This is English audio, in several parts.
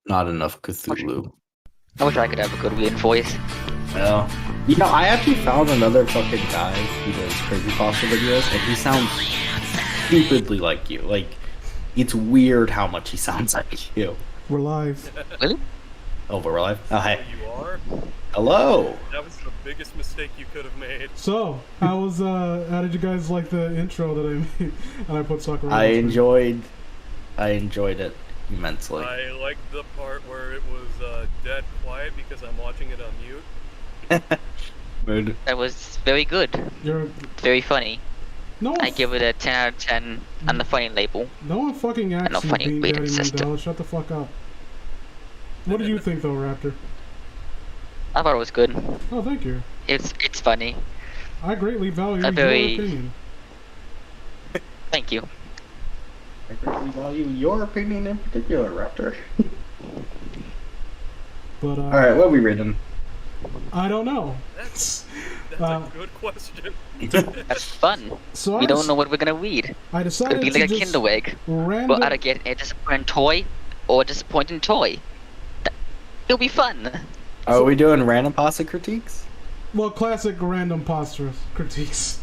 Not enough Cthulhu. I wish I could have a good weird voice. Well, you know, I actually found another fucking guy who does creepypasta videos, and he sounds stupidly like you. Like, it's weird how much he sounds like you. We're live. Really? Oh, we're live? Oh, hey. You are? Hello! That was the biggest mistake you could have made. So, how did you guys like the intro that I made? And I put soccer. I enjoyed it immensely. I liked the part where it was dead quiet because I'm watching it on mute. Mood. That was very good. You're Very funny. no one. I give it a 10 out of 10 on the funny label. No one fucking I know acts you, funny Bean rating Daddy system. Mandela. Shut the fuck up. What do you think, though, Raptor? I thought it was good. Oh, thank you. It's funny. I greatly value A very- your opinion. Thank you. I greatly value your opinion in particular, Raptor. But Alright, what are we reading? I don't know. That's Uh, a good question. That's fun. So We don't know what we're gonna read. I It'll decided be to like a just Kinder Egg. random. We'll either get a disappointing toy or a disappointing toy. It'll be fun. Are we doing random pasta critiques? Well, classic random postures critiques.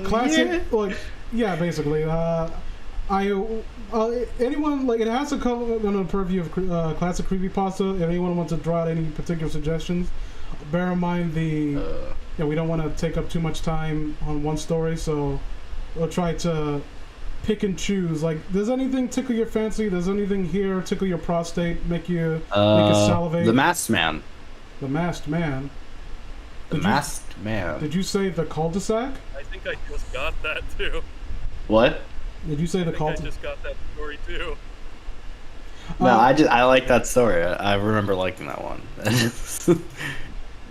Classic, Yeah. like, yeah, basically. Anyone, like, it has to come on a purview of classic creepypasta. If anyone wants to draw out any particular suggestions, bear in mind we don't want to take up too much time on one story, so we'll try to pick and choose. Like, does anything tickle your fancy? Does anything here tickle your prostate? Make you salivate? The Masked Man. The Masked Man. The Masked Man. Did you say the cul-de-sac? I think I just got that too. What? Did you say the I think I cul-de-sac? just got that story too. No, I like that story. I remember liking that one.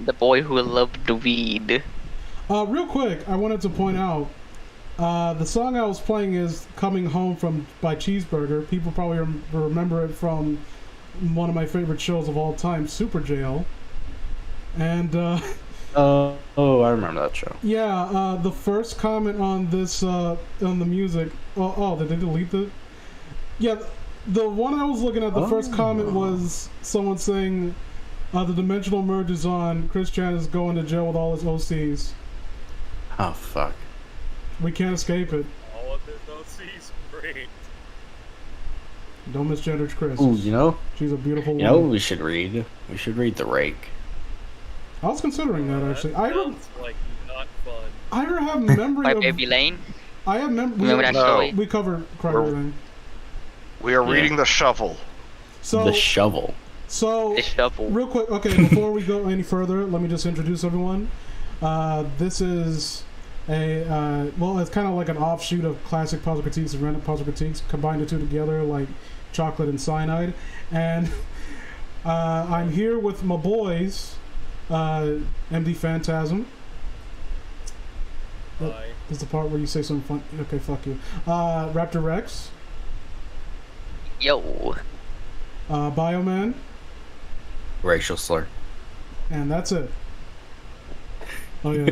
The boy who loved the weed. Real quick, I wanted to point out the song I was playing is "Coming Home" by Cheeseburger. People probably remember it from one of my favorite shows of all time, Super Jail. And I remember that show. yeah, the first comment on this on the music. Oh, did they delete the? Yeah, the one I was looking at. The first comment was someone saying, "The dimensional merge is on. Chris Chan is going to jail with all his OCs. Oh fuck. We can't escape it. All of this OC's great. Don't misgender Chris. Ooh, you know She's a beautiful what woman. we should read? We should read The Rake. I was considering that actually. That sounds like not fun. I have memory By of. Baby Lane. I have memory. Remember that story? We covered Crider Lane. We are reading The Shovel. So The Shovel. The shovel. real quick. Okay, before we go any further, let me just introduce everyone. This is a well, it's kind of like an offshoot of classic puzzle critiques and random puzzle critiques. Combine the two together like chocolate and cyanide. And I'm here with my boys, MD Phantasm. Bye. This is the part where you say something fun. Okay, fuck you. Raptor Rex, Yo. Bioman, Racial slur. and that's it. Oh yeah,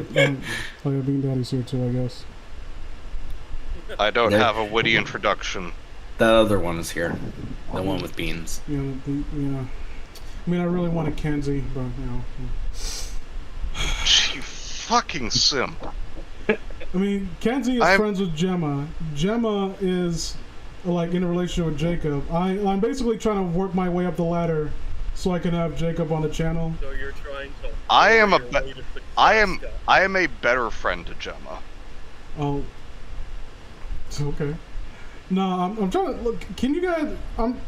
Bean Daddy's here too, I guess. I don't There- have a witty introduction. That other one is here. The one with beans. Yeah, yeah. I mean, I really wanted Kenzie, but you know. You fucking simp. I mean, Kenzie is friends with Gemma. Gemma is like in a relationship with Jacob. I'm basically trying to work my way up the ladder so I can have Jacob on the channel. So you're trying to. I am your way to success, I am Scott. a better friend to Gemma. Oh, it's okay. No, I'm trying to look. Can you guys? I'm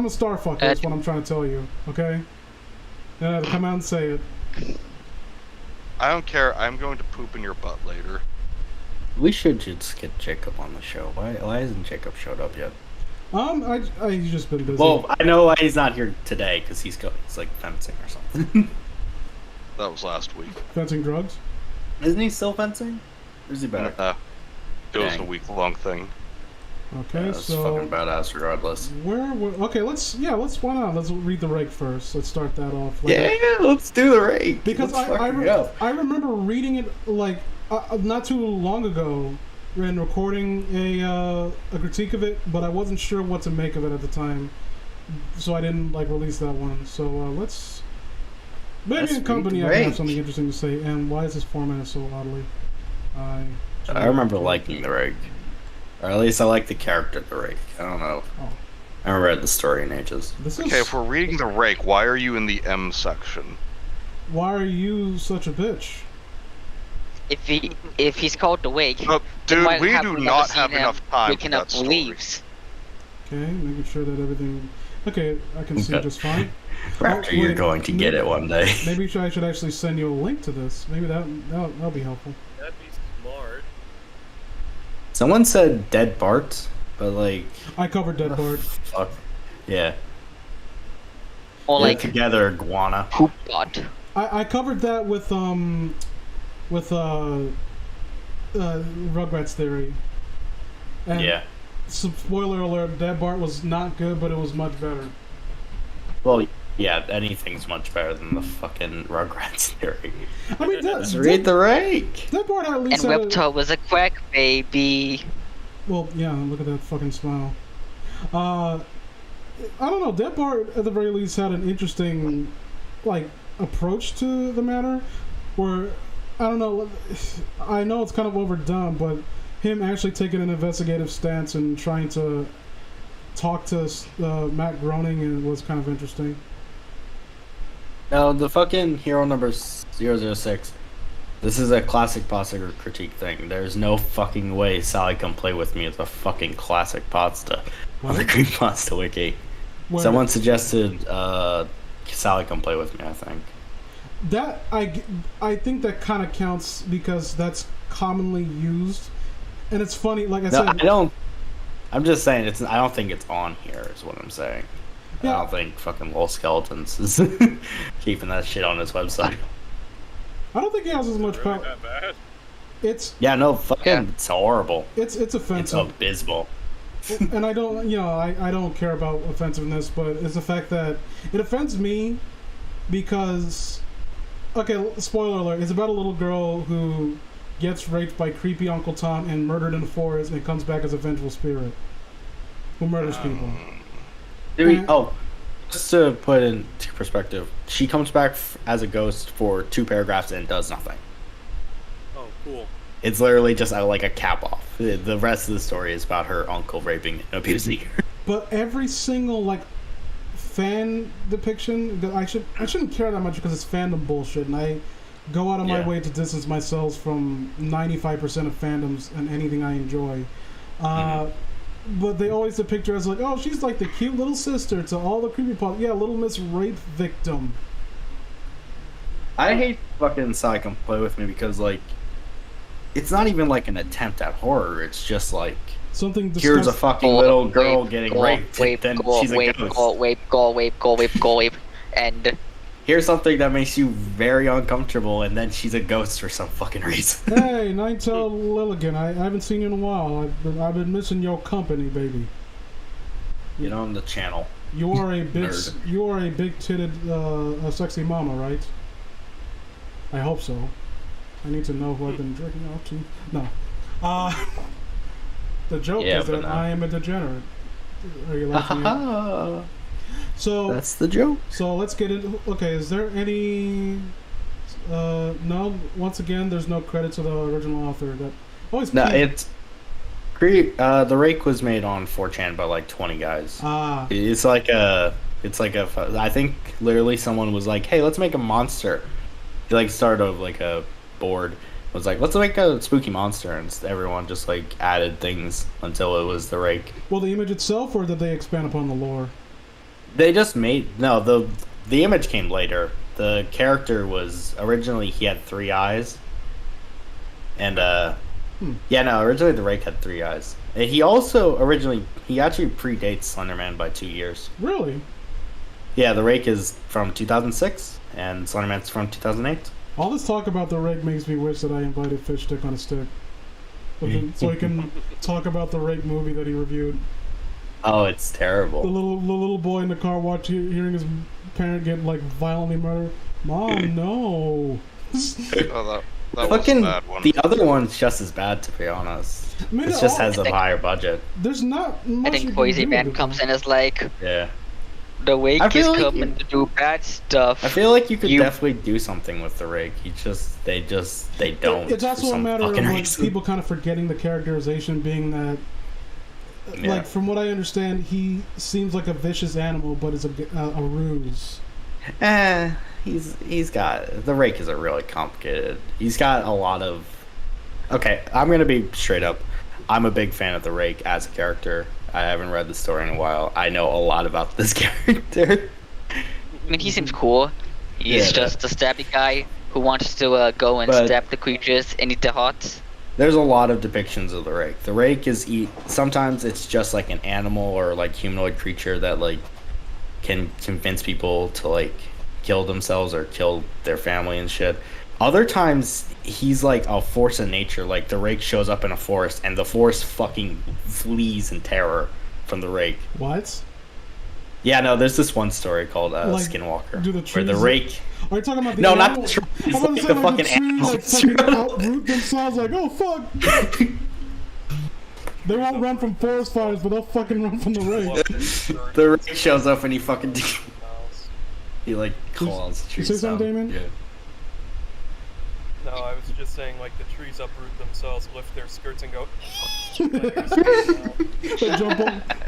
a star fucker. That's what I'm trying to tell you. Okay. And I have to come out and say it. I don't care. I'm going to poop in your butt later. We should just get Jacob on the show. Why hasn't Jacob showed up yet? He's just been busy. Well, I know why he's not here today because he's like fencing or something. That was last week. Fencing drugs. Isn't he still fencing? Or is he better? It was a Dang. week-long thing. Okay, That's so fucking badass regardless. okay, let's why not? Let's read the rake first. Let's start that off. Like, Yeah, let's do the rake. because Let's I fucking go. remember reading it like not too long ago and recording a critique of it, but I wasn't sure what to make of it at the time, so I didn't like release that one. So let's maybe Let's in company read I the can have rake. something interesting to say. And why is this format so oddly? I remember liking the rake. Or at least I like the character of the rake. I don't know. Oh. I haven't read the story in ages. This is Okay, if we're reading the rake, why are you in the M section? why are you such a bitch? If he's called the wake, Look, dude, why we have do we not never have seen him enough time for waking up that story. leaves. Okay, making sure that everything. Okay, I can see Okay. just fine. Raptor, Oh, you're wait, going to get it one day. Maybe I should actually send you a link to this. Maybe that'll be helpful. That'd be smart. Someone said dead Bart, but like, I covered Dead Bart. fuck. Yeah. Or Get like together, iguana. poop bot. I covered that with Rugrats Theory. And Yeah. spoiler alert: Dead Bart was not good, but it was much better. Well, yeah, anything's much better than the fucking Rugrats theory. I mean, Let's read the rake. Dead Bart at And least had a, Raptor was a quack baby. well, yeah. Look at that fucking smile. I don't know. Dead Bart at the very least had an interesting, like, approach to the matter, where I don't know. I know it's kind of overdone, but him actually taking an investigative stance and trying to talk to Matt Groening was kind of interesting. No, the fucking hero number 006. This is a classic pasta critique thing. There's no fucking way Sally Come Play With Me is a fucking classic pasta on the Green Pasta Wiki. Where Someone suggested Sally Come Play With Me, I think. that I think that kind of counts because that's commonly used, and it's funny. Like I No, said, I don't. I'm just saying I don't think it's on here. Is what I'm saying. Yeah. I don't think fucking Little Skeletons is keeping that shit on his website. I don't think he has as much Really power. that bad? It's Yeah, no, fucking, Yeah. it's horrible. it's It's offensive. abysmal. And I don't, I don't care about offensiveness, but it's the fact that it offends me because, okay, spoiler alert, it's about a little girl who gets raped by creepy Uncle Tom and murdered in the forest and comes back as a vengeful spirit who murders people. Just to put it into perspective, she comes back as a ghost for 2 paragraphs and does nothing. Oh, cool. It's literally just like a cap off. The rest of the story is about her uncle raping and abusing her. But every single like fan depiction, that I shouldn't care that much because it's fandom bullshit, and I go out of my Yeah. way to distance myself from 95% of fandoms and anything I enjoy. But they always depict her as like, oh, she's like the cute little sister to all the creepypasta. Yeah, Little Miss Rape Victim. I hate fucking Sally Come Play With Me because, like, it's not even like an attempt at horror. It's just like, Something here's a disgusting. fucking little girl getting raped, then she's a ghost. Wape, and Here's something that makes you very uncomfortable, and then she's a ghost for some fucking reason. Hey, Ninetale Lilligan, I haven't seen you in a while. I've been missing your company, baby. Get on the channel. You are a big, Nerd. you are a big-titted, sexy mama, right? I hope so. I need to know who I've been drinking off to. No. The joke Yeah, is that but no. I am a degenerate. Are you laughing? So That's the joke. So let's get into. Okay, is there any? No. Once again, there's no credit to the original author. That always. No, it's the rake was made on 4chan by like 20 guys. Ah. It's like a. I think literally someone was like, "Hey, let's make a monster." He like started like a board. Was like, "Let's make a spooky monster," and everyone just like added things until it was the rake. Well, the image itself, or did they expand upon the lore? They just made the image came later. The character was originally he had 3 eyes, and originally the rake had 3 eyes. And he also he actually predates Slenderman by 2 years. Really? Yeah, the rake is from 2006, and Slenderman's from 2008. All this talk about the rake makes me wish that I invited Fish Stick on a Stick, so he can talk about the rake movie that he reviewed. Oh, it's terrible. The little boy in the car hearing his parent get like violently murdered. Mom, no. Oh, that was a Fucking bad one. the other one's just as bad, to be honest. I mean, It just has a higher budget. There's not much. I think you can Poisey do Man with it, comes though. in as like, Yeah. the wake I is feel like coming to do bad stuff. I feel like you could definitely do something with the rake. They don't. It's also for a some matter of fucking like reason. people kind of forgetting the characterization, being that, Yeah. like from what I understand, he seems like a vicious animal, but is a ruse. He's got the rake isn't really complicated. He's got a lot of. Okay, I'm gonna be straight up. I'm a big fan of the rake as a character. I haven't read the story in a while. I know a lot about this character. I mean, he seems cool. He's Yeah, just a stabby guy who wants to go and But- stab the creatures and eat their hearts. There's a lot of depictions of the rake. The rake is sometimes it's just like an animal or like humanoid creature that like can convince people to like kill themselves or kill their family and shit. Other times he's like a force of nature. Like the rake shows up in a forest and the forest fucking flees in terror from the rake. What? Yeah, no, there's this one story called Like, Skinwalker, do the where the trees- rake. Are you talking about the No, not animal? the trees. I'm about to Like say, the like, fucking trees that animals. fucking outroot themselves. Like, oh fuck. They won't run from forest fires, but they'll fucking run from the rake. The rake shows up and he fucking he like claws You trees say something, down. Damon? Yeah. No, I was just saying, like, the trees uproot themselves, lift their skirts, and go.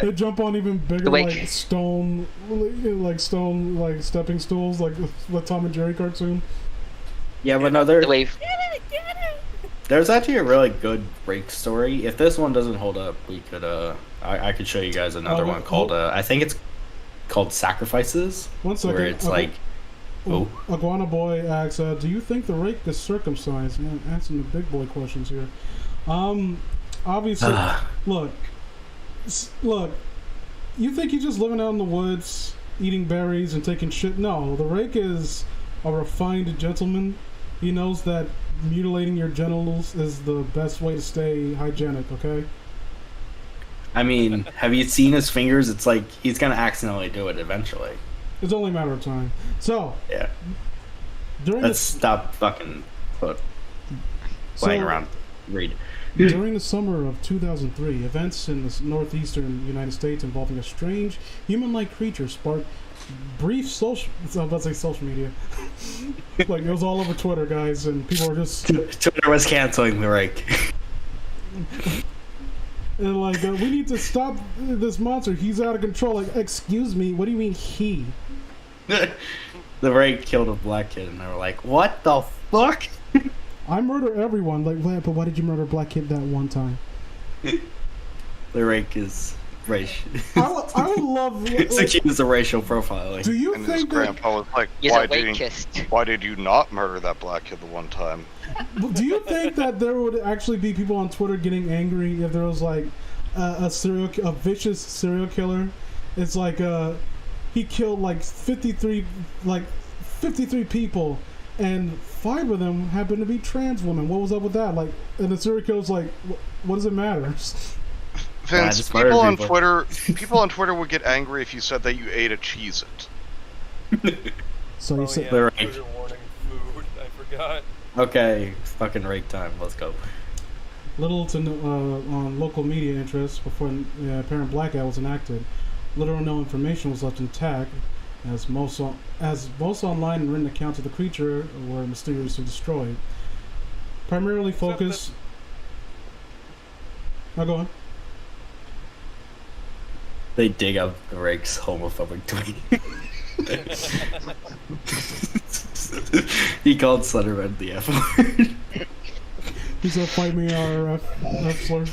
They jump on even bigger The wake. like stone stepping stools, like the Tom and Jerry cartoon. Yeah, but no, The wave. there's actually a really good rake story. If this one doesn't hold up, we could I could show you guys another Oh, one called I think it's called Sacrifices, One second. where it's like oh Iguana Boy asks, do you think the rake is circumcised? Man, answering the big boy questions here. Obviously, look, you think he's just living out in the woods, eating berries and taking shit? No, the rake is a refined gentleman. He knows that mutilating your genitals is the best way to stay hygienic, okay? I mean, have you seen his fingers? It's like he's gonna accidentally do it eventually. It's only a matter of time. So, Yeah. during Let's the, stop fucking playing around. Read. During the summer of 2003, events in the northeastern United States involving a strange human-like creature sparked brief social... I was about to say social media. Like, it was all over Twitter, guys, and people were just... Twitter was canceling the rake. And like, we need to stop this monster. He's out of control. Like, excuse me, what do you mean he? The rake killed a black kid, and they were like, "What the fuck?" I murder everyone. Like, but why did you murder a black kid that one time? The rake is racial. I would love... It's accused of racial profiling. Do you And his think that... grandpa was like, He's a wakist. why did you not murder that black kid the one time? Do you think that there would actually be people on Twitter getting angry if there was like a vicious serial killer? It's like he killed like 53 people, and 5 of them happened to be trans women. What was up with that? Like, and the serial killer's like, what does it matter? Vince, just murder people on Twitter would get angry if you said that you ate a Cheez-It. So you Oh, said yeah, They're right. trigger warning food. I forgot. Okay, fucking rake time. Let's go. Little to no, on local media interests before the apparent blackout was enacted. Little or no information was left intact, as most online and written accounts of the creature were mysteriously destroyed. Primarily focused. Now go on. They dig up the rake's homophobic tweet. He called Slenderman the F word. He said, "Fight me, RF slur."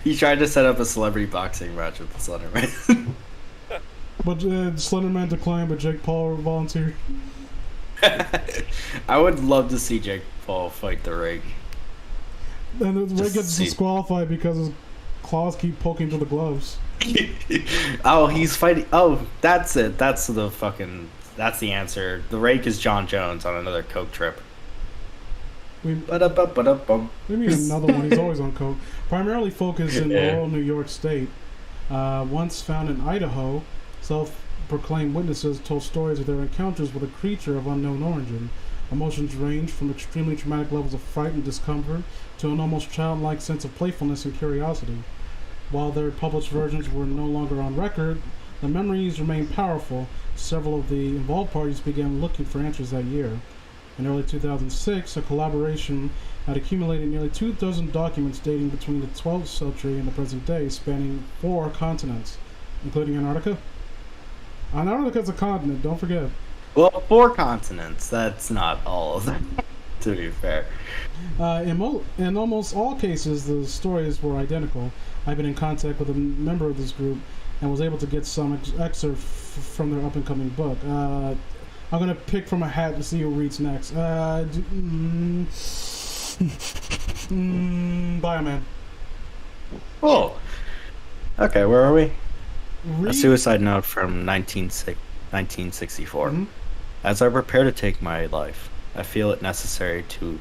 He tried to set up a celebrity boxing match with the Slenderman. But Slenderman declined, but Jake Paul volunteered. I would love to see Jake Paul fight the rake. And the Ray Just gets see- disqualified because his claws keep poking through the gloves. Oh, he's fighting. Oh, that's it. That's the answer. The rake is John Jones on another coke trip. Ba-da-ba-ba-da-bum. Maybe another one. He's always on coke. Primarily focused in Yeah. rural New York State. Once found in Idaho, self-proclaimed witnesses told stories of their encounters with a creature of unknown origin. Emotions range from extremely traumatic levels of fright and discomfort to an almost childlike sense of playfulness and curiosity. While their published versions were no longer on record, the memories remained powerful. Several of the involved parties began looking for answers that year. In early 2006, a collaboration had accumulated nearly 24 documents dating between the 12th century and the present day, spanning 4 continents, including Antarctica. Antarctica's a continent, don't forget. Well, 4 continents. That's not all of them, to be fair. In almost all cases, the stories were identical. I've been in contact with a member of this group and was able to get some excerpt from their up-and-coming book. I'm going to pick from a hat to see who reads next. Bioman. Oh. Okay, where are we? A Read. suicide note from 1964. Mhm. As I prepare to take my life, I feel it necessary to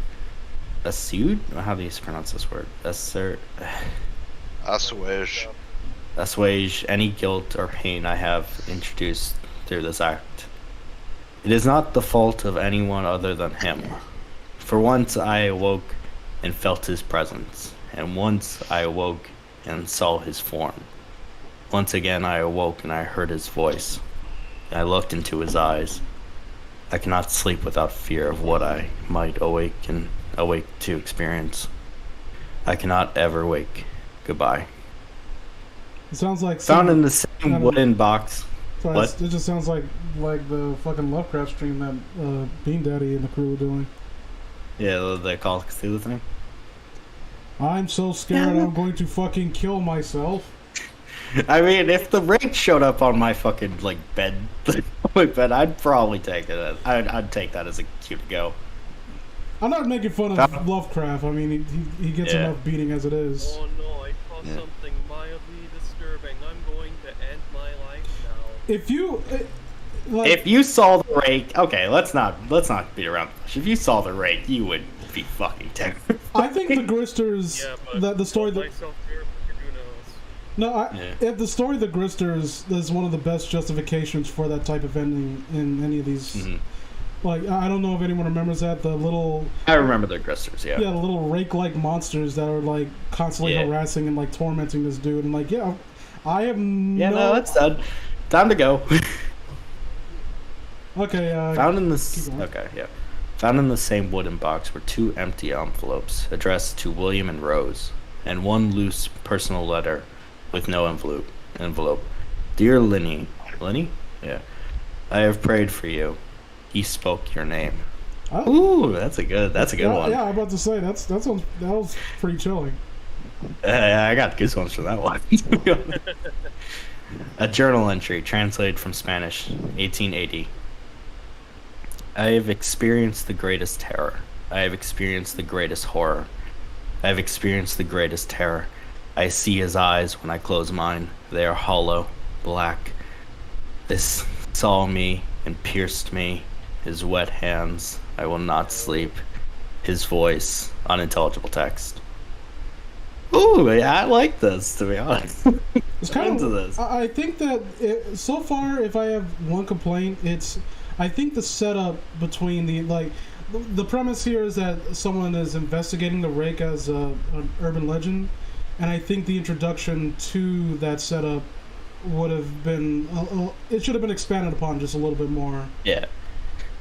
assuage. How do you pronounce this word? Assuage any guilt or pain I have introduced through this act. It is not the fault of anyone other than him. For once I awoke and felt his presence, and once I awoke and saw his form. Once again I awoke and I heard his voice. I looked into his eyes. I cannot sleep without fear of what I might awake to experience. I cannot ever wake. Goodbye. It sounds like Found in the same wooden box. Sorry, What? it just sounds like the fucking Lovecraft stream that BeanDaddy and the crew were doing. Yeah, the Call of Cthulhu thing. I'm so scared I'm going to fucking kill myself. I mean, if the rake showed up on my fucking bed, I'd probably take it. I'd take that as a cute go. I'm not making fun of Lovecraft. I mean, he gets Yeah. enough beating as it is. Oh no, I saw Yeah. something mildly disturbing. I'm going to end my life now. If you If you saw the rake, okay, let's not beat around the bush. If you saw the rake, you would be fucking terrified. I think the Gristers, Yeah, but that the story that myself here, who knows? no, Yeah. if the story of the Gristers is one of the best justifications for that type of ending in any of these. Mhm. Like, I don't know if anyone remembers that the little I remember the Gristers, yeah. the little rake-like monsters that are constantly Yeah. harassing and tormenting this dude, and I have Yeah, no, it's done. Time to go. Okay, Found in keep going. Found in the same wooden box were 2 empty envelopes addressed to William and Rose, and 1 loose personal letter with no envelope. Dear Lenny? Yeah. I have prayed for you. He spoke your name. Oh, Ooh, that's a good one. Yeah, I'm about to say that was pretty chilling. I got goosebumps for that one. A journal entry translated from Spanish, 1880. I have experienced the greatest terror. I have experienced the greatest horror. I have experienced the greatest terror. I see his eyes when I close mine. They are hollow, black. This saw me and pierced me. His wet hands. I will not sleep. His voice. Unintelligible text. Ooh, yeah, I like this, to be honest. It's kind into of. this. I think that so far, if I have one complaint, I think the setup between the the premise here is that someone is investigating the rake as an urban legend, and I think the introduction to that setup would have been it should have been expanded upon just a little bit more. Yeah.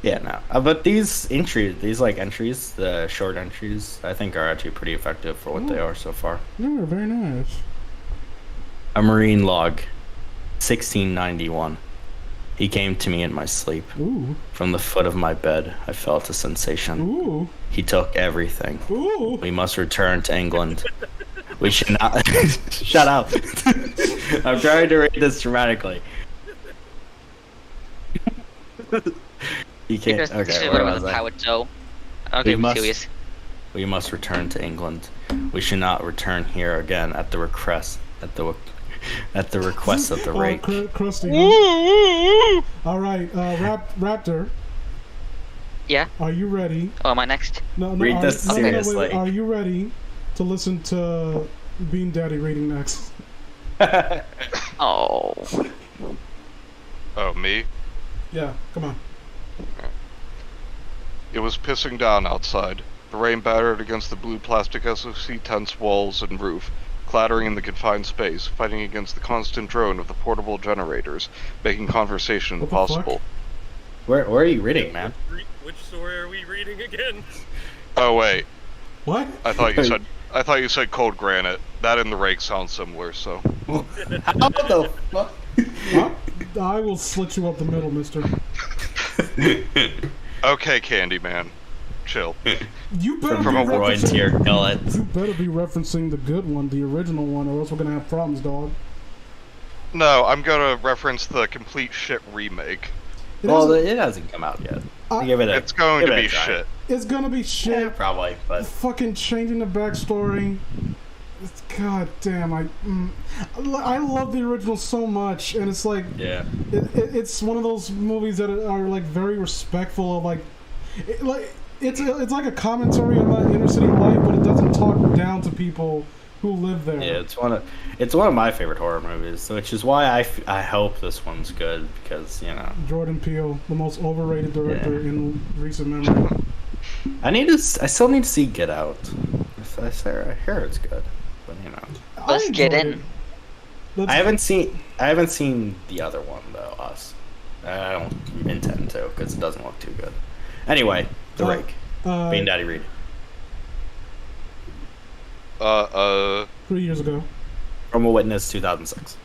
Yeah, no. But these entries, the short entries, I think are actually pretty effective for what they are so far. Yeah, very nice. A Marine log, 1691. He came to me in my sleep. Ooh. From the foot of my bed, I felt a sensation. Ooh. He took everything. Ooh. We must return to England. We should not... Shut up. I'm trying to read this dramatically. You can't... This Okay, should where have was been I? powered Joe. Okay, must- serious. We must return to England. We should not return here again at the request of the rake. Crusty. All right, Raptor. Yeah. Are you ready? Oh, am I next? No, Read this seriously. wait. Are you ready to listen to Bean Daddy reading next? Oh. Oh, me? Yeah, come on. It was pissing down outside. The rain battered against the blue plastic SOC tent's walls and roof, clattering in the confined space, fighting against the constant drone of the portable generators, making conversation What the impossible. Where are you reading, man? Which story are we reading again? Oh wait, What? I thought you said cold granite. That and the rake sound similar, so. How the fuck? Huh? I will slit you up the middle, mister. Okay, Candyman. Chill. You better From be a groin to your gullet. You better be referencing the good one, the original one, or else we're gonna have problems, dog. No, I'm gonna reference the complete shit remake. Well, it hasn't come out yet. Give it a, It's going give to it a be try. shit. It's gonna be shit. Yeah, probably, but Fucking changing the backstory. God damn, I love the original so much, and it's like yeah. it's one of those movies that are like very respectful of like it's like a commentary on the inner city life, but it doesn't talk down to people who live there. Yeah, it's one of my favorite horror movies, which is why I hope this one's good, because Jordan Peele, the most overrated director in recent memory. I still need to see Get Out. I hear it's good, but Let's get enjoyed in. it. I haven't seen the other one though. I don't intend to, because it doesn't look too good. Anyway, The Rake. Bean Daddy read. 3 years ago. From a Witness, 2006.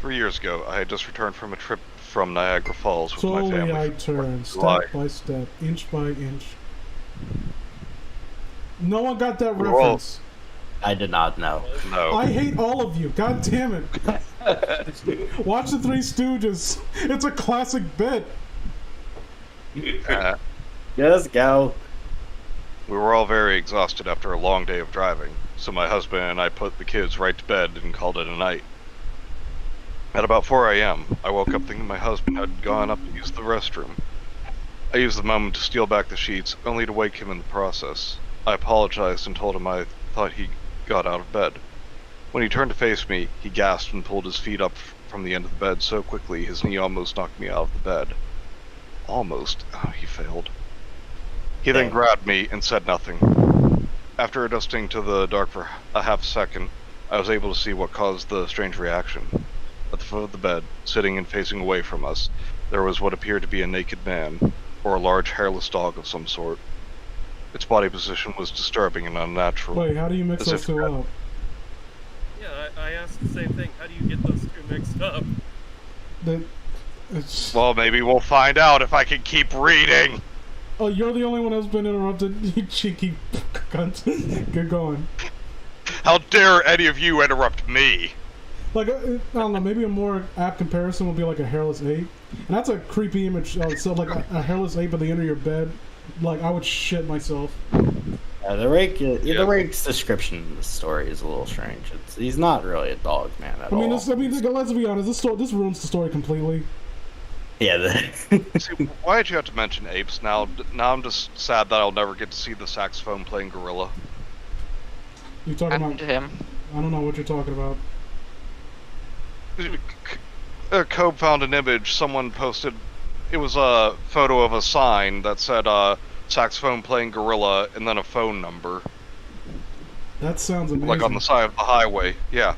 Three years ago, I had just returned from a trip from Niagara Falls with my Slowly family. I turned, July. step by step, inch by inch. No one got that We're all- reference. I did not know. No. I hate all of you. God damn it. Watch the Three Stooges. It's a classic bit. Let's go. We were all very exhausted after a long day of driving, so my husband and I put the kids right to bed and called it a night. At about 4 a.m., I woke up thinking my husband had gone up to use the restroom. I used the moment to steal back the sheets, only to wake him in the process. I apologized and told him I thought he got out of bed. When he turned to face me, he gasped and pulled his feet up from the end of the bed so quickly his knee almost knocked me out of the bed. Almost. Oh, he failed. He then grabbed me and said nothing. After adjusting to the dark for a half second, I was able to see what caused the strange reaction. At the foot of the bed, sitting and facing away from us, there was what appeared to be a naked man, or a large hairless dog of some sort. Its body position was disturbing and unnatural. Wait, how do you mix As those if- two up? Yeah, I asked the same thing. How do you get those two mixed up? It's... Well, maybe we'll find out if I can keep reading! Oh, you're the only one that's been interrupted, you cheeky cunt. Get going. How dare any of you interrupt me! Like, I don't know, maybe a more apt comparison would be like a hairless ape. And that's a creepy image. So, like, a hairless ape at the end of your bed. Like, I would shit myself. The Rake's description of the story is a little strange. He's not really a dog man at all. Let's be honest, this ruins the story completely. Yeah. See, why did you have to mention apes now? Now I'm just sad that I'll never get to see the saxophone playing gorilla. You're talking Happened about... to him. I don't know what you're talking about. Cobe found an image. Someone posted. It was a photo of a sign that said saxophone playing gorilla and then a phone number. That sounds amazing. Like on the side of the highway. Yeah.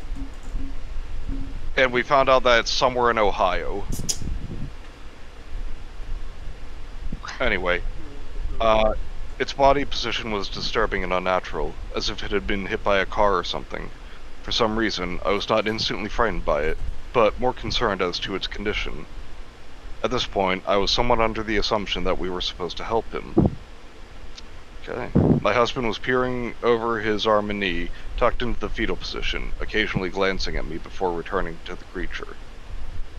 And we found out that it's somewhere in Ohio. Anyway, its body position was disturbing and unnatural, as if it had been hit by a car or something. For some reason, I was not instantly frightened by it, but more concerned as to its condition. At this point, I was somewhat under the assumption that we were supposed to help him. Okay. My husband was peering over his arm and knee, tucked into the fetal position, occasionally glancing at me before returning to the creature.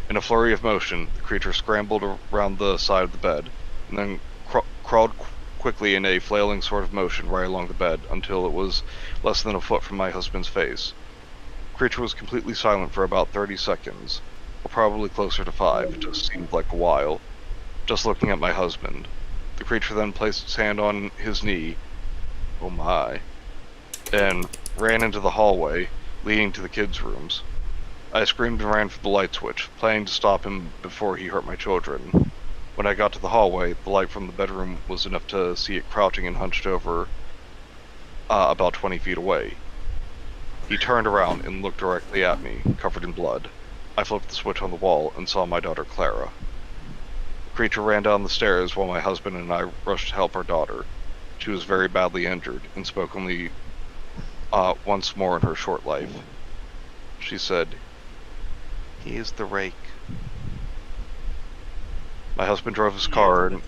In a flurry of motion, the creature scrambled around the side of the bed, and then crawled quickly in a flailing sort of motion right along the bed until it was less than a foot from my husband's face. The creature was completely silent for about 30 seconds, or probably closer to 5, it just seemed like a while, just looking at my husband. The creature then placed its hand on his knee, oh my, and ran into the hallway, leading to the kids' rooms. I screamed and ran for the light switch, planning to stop him before he hurt my children. When I got to the hallway, the light from the bedroom was enough to see it crouching and hunched over about 20 feet away. He turned around and looked directly at me, covered in blood. I flipped the switch on the wall and saw my daughter Clara. The creature ran down the stairs while my husband and I rushed to help our daughter. She was very badly injured and spoke only once more in her short life. She said, "He is the rake." My husband drove his car and...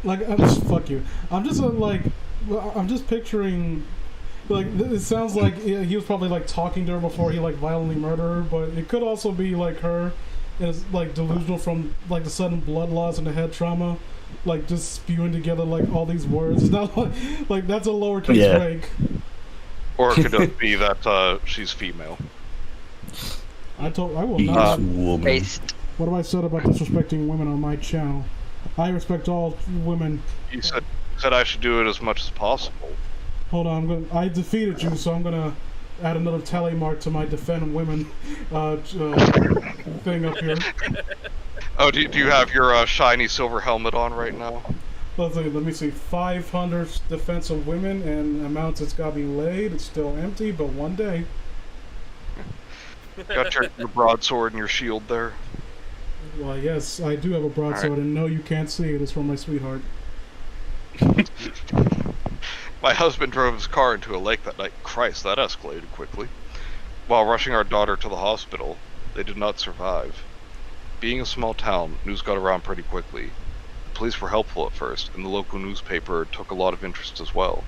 Like, fuck you. I'm just picturing, like, it sounds like he was probably, like, talking to her before he, like, violently murdered her, but it could also be, like, her is, like, delusional from, like, the sudden blood loss and the head trauma, like, just spewing together, like, all these words. It's not like that's a lowercase rake. Or it could just be that she's female. I will not. Based. What have I said about disrespecting women on my channel? I respect all women. You said I should do it as much as possible. Hold on, I defeated you, so I'm gonna add another tally mark to my defend women thing up here. Oh, do you have your shiny silver helmet on right now? Let me see. 500 defense of women and amounts that's gotta be laid. It's still empty, but one day. Got your broadsword and your shield there. Well, yes, I do have a broadsword, and no, you can't see it. It's from my sweetheart. My husband drove his car into a lake that night. Christ, that escalated quickly. While rushing our daughter to the hospital, they did not survive. Being a small town, news got around pretty quickly. The police were helpful at first, and the local newspaper took a lot of interest as well.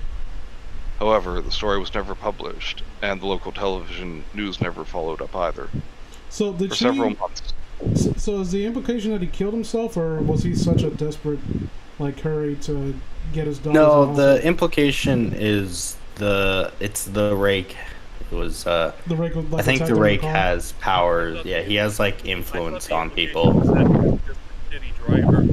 However, the story was never published, and the local television news never followed up either. So did For several months. So is the implication that he killed himself, or was he such a desperate, like, hurry to get his daughter? No, the implication is it's the rake. It was the rake was, like, I think the attacked rake in the car? has powers. Yeah, he has like influence on people. Did he drive her?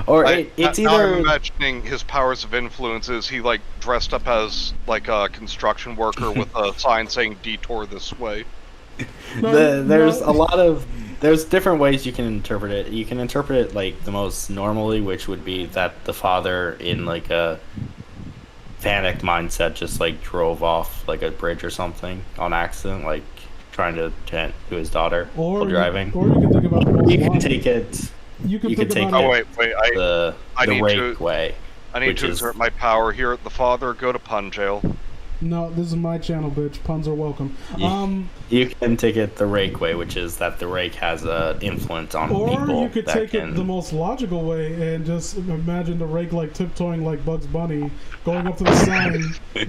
Or it's now I'm either imagining his powers of influence is he like dressed up as like a construction worker with a sign saying "Detour this way." There's different ways you can interpret it. You can interpret it like the most normally, which would be that the father in like a panicked mindset just like drove off like a bridge or something on accident, like trying to tend to his daughter while driving. Or you can think about the most You can logical- take it. You can You think can take about Oh it. wait, the need rake to- way. I need which to is- exert my power here at the father. Go to pun jail. No, this is my channel, bitch. Puns are welcome. You can take it the rake way, which is that the rake has a influence on Or people. you could that take can... it the most logical way and just imagine the rake like tiptoeing like Bugs Bunny, going up to the sign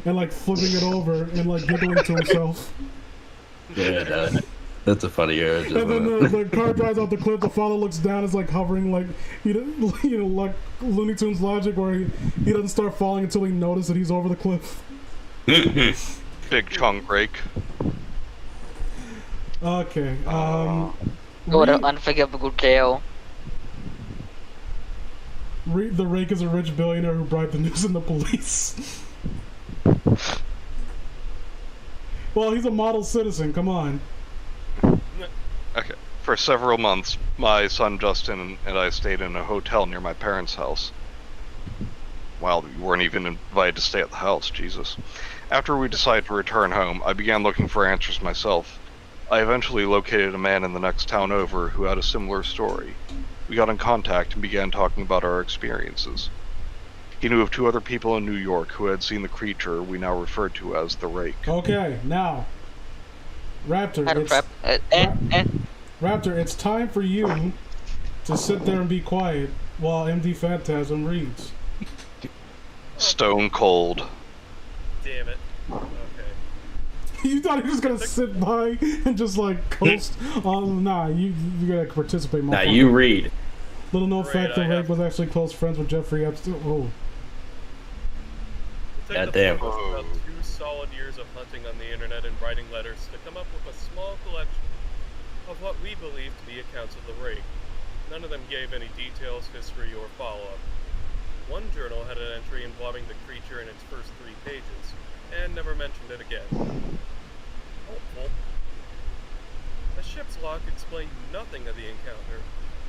and like flipping it over and like giggling to himself. Yeah, that's a funny urge. And then the car drives off the cliff. The father looks down, is like hovering, like like Looney Tunes logic, where he doesn't start falling until he notices that he's over the cliff. Big chunk rake. Okay. Go to unforgivable jail. The rake is a rich billionaire who bribed the news and the police. Well, he's a model citizen. Come on. For several months, my son Justin and I stayed in a hotel near my parents' house. Well, you weren't even invited to stay at the house, Jesus. After we decided to return home, I began looking for answers myself. I eventually located a man in the next town over who had a similar story. We got in contact and began talking about our experiences. He knew of 2 other people in New York who had seen the creature we now refer to as the Rake. Okay, now, Raptor, How to it's, prep. Raptor, it's time for you to sit there and be quiet while MD Phantasm reads. Stone cold. Damn it. Okay. You thought he was gonna sit by and just like coast? Nah, you gotta participate. Nah, you read. Little known Right, fact: the I Rake have- was actually close friends with Jeffrey Epstein. Oh, It God took damn. the folks about 2 solid years of hunting on the internet and writing letters to come up with a small collection of what we believe to be accounts of the Rake. None of them gave any details, history, or follow-up. One journal had an entry involving the creature in its first 3 pages, and never mentioned it again. Hopeful. The ship's log explained nothing of the encounter,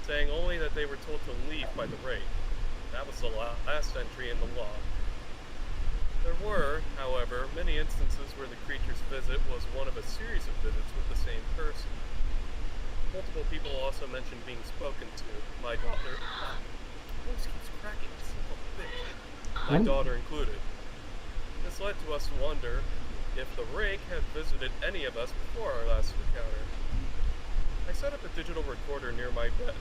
saying only that they were told to leave by the Rake. That was the last entry in the log. There were, however, many instances where the creature's visit was one of a series of visits with the same person. Multiple people also mentioned being spoken to. My daughter... voice keeps cracking, son of a bitch. My daughter included. This led to us to wonder if the Rake had visited any of us before our last encounter. I set up a digital recorder near my bed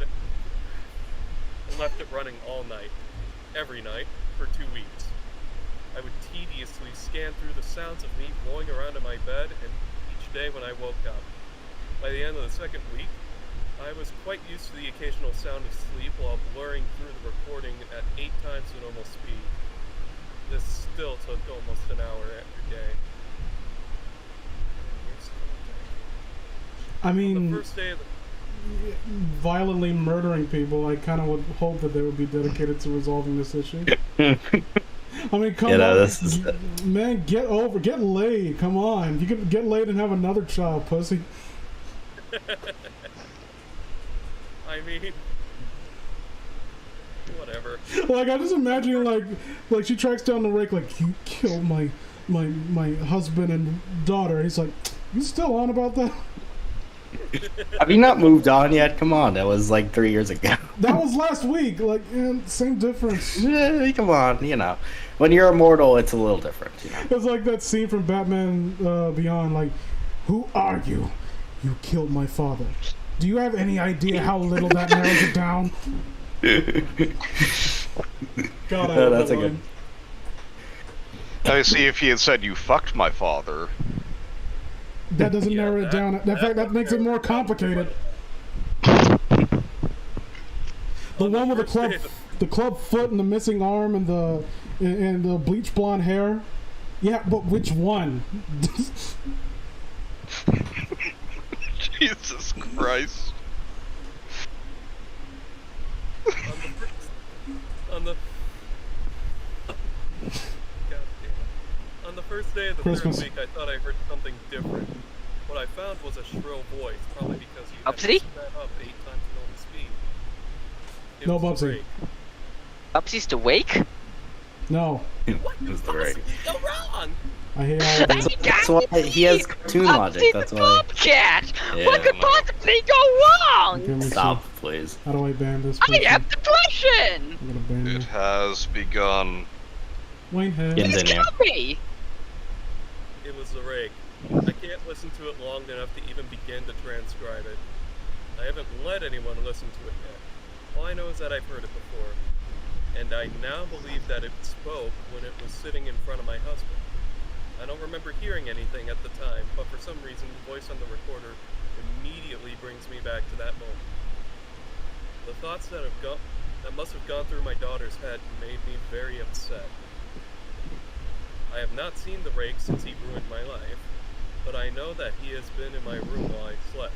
and left it running all night, every night, for 2 weeks. I would tediously scan through the sounds of me rolling around in my bed, and each day when I woke up. By the end of the 2nd week, I was quite used to the occasional sound of sleep while blurring through the recording at 8 times the normal speed. This still took almost an hour every day. I The mean, first day of the violently murdering people. I kind of would hope that they would be dedicated to resolving this issue. I mean, come on, this is man, get laid. Come on, you can get laid and have another child, pussy. I mean, whatever. Like I just imagine like she tracks down the Rake, like you killed my husband and daughter. He's like, you still on about that? Have you not moved on yet? Come on, that was like 3 years ago. That was last week. Like, same difference. Come on, you know. When you're immortal, it's a little different, you know. It's like that scene from Batman Beyond. Like, who are you? You killed my father. Do you have any idea how little that narrows it down? God, I love that's that a good. line. I see if he had said you fucked my father. That doesn't Yeah, narrow it down. In fact, that makes it more complicated. The one with the club foot and the missing arm and the bleach blonde hair. Yeah, but which one? Jesus Christ. On the God damn it. On the first day of the Christmas. 3rd week, I thought I heard something different. What I found was a shrill voice, probably because you had Upsy? to sped up 8 times the normal speed. It No, was Bubsy. Drake. Upsy's to wake? No, What It was could the Rake. possibly go wrong? I hate all of these. That's why he has cartoon logic. That's why. Cat. Yeah, What could no. possibly go wrong? Okay, let me see. Stop, please. How do I ban this I person? have depression. I'm gonna ban It you. has begun. Wayne Head. Yeah. It's Continue. killing me. It was the Rake. I can't listen to it long enough to even begin to transcribe it. I haven't let anyone listen to it yet. All I know is that I've heard it before. And I now believe that it spoke when it was sitting in front of my husband. I don't remember hearing anything at the time, but for some reason the voice on the recorder immediately brings me back to that moment. The thoughts that must have gone through my daughter's head made me very upset. I have not seen the Rake since he ruined my life, but I know that he has been in my room while I slept.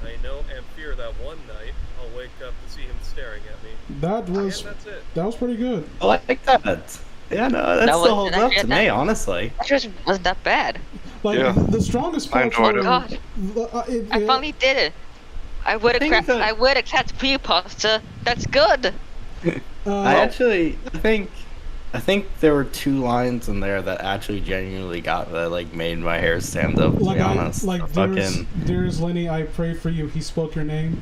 I know and fear that one night I'll wake up to see him staring at me. That And was that's it. pretty good. I like that. Yeah, no, that That still was- holds up to me, honestly. That just wasn't that bad. Like Yeah. the strongest I parts enjoyed were. it. God, I finally did it. I would think have that- I would have catch creepypasta. That's good. I think there were 2 lines in there that actually genuinely made my hair stand up. To be honest, Dearest Lenny, I pray for you. He spoke your name.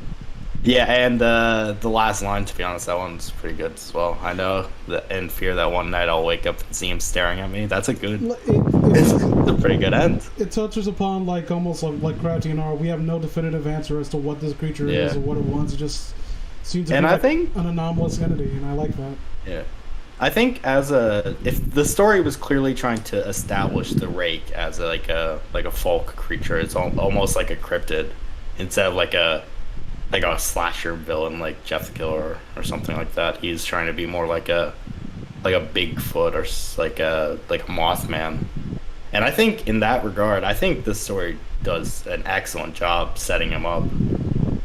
Yeah, and the last line, to be honest, that one's pretty good as well. I know that in fear that one night I'll wake up and see him staring at me. That's a good. It's a pretty good end. It touches upon almost like Crouching in Horror. We have no definitive answer as to what this creature is or what it wants. It just seems to be an anomalous entity, and I like that. Yeah. I think if the story was clearly trying to establish the Rake as like a folk creature, it's almost like a cryptid instead of like a slasher villain like Jeff the Killer or something like that. He's trying to be more like a Bigfoot or like a Mothman. And I think in that regard, I think this story does an excellent job setting him up.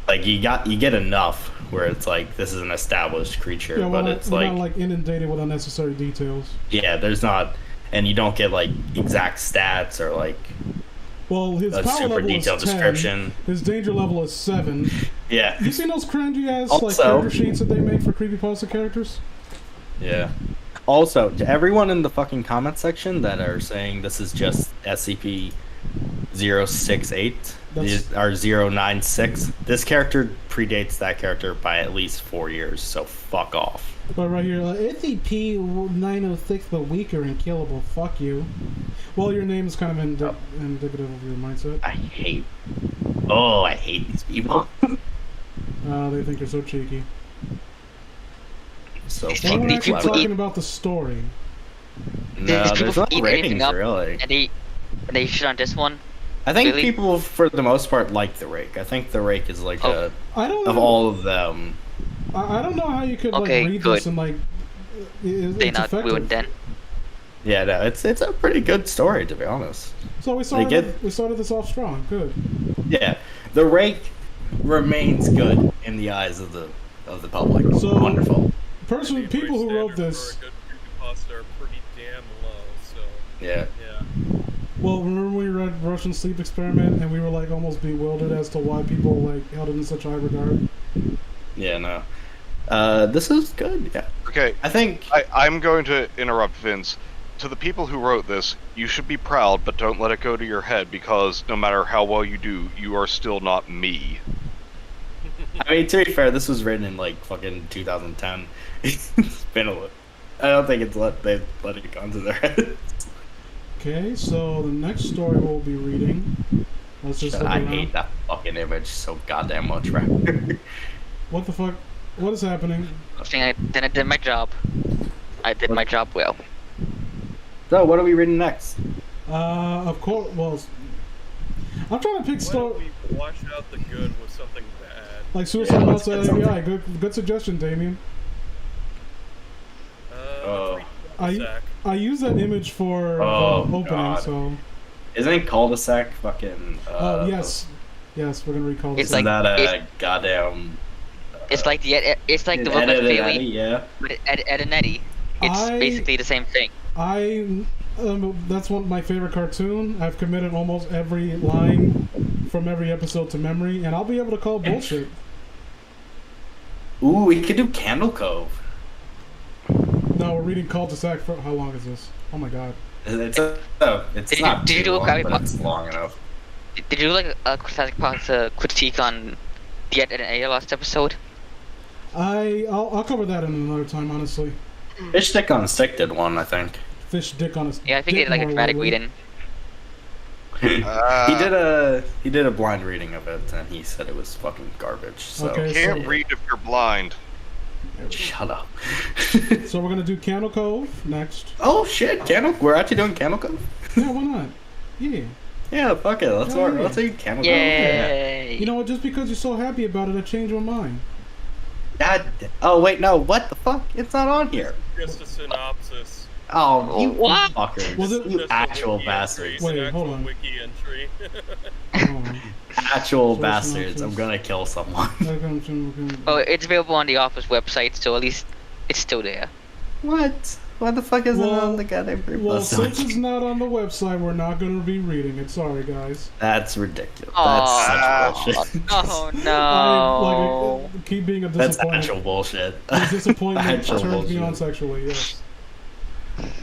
Like you get enough where it's like this is an established creature, but it's not like inundated with unnecessary details. Yeah, there's not, and you don't get like exact stats or like his a power super level detailed is 10. description. His danger level is 7. Yeah. You seen those cringy ass Also, character sheets that they make for creepypasta characters? Yeah. Also, to everyone in the fucking comment section that are saying this is just SCP-068 or 096, this character predates that character by at least 4 years, so fuck off. But right here, SCP-906 but weaker and killable. Fuck you. Well, your name is kind of indicative of your mindset. I hate these people. They think you're so cheeky. So We're fucking actually clever. talking about the story. No, These there's people not eat ratings anything up, really. and they shit on this one. I think Really? people, for the most part, like the Rake. I think the Rake is like Oh. I don't of know. all of them. I don't know how you could Okay, read good. this and They it's not effective. ruined then. Yeah, no, it's a pretty good story, to be honest. So we started this off strong. Good. Yeah, the Rake remains good in the eyes of the public. So- Wonderful. Personally, Anyway, people who wrote standards this. for a good creepypasta are pretty damn low, so Yeah. yeah. Well, remember when we read Russian Sleep Experiment and we were like almost bewildered as to why people like held it in such high regard? Yeah, no. This is good. Yeah. Okay, I think. I'm going to interrupt Vince. To the people who wrote this, you should be proud, but don't let it go to your head, because no matter how well you do, you are still not me. I mean, to be fair, this was written in like fucking 2010. It's been a little. I don't think they've let it go to their heads. Okay, so the next story we'll be reading. Let's just look I around. hate that fucking image so goddamn much, Raptor. What the fuck? What is happening? I think I did my job. I did my job well. So, what are we reading next? Of course. Well, I'm trying to pick Why story don't we wash out the good with something bad? like Suicide let's Outside get ABI. Good suggestion, Damien. Sack. I use that image for opening, God. so. Isn't it cul-de-sac fucking? Oh yes, we're gonna recall this. It's Isn't like- that a it's- goddamn? It's like the Ed, Wilbur Ed, Theory, yeah. but Ed and Eddie. It's basically the same thing. That's one of my favorite cartoon. I've committed almost every line from every episode to memory, and I'll be able to call bullshit. Ooh, we could do Candle Cove. No, we're reading Cul-de-sac for how long is this? Oh my god. It's Did you- not did you too do a long, copy but box? it's long enough. Did you like a classic parts critique on the Ed and Eddie last episode? I'll cover that in another time, honestly. Fish Stick on Stick did one, I think. Fish dick on his. Yeah, I think dick they did like a more dramatic lately. reading. He did a blind reading of it, and he said it was fucking garbage. So Okay. Can't So- read if you're blind. shut up. So we're gonna do Candle Cove next. Oh shit, Candle! We're actually doing Candle Cove. Yeah, why not? Yeah. Yeah, fuck it. Let's Yeah. do Candle Cove. Yeah. Yay! You know what? Just because you're so happy about it, I changed my mind. God. Oh wait, no. What the fuck? It's not on here. Just a synopsis. Oh, you What? fuckers! Was it- You Just a actual wiki bastards! entry, Wait, an hold actual on. Wiki entry. Oh. Actual So bastards! I'm synopsis. gonna kill someone. Okay. Oh, it's available on the Office website, so at least it's still there. What? Why the fuck isn't it Well- on the goddamn creepypasta? Well, since it's not on the website, we're not going to be reading it. Sorry, guys. That's ridiculous. Aw. That's such bullshit. Oh I no. keep being a That's disappointment. actual bullshit. The disappointment Actual turns bullshit. me on sexually. Yes.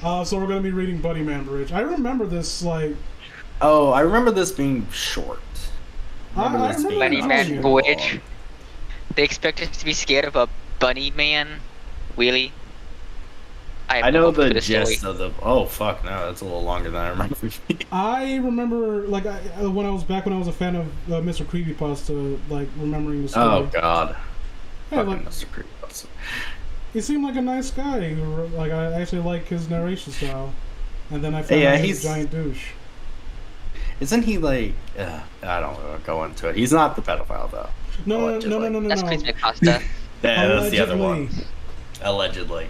So we're going to be reading Buddy Man Bridge. I remember this like. Oh, I remember this being short. I Remember this remember being Bunny it Man being long. Voyage. They expect us to be scared of a bunny man? Really? have I no know hope for the this story. gist of the. Oh fuck, no, that's a little longer than I remember. I remember, like, when I was a fan of Mr. Creepypasta, like, remembering the story. Oh god, Hey, fucking like, Mr. Creepypasta. he seemed like a nice guy. Like, I actually like his narration style. And then I found Yeah, out he's he's- a giant douche. Isn't he like? I don't want to go into it. He's not the pedophile though. No. That's Creepypasta. Yeah, that's the other one. Allegedly.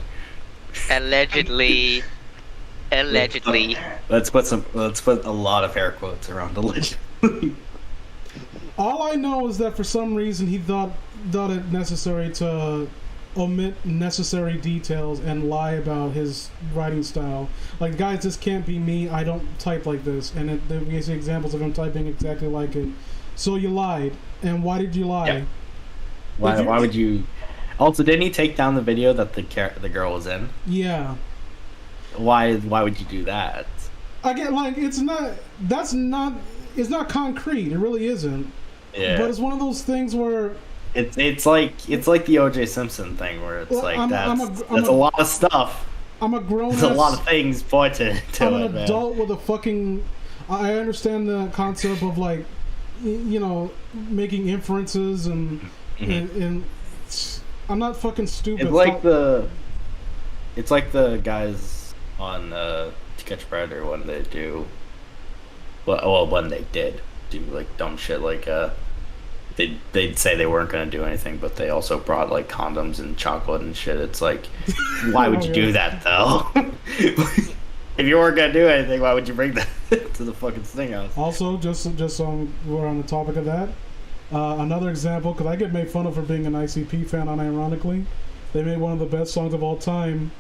Allegedly. Allegedly. Let's put a lot of air quotes around allegedly. All I know is that for some reason he thought it necessary to omit necessary details and lie about his writing style. Like, guys, this can't be me. I don't type like this. And we see examples of him typing exactly like it. So you lied. And why did you lie? Yeah. Why would you? Also, didn't he take down the video that the girl was in? Yeah. Why would you do that? Again, like, it's not concrete. It really isn't. Yeah. But it's one of those things where It's like the O.J. Simpson thing where it's Well, like I'm that's a a lot of stuff. I'm a grown There's a lot of things pointed to I'm it, an man. adult with a fucking. I understand the concept of, like, making inferences and I'm not fucking stupid. It's like the guys on To Catch a Predator when they do. Well, when they did do like dumb shit like they'd say they weren't gonna do anything, but they also brought like condoms and chocolate and shit. It's like, why would you do that though? If you weren't gonna do anything, why would you bring that to the fucking sting house? Also, just so we're on the topic of that, another example, because I get made fun of for being an ICP fan, unironically. They made one of the best songs of all time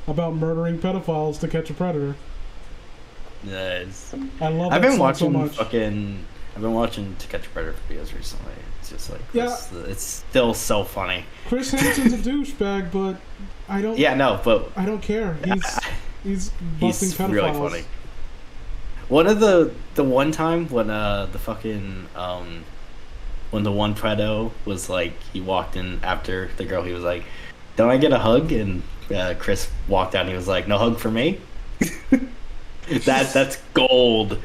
about murdering pedophiles to catch a predator. Nice. I love I've that been song watching so much. I've been watching To Catch a Predator videos recently. It's just like it's still so funny. Chris Hansen's a douchebag, but I don't. Yeah, no, but I don't care. He's busting he's pedophiles. really funny. One of the one time when the fucking when the one pedo was like, he walked in after the girl, he was like, "Don't I get a hug?" And Chris walked out and he was like, "No hug for me." That's gold.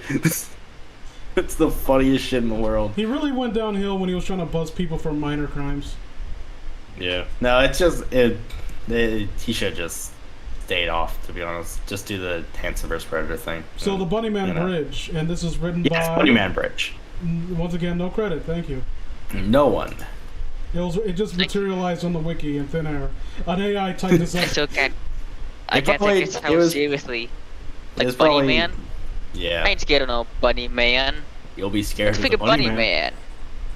It's the funniest shit in the world. He really went downhill when he was trying to buzz people for minor crimes. Yeah. No, it's just he should just stayed off, to be honest. Just do the Hanson vs Predator thing. So the Bunny Man You know. Bridge, and this is written Yes, by. Bunny Man Bridge. Once again, no credit. Thank you. No one. It just materialized on the wiki in thin air. An AI typed this I up. still can't. I It can't probably- take this it how was- seriously. It Like was Bunny probably- Man? Yeah. I ain't scared of no Bunny Man. You'll be scared Let's of pick the a Bunny Man. Man.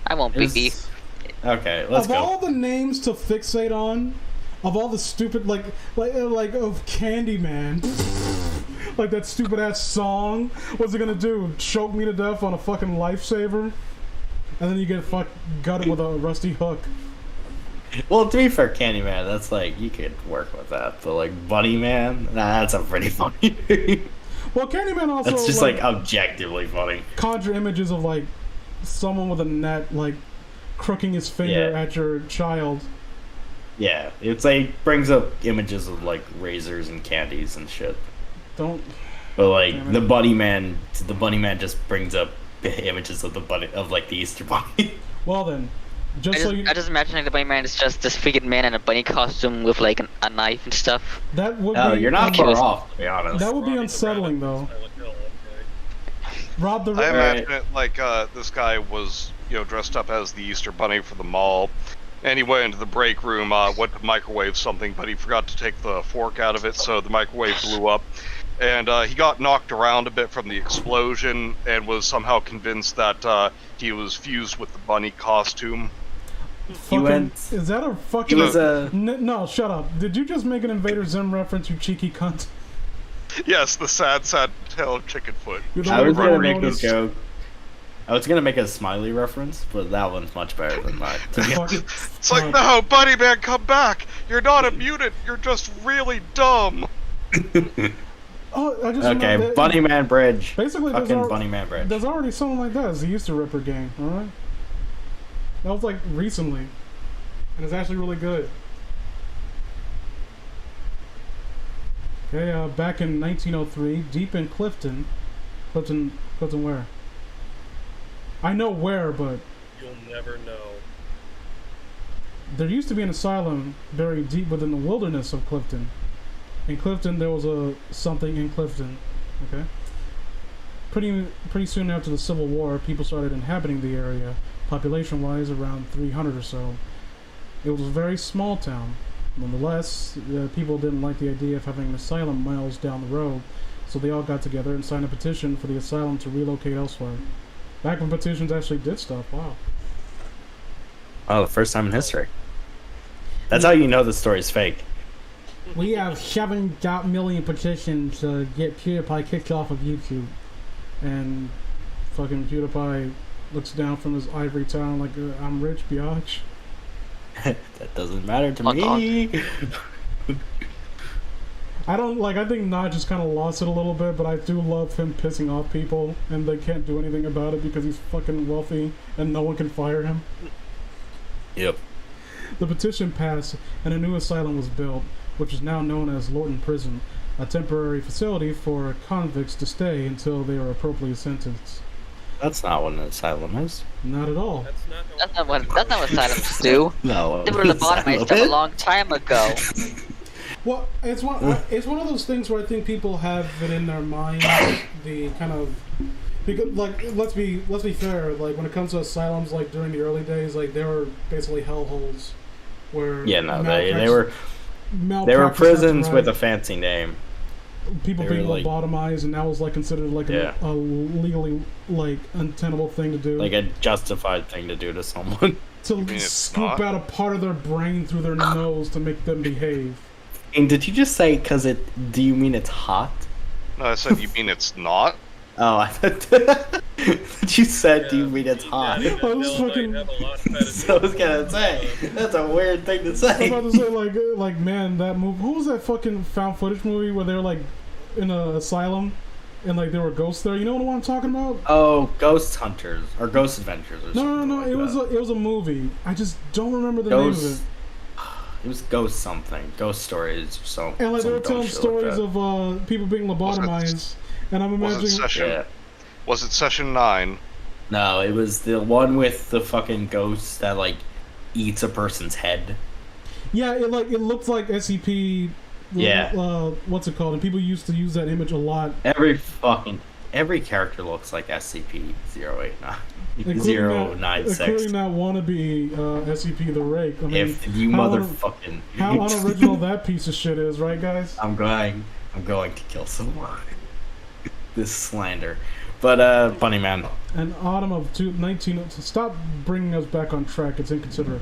I won't It be. was- Okay, let's Of go. all the names to fixate on, of all the stupid like of Candyman, like that stupid ass song, what's it gonna do? Choke me to death on a fucking lifesaver, and then you get gutted with a rusty hook. Well, to be fair, Candyman, that's like, you could work with that. But like Bunny Man, that's a pretty funny name. Well, Candyman also That's just like objectively funny. conjure images of like someone with a net like crooking his finger Yeah. at your child. Yeah, it's like brings up images of like razors and candies and shit. Don't. But like Damn it. the Bunny Man just brings up images of like the Easter Bunny. Well then, just so you. I just imagine like the Bunny Man is just this figured man in a bunny costume with like a knife and stuff. That would Oh, be. you're not Okay. far off, to be honest. That would be Ronnie the unsettling, Rabbit. though. I look ill, okay. Rob the. I imagine it like this guy was, dressed up as the Easter Bunny for the mall, and he went into the break room, went to microwave something, but he forgot to take the fork out of it, so the microwave blew up, and he got knocked around a bit from the explosion, and was somehow convinced that he was fused with the bunny costume. Fucking, went- is that a He fucking... was a. No, shut up. Did you just make an Invader Zim reference, you cheeky cunt? Yes, the sad tail of chicken foot. You're the I one was who gonna wrote make a notice. joke. I was gonna make a smiley reference, but that one's much better than mine. To be honest. Fuck. It's like, no, Bunny Man, come back! You're not a mutant, you're just really dumb! Oh, I just Okay, remembered- Bunny Man Bridge. Basically, Fucking Bunny Man Bridge. there's already something like that as the Easter Ripper game, alright? That was like recently. And it's actually really good. Okay, back in 1903, deep in Clifton. Clifton where? I know where, but You'll never know. there used to be an asylum buried deep within the wilderness of Clifton. In Clifton, there was a something in Clifton. Okay. Pretty soon after the Civil War, people started inhabiting the area. Population-wise, around 300 or so. It was a very small town. Nonetheless, people didn't like the idea of having an asylum miles down the road, so they all got together and signed a petition for the asylum to relocate elsewhere. Back when petitions actually did stuff. Wow. Oh, the first time in history. That's how you know the story's fake. We have 7 million petitions to get PewDiePie kicked off of YouTube. And fucking PewDiePie looks down from his ivory tower like, I'm rich, biatch. That doesn't matter to Hold on. me. I think Notch just kind of lost it a little bit, but I do love him pissing off people, and they can't do anything about it because he's fucking wealthy and no one can fire him. Yep. The petition passed, and a new asylum was built, which is now known as Lorton Prison, a temporary facility for convicts to stay until they are appropriately sentenced. That's not what an asylum is. Not at all. That's not what asylums do. No. They were lobotomized stuff a long time ago. Well, it's one of those things where I think people have it in their mind, the kind of, because, like, let's be fair, like, when it comes to asylums, like, during the early days, like, they were basically hellholes, where Yeah, no, they were malpractice prisons after with a right, fancy name. people they were, being like- lobotomized, and that was, like, considered, like, Yeah. a legally, like, untenable thing to do. Like a justified thing to do to someone. to mean it's scoop not? out a part of their brain through their nose to make them behave. And did you just say do you mean it's hot? No, I said, you mean it's not? Oh, I thought you said, do you mean it's hot? I was fucking- So I was gonna say, that's a weird thing to I was say. about to say, like, man, that movie. Who was that fucking found footage movie where they were like in an asylum and like there were ghosts there? You know what I'm talking about? Oh, Ghost Hunters or Ghost Adventures or something. No. like It that. was a movie. I just don't remember the name of Ghost. it. It was Ghost something. Ghost Stories or something. And like they were some dumb telling shit like stories that. of people being lobotomized, and I'm Was it imagining. session? Yeah. Was it session 9? No, it was the one with the fucking ghost that like eats a person's head. Yeah, it looked like SCP. Yeah. What's it called? And people used to use that image a lot. Every character looks like SCP-089. Including 096. that wannabe SCP the Rake. I mean, If you how motherfucking how unoriginal that piece of shit is, right, guys? I'm going to kill someone. This slander. But Bunny Man. In autumn of 19... Stop bringing us back on track. It's inconsiderate.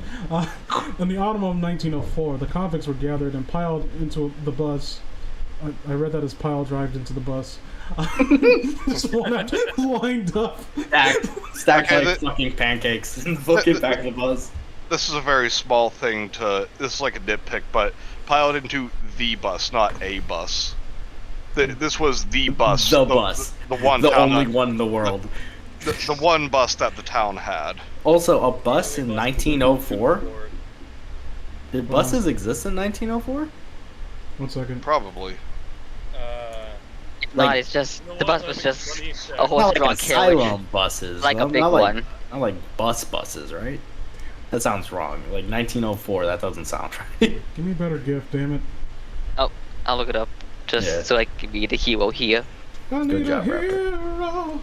In the autumn of 1904, the convicts were gathered and piled into the bus. I read that as pile drived into the bus. Just lined up. Stacked Okay, like fucking pancakes and fucking back of the bus. This is a very small thing this is like a nitpick, but piled into the bus, not a bus. This was the bus. The bus. The one The town only one in the world. the one bus that the town had. Also, a bus in 1904? Did buses exist in 1904? 1 second. Probably. If not, Like- it's just You know the what, bus was let me just check. a Not horse-drawn like carriage. asylum buses. Like a not big like, one. Not like buses, right? That sounds wrong. Like 1904, that doesn't sound right. Give me a better gift, damn it. I'll look it up just Yeah. so I can be the hero here. I need job, a Raptor. hero.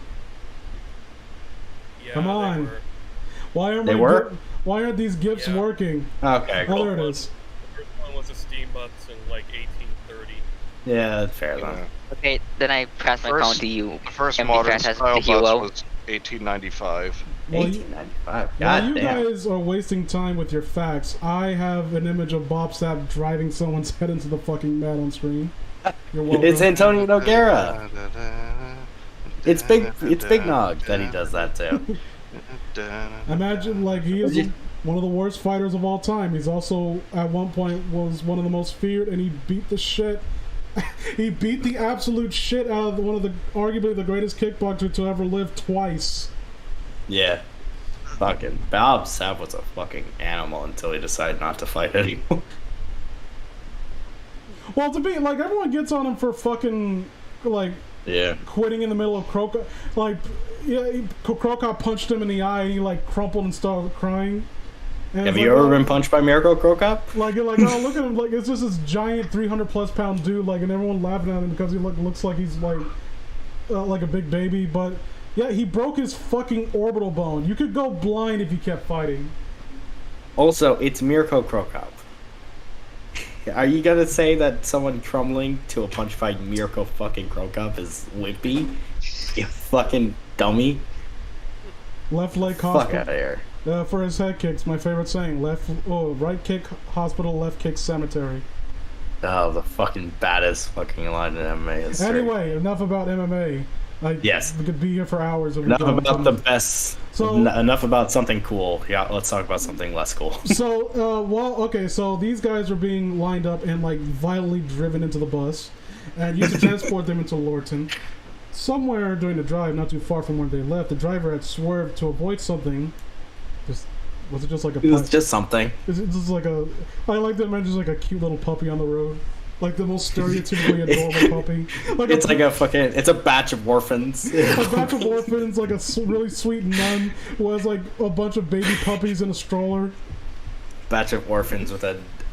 Yeah, Come they on. were. Why were? Why aren't these gifts Yeah. working? Okay, Oh, cool. there it is. The first one was a steam bus in like 1830. Yeah, that's fair Yeah. then. Okay, then I pass my First- phone to you. The first And be modern Phantasm style the bus hero. was 1895. Well, 1895. while God you damn. guys are wasting time with your facts, I have an image of Bob Sapp driving someone's head into the fucking mat on screen. You're welcome. It's Antonio Noguera. It's Big Nog that he does that to. Imagine, like, he is one of the worst fighters of all time. He's also, at one point, was one of the most feared, and he beat the shit. He beat the absolute shit out of one of the, arguably the greatest kickboxer to ever live twice. Yeah. Fucking Bob Sapp was a fucking animal until he decided not to fight anymore. Well, to be, like, everyone gets on him for fucking, like, Yeah. quitting in the middle of Croco. Like, yeah, Croco punched him in the eye, and he, like, crumpled and started crying. And Have it's you like, ever oh, been punched by Miracle Crocop? Like, you're like, oh, look at him, like, it's just this giant 300+ pound dude, like, and everyone laughing at him because he looks like he's, like a big baby, but, yeah, he broke his fucking orbital bone. You could go blind if you kept fighting. Also, It's Mirko Crocop. Are you gonna say that someone crumbling to a punch by Mirko fucking Crocop is wimpy? You fucking dummy. left leg Fuck hospital. out of here. For his head kicks, my favorite saying, right kick hospital, left kick cemetery. Oh, the fucking baddest fucking line in MMA history. Anyway, enough about MMA. Yes. We could be here for hours. Enough about the best. So- enough about something cool. Yeah, let's talk about something less cool. So these guys are being lined up and, like, violently driven into the bus and used to transport them into Lorton. Somewhere during the drive, not too far from where they left, the driver had swerved to avoid something. Was it just like a... It was just something. Is it just like a... I like to imagine just like a cute little puppy on the road. Like the most stereotypically adorable puppy. It's a batch of orphans. A batch of orphans, like a really sweet nun who has like a bunch of baby puppies in a stroller. Batch of orphans with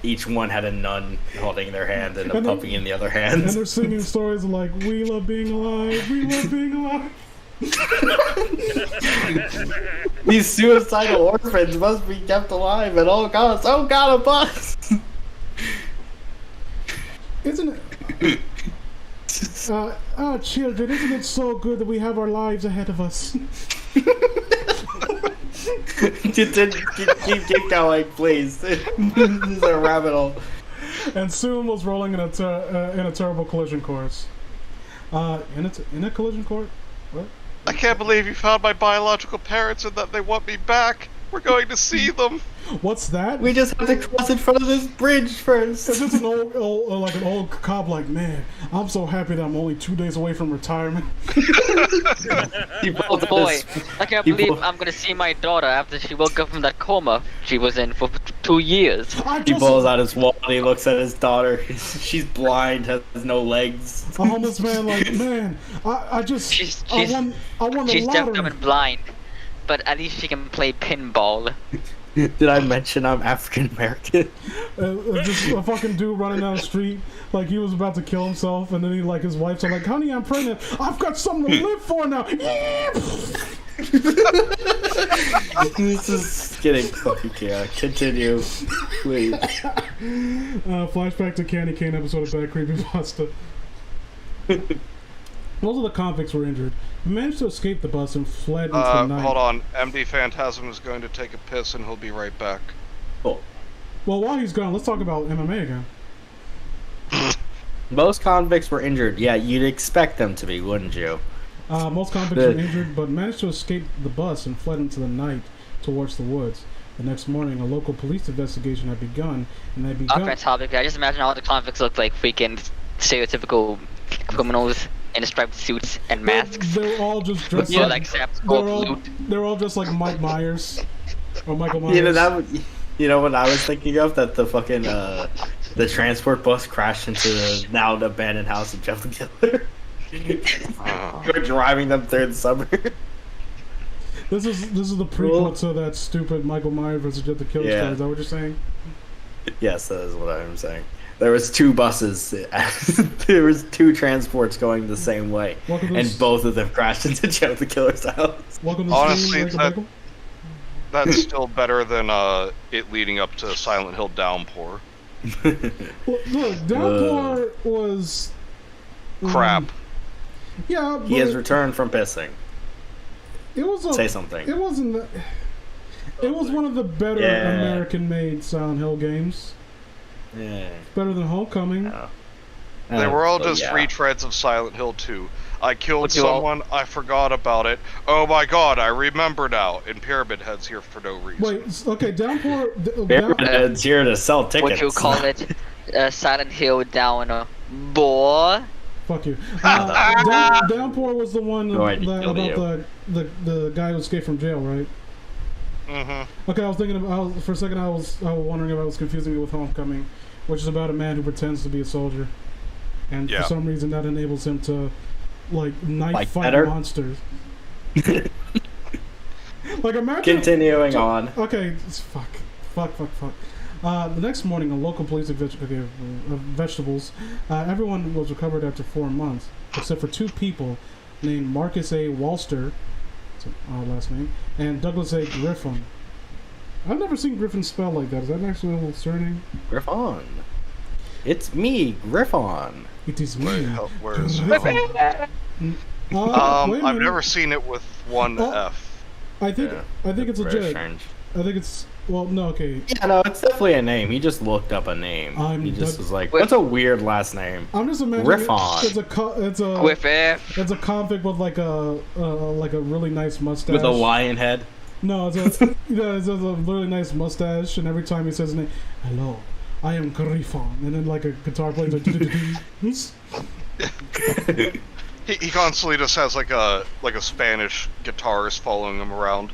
each one had a nun holding their hand and a puppy in the other hand. And they're singing stories like, we love being alive, we love being alive. These suicidal orphans must be kept alive at all costs. Oh god, a bus! Isn't it? Children, isn't it so good that we have our lives ahead of us? keep going, please. This is a rabbit hole. And soon was rolling in a terrible collision course. In a collision course? What? I can't believe you found my biological parents and that they want me back. We're going to see them. What's that? We just have to cross in front of this bridge first. It's just an old cop, like, man, I'm so happy that I'm only 2 days away from retirement. Oh boy, I can't believe I'm gonna see my daughter after she woke up from that coma she was in for 2 years. He pulls out his wallet, he looks at his daughter. She's blind, has no legs. A homeless man, like, man, I won the She's deaf, dumb, lottery. and blind, but at least she can play pinball. Did I mention I'm African American? Just a fucking dude running down the street, like he was about to kill himself, and then he, like, his wife's like, honey, I'm pregnant. I've got something to live for now. This is getting fucking chaotic. Continue, please. Flashback to Candy Cane episode of Bad Creepypasta. Most of the convicts were injured. He managed to escape the bus and fled into the night. Hold on. MD Phantasm is going to take a piss and he'll be right back. Cool. Well, while he's gone, let's talk about MMA again. Most convicts were injured. Yeah, you'd expect them to be, wouldn't you? Most convicts were injured, but managed to escape the bus and fled into the night towards the woods. The next morning, a local police investigation had begun, and they begun... Off topic, I just imagine all the convicts look like freaking stereotypical criminals in striped suits and masks. They're all just dressed Yeah, like... They're all just like Mike Myers. Or Michael Myers. You know what I was thinking of? That the fucking, the transport bus crashed into the now abandoned house of Jeff the Killer. You're driving them through the suburb. This is the prequel to that stupid Michael Myers versus Jeff the Killer story. Is that what you're saying? Yes, that is what I'm saying. There was 2 buses. There was 2 transports going the same way, and both of them crashed into Jeff the Killer's house. Honestly, that's still better than it leading up to Silent Hill Downpour. Well, look, Downpour was crap. Yeah, he has returned from pissing. It was Say something. It wasn't. It was one of the better American-made Silent Hill games. Yeah. Better than Homecoming. Oh. They were all Oh, just yeah. retreads of Silent Hill 2. I killed Would you all- someone, I forgot about it. Oh my god, I remember now. And Pyramid Head's here for no reason. Wait, okay, Downpour. It's here to sell tickets. What you call it? Silent Hill Down, boy. Fuck you. Downpour was the one No idea. about the guy who escaped from jail, right? Mm-hmm. Okay, I was thinking about for a second. I was wondering if I was confusing it with Homecoming, which is about a man who pretends to be a soldier, and for some reason that enables him to knife fight better? monsters. Imagine. Continuing on. Okay, fuck. The next morning, a local police vegetables. Everyone was recovered after 4 months, except for 2 people named Marcus A. Walster, that's an odd last name, and Douglas A. Griffin. I've never seen Griffin spelled like that. Is that actually a little surname? Griffon. It's me, Griffon. It is me. Where is it? Griffin. Wait a I've minute. never seen it with one Oh. F. I think it's Very legit. strange. I think it's no. Okay, Yeah, no, it's definitely a name. He just looked up a name. I'm He just Doug- was like, Wait. what's a weird last name? I'm just imagining Griffon. With it. It's a convict with like a really nice mustache. With a lion head. No, it's a really nice mustache, and every time he says his name, hello, I am Griffon, and then like a guitar plays like. He constantly just has like a Spanish guitarist following him around,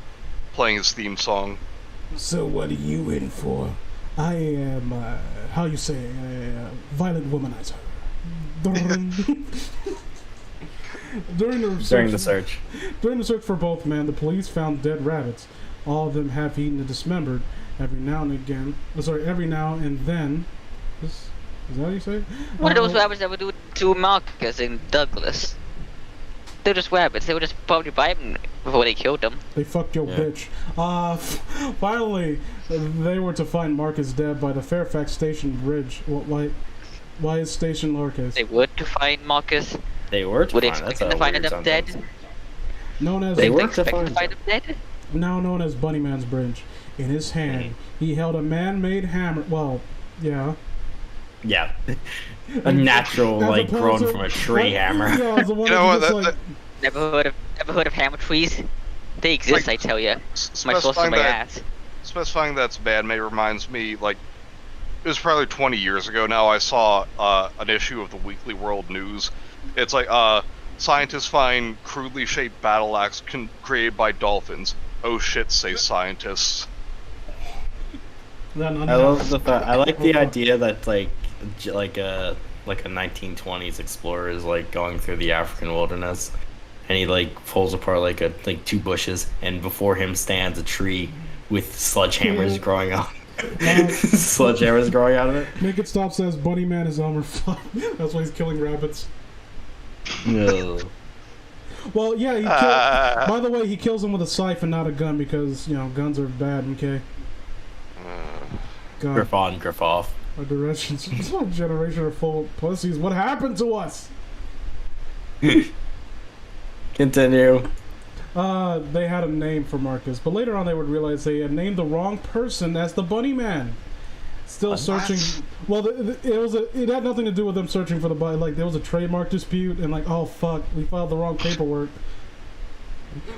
playing his theme song. So what are you in for? I am how you say a violent womanizer. During the search for both men, the police found dead rabbits. All of them half eaten and dismembered. Every now and then. Is that what you say? What did those rabbits ever do to Marcus and Douglas? They're just rabbits. They were just probably biting before they killed them. They fucked your bitch. Finally, they were to find Marcus dead by the Fairfax Station Bridge. Why is station lowercase? They were to find Marcus. They were to Were they find. That's expecting a to find weird them dead? sentence. Known as They were to expecting to find find them dead? now known as Bunnyman's Bridge. In his hand, he held a man-made hammer. Well, yeah. Yeah. A natural, As like, opposed grown to- from a tree hammer. Yeah, as the one You know what? that just, That- Never heard of hammer trees? They exist, I tell ya. My source on my ass. Specifying that's man-made reminds me, like, it was probably 20 years ago now, I saw an issue of the Weekly World News. It's like, scientists find crudely shaped battle axe created by dolphins. Oh shit, say scientists. I love the fact. I like the idea that like a 1920s explorer is like going through the African wilderness, and he like pulls apart like 2 bushes, and before him stands a tree with sledgehammers growing out. Sledgehammers growing out of it. Make It Stop says Bunnyman is Elmer Fudd. That's why he's killing rabbits. No. Well, yeah. By the way, he kills him with a scythe and not a gun because guns are bad. Okay. God, Griff on, griff off. our directions. This generation are full of pussies. What happened to us? Continue. They had a name for Marcus, but later on they would realize they had named the wrong person as the Bunny Man. Still searching. Well, it had nothing to do with them searching for the bunny. Like there was a trademark dispute, and oh fuck, we filed the wrong paperwork.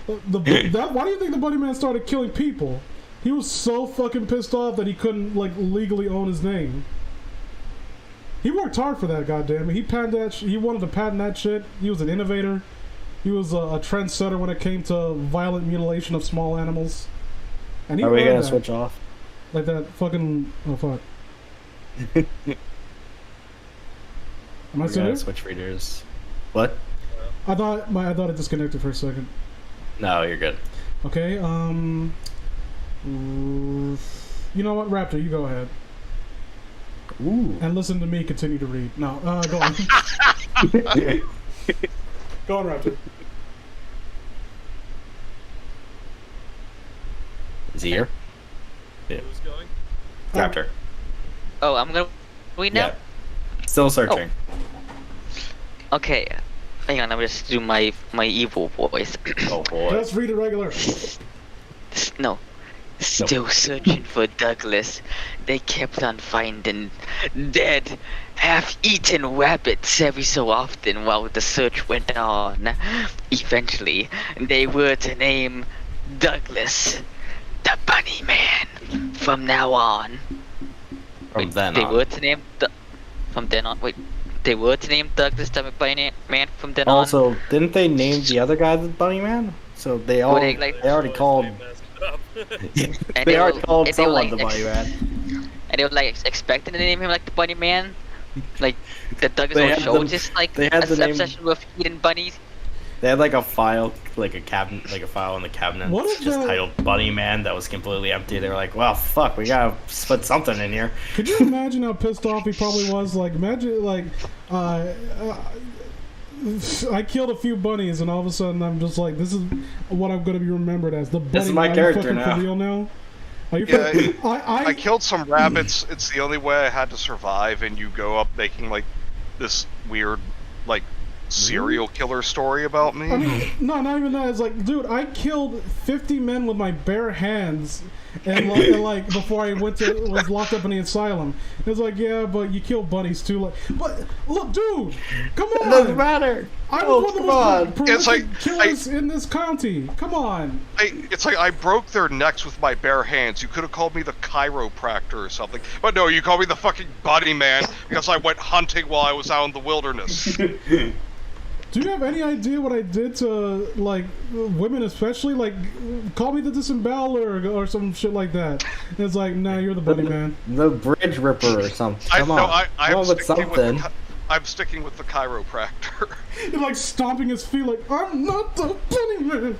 Why do you think the Bunny Man started killing people? He was so fucking pissed off that he couldn't legally own his name. He worked hard for that, goddammit. He wanted to patent that shit. He was an innovator. He was a trendsetter when it came to violent mutilation of small animals. And he Are we learned gonna that. switch off? Like that fucking... Oh, fuck. Am I We're still gonna here? switch readers. What? I thought it disconnected for a second. No, you're good. Okay, you know what, Raptor, you go ahead. Ooh. And listen to me continue to read. No, go on. Go on, Raptor. Is he here? Who's going? Raptor. Oh, I'm gonna read now? Yeah. Still searching. Okay. Hang on, I'm just do my evil voice. Oh boy. Just read it regular. No. Still searching for Douglas. They kept on finding dead, half-eaten rabbits every so often while the search went on. Eventually, they were to name Douglas the Bunny Man from now on. From then They on. were to name from then on. Wait, they were to name Douglas the Bunny Man from then on. Also, didn't they name the other guy the Bunny Man? So they all they, they, like- already called They messed up. And they they already were- called and they were, someone like, the Bunny Man. And they were like expecting to name him like the Bunny Man, like the Douglas They whole had show, them- just like they had the name- obsession with eating bunnies. They had like a file, like a cabinet, like a file in the cabinet, What if just that- titled Bunny Man that was completely empty. They were like, "Well, fuck, we gotta put something in here." Could you imagine how pissed off he probably was? Like, imagine, like, I killed a few bunnies, and all of a sudden I'm just like, this is what I'm gonna be remembered as. The bunny. This is my Are you character fucking now. For real now? Are you Yeah, fucking- I killed some rabbits. It's the only way I had to survive, and you go up making like this weird, like, serial killer story about me. I mean, no, not even that. It's like, dude, I killed 50 men with my bare hands, and like before I was locked up in the asylum. It's like, yeah, but you killed bunnies too. Like, but look, dude, come It doesn't on. matter. I'm Oh, one of the come most on. prolific It's like- killers in this county. Come on. It's like I broke their necks with my bare hands. You could have called me the chiropractor or something, but no, you called me the fucking Bunny Man because I went hunting while I was out in the wilderness. Do you have any idea what I did to, like, women especially? Like, call me the disemboweler or some shit like that. And it's like, nah, you're the Bunny Man. The Bridge Ripper or something. Come on, come on with something. I'm sticking with the chiropractor. You're like stomping his feet like, I'm not the Bunny Man.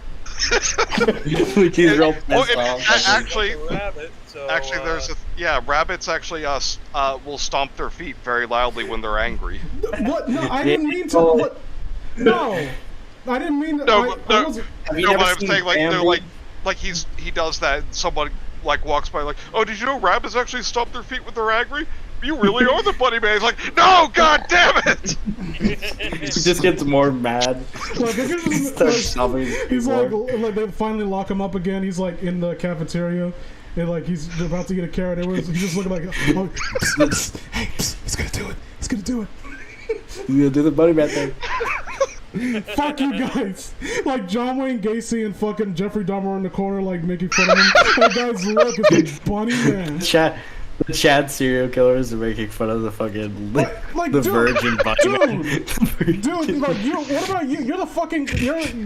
He's real Oh, pissed and off. actually, Rabbit, so, there's rabbits actually will stomp their feet very loudly when they're angry. What? No, I didn't mean to. What? No, I didn't mean. No, I wasn't. Have you No, never but I'm seen saying like they're Bambi? like he does that. And someone like walks by like, oh, did you know rabbits actually stomp their feet when they're angry? You really are the Bunny Man. He's like, no, god damn it! He just gets more mad. Like, if you're He just, starts like, stomping he's people. like they finally lock him up again. He's like in the cafeteria, and like he's about to get a carrot. He's just looking like, oh, psst, hey, psst, he's gonna do it. He's gonna do it. He's gonna do the Bunny Man thing. Fuck you guys! Like John Wayne Gacy and fucking Jeffrey Dahmer in the corner, like making fun of him. That guy's look is the Bunny Man. The Chad serial killers are making fun of the fucking Like, the dude, virgin Bunny Man. Dude, like what about you? You're the fucking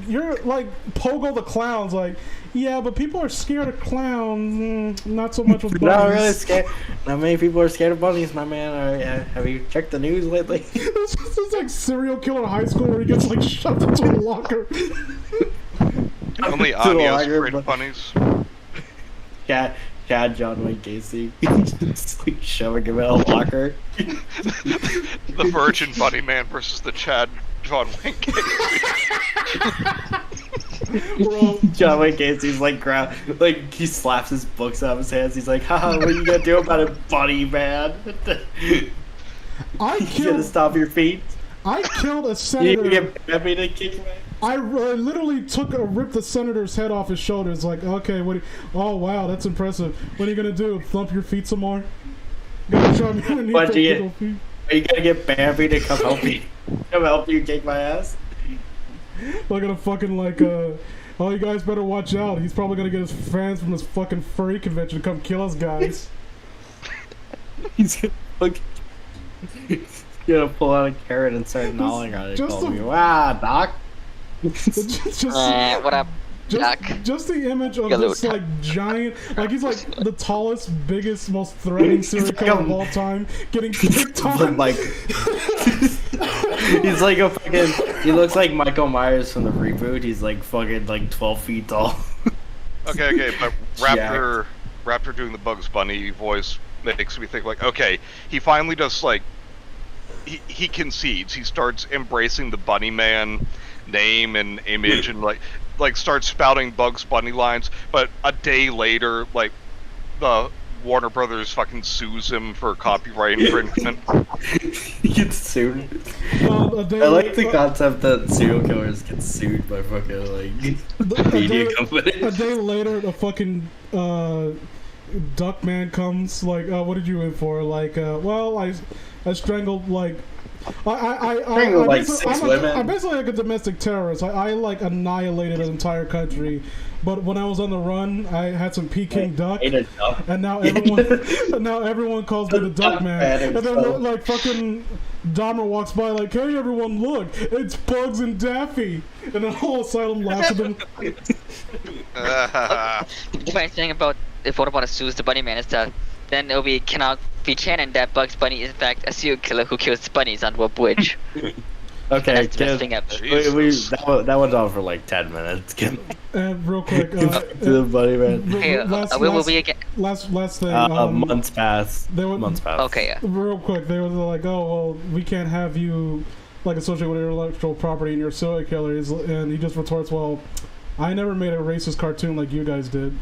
you're like Pogo the clowns. Like, yeah, but people are scared of clowns. Not so much with bunnies. Not really scared. Not many people are scared of bunnies, my man. Have you checked the news lately? This is like serial killer high school where he gets like shoved into a locker. Only To the Anya's lager, afraid of but- bunnies. Chad John Wayne Gacy. Just like shoving him in a locker. The Virgin Bunny Man versus the Chad John Wayne Gacy. We're all, John Wayne Gacy's like he slaps his books out of his hands. He's like, haha, what are you gonna do about it, Bunny Man? I You gonna killed stop your feet? a You gonna senator. get Peppy to kick me? I literally ripped the senator's head off his shoulders. Like, okay, oh wow, that's impressive. What are you gonna do? Thump your feet some more? Gonna try me underneath What'd those you big get? old feet? Are you gonna get Bambi to come help me? Come help you kick my ass? We're gonna fucking like, oh, you guys better watch out. He's probably gonna get his fans from this fucking furry convention to come kill us guys. He's gonna fucking gonna pull out a carrot and start gnawing on it. just Call a- me, wow, Doc. just, What up, Doc? just the image of Hello, this Doc. like giant, like he's like the tallest, biggest, most threatening serial like killer a- of all time, getting picked But on. like, he's like a fucking. He looks like Michael Myers from the reboot. He's like fucking like 12 feet tall. Okay, but Raptor doing the Bugs Bunny voice makes me think like, okay, he finally does like, he concedes. He starts embracing the Bunny Man name and image and like starts spouting Bugs Bunny lines. But a day later, like the Warner Brothers fucking sues him for copyright infringement. He gets sued. A day I like the la- concept that serial killers get sued by fucking like media a companies. day later, the fucking Duckman comes. Like, what did you in for? Like, well, I strangled like. Strangled, like, six women. I'm basically like a domestic terrorist. I like annihilated an entire country, but when I was on the run, I had some Peking duck, Ate a duck. and now everyone calls me the Duck Man. And then like fucking Dahmer walks by like, hey everyone, look, it's Bugs and Daffy, and then whole asylum laughs at him. The funny thing about if what about sues the Bunny Man is that then it'll be cannot be canon that Bugs Bunny is in fact a serial killer who kills bunnies under a bridge. Okay, That's the best Kim, thing ever. that went on for like 10 minutes. Kim. And real quick, To the Bunny Man. Hey, where will we again? Last thing. Months passed. Months passed. Okay, yeah. Real quick, they were like, "Oh well, we can't have you like associated with intellectual property and you're a serial killer." And he just retorts, "Well, I never made a racist cartoon like you guys did."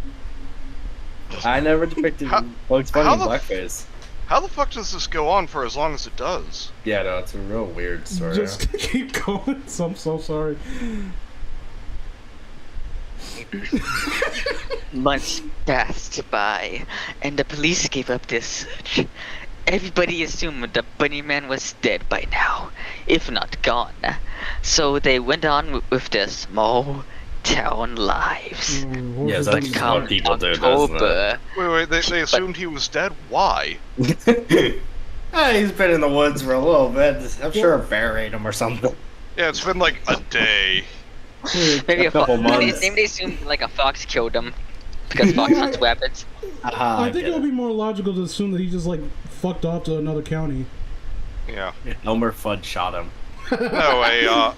I never depicted Bugs Bunny in blackface. How the fuck does this go on for as long as it does? Yeah, no, it's a real weird story. Just keep going. I'm so sorry. Months passed by, and the police gave up their search. Everybody assumed the Bunny Man was dead by now, if not gone. So they went on with their small town lives. Yes, But that's just come what people do, doesn't it? October, Wait, they assumed he was dead? Why? He's been in the woods for a little bit. I'm sure a bear ate him or something. Yeah, it's been like a day. maybe a couple months. Maybe they assumed like a fox killed him because fox hunts rabbits. I think it would be more logical to assume that he just like fucked off to another county. Yeah. Elmer Fudd shot him. No,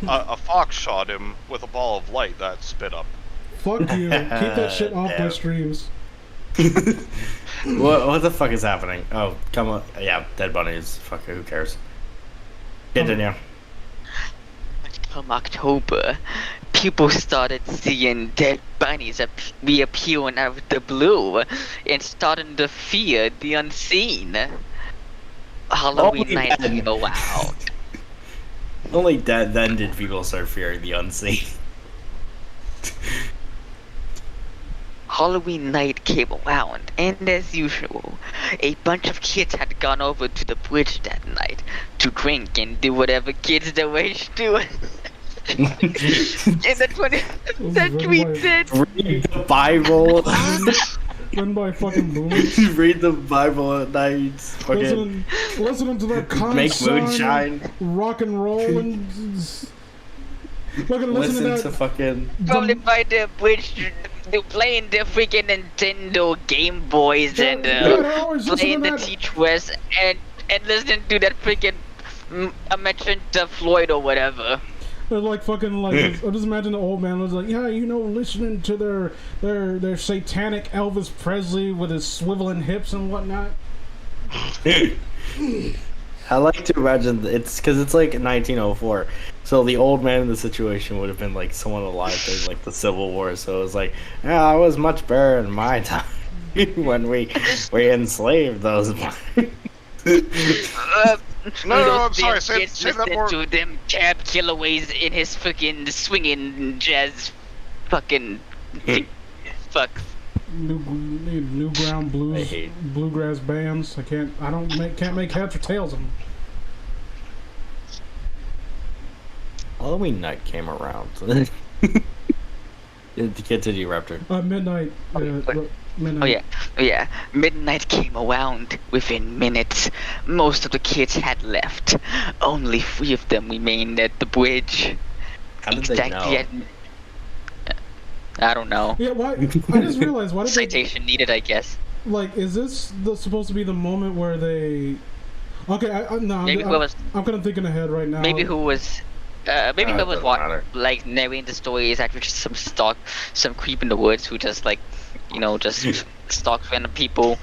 a fox shot him with a ball of light that spit up. Fuck you. Keep that shit off my streams. What the fuck is happening? Oh, come on. Yeah, dead bunnies. Fuck it, who cares? Continue. Come October, people started seeing dead bunnies reappearing out of the blue and starting to fear the unseen. Halloween Only night then. came around. Only then did people start fearing the unseen. Halloween night came around, and as usual, a bunch of kids had gone over to the bridge that night to drink and do whatever kids their age do. In the 20th century, did. Read the Bible. Run by fucking boomers. Read the Bible at night. Fucking Listening to that kind make moonshine. rock and roll, and fucking Listen to to that. fucking. Probably by the bridge, they're playing the freaking Nintendo Game Boys and they're always playing listening the to that. Teach-West and I that freaking I mentioned Floyd or whatever. They're like fucking like. I just imagine the old man was like, yeah, you know, listening to their satanic Elvis Presley with his swiveling hips and whatnot. I like to imagine it's because it's like 1904, so the old man in the situation would have been like someone alive during like the Civil War. So it was like, yeah, I was much better in my time when we enslaved those. No, I'm sorry. Say that more. To them cab killaways in his freaking swinging jazz, fucking fuck. Newground blues, bluegrass bands. Can't make heads or tails of them. Halloween night came around. Continue, Raptor. Midnight. Midnight. Oh yeah. Midnight came around within minutes. Most of the kids had left. Only 3 of them remained at the bridge. How did they know? I don't know. Yeah, why? I just realized why did they, Citation needed, I guess. like? Is this supposed to be the moment where they? Okay, no. Maybe I'm kind of thinking ahead right now. maybe who was doesn't matter. like narrating the story is actually just some creep in the woods who just like, just stalks random people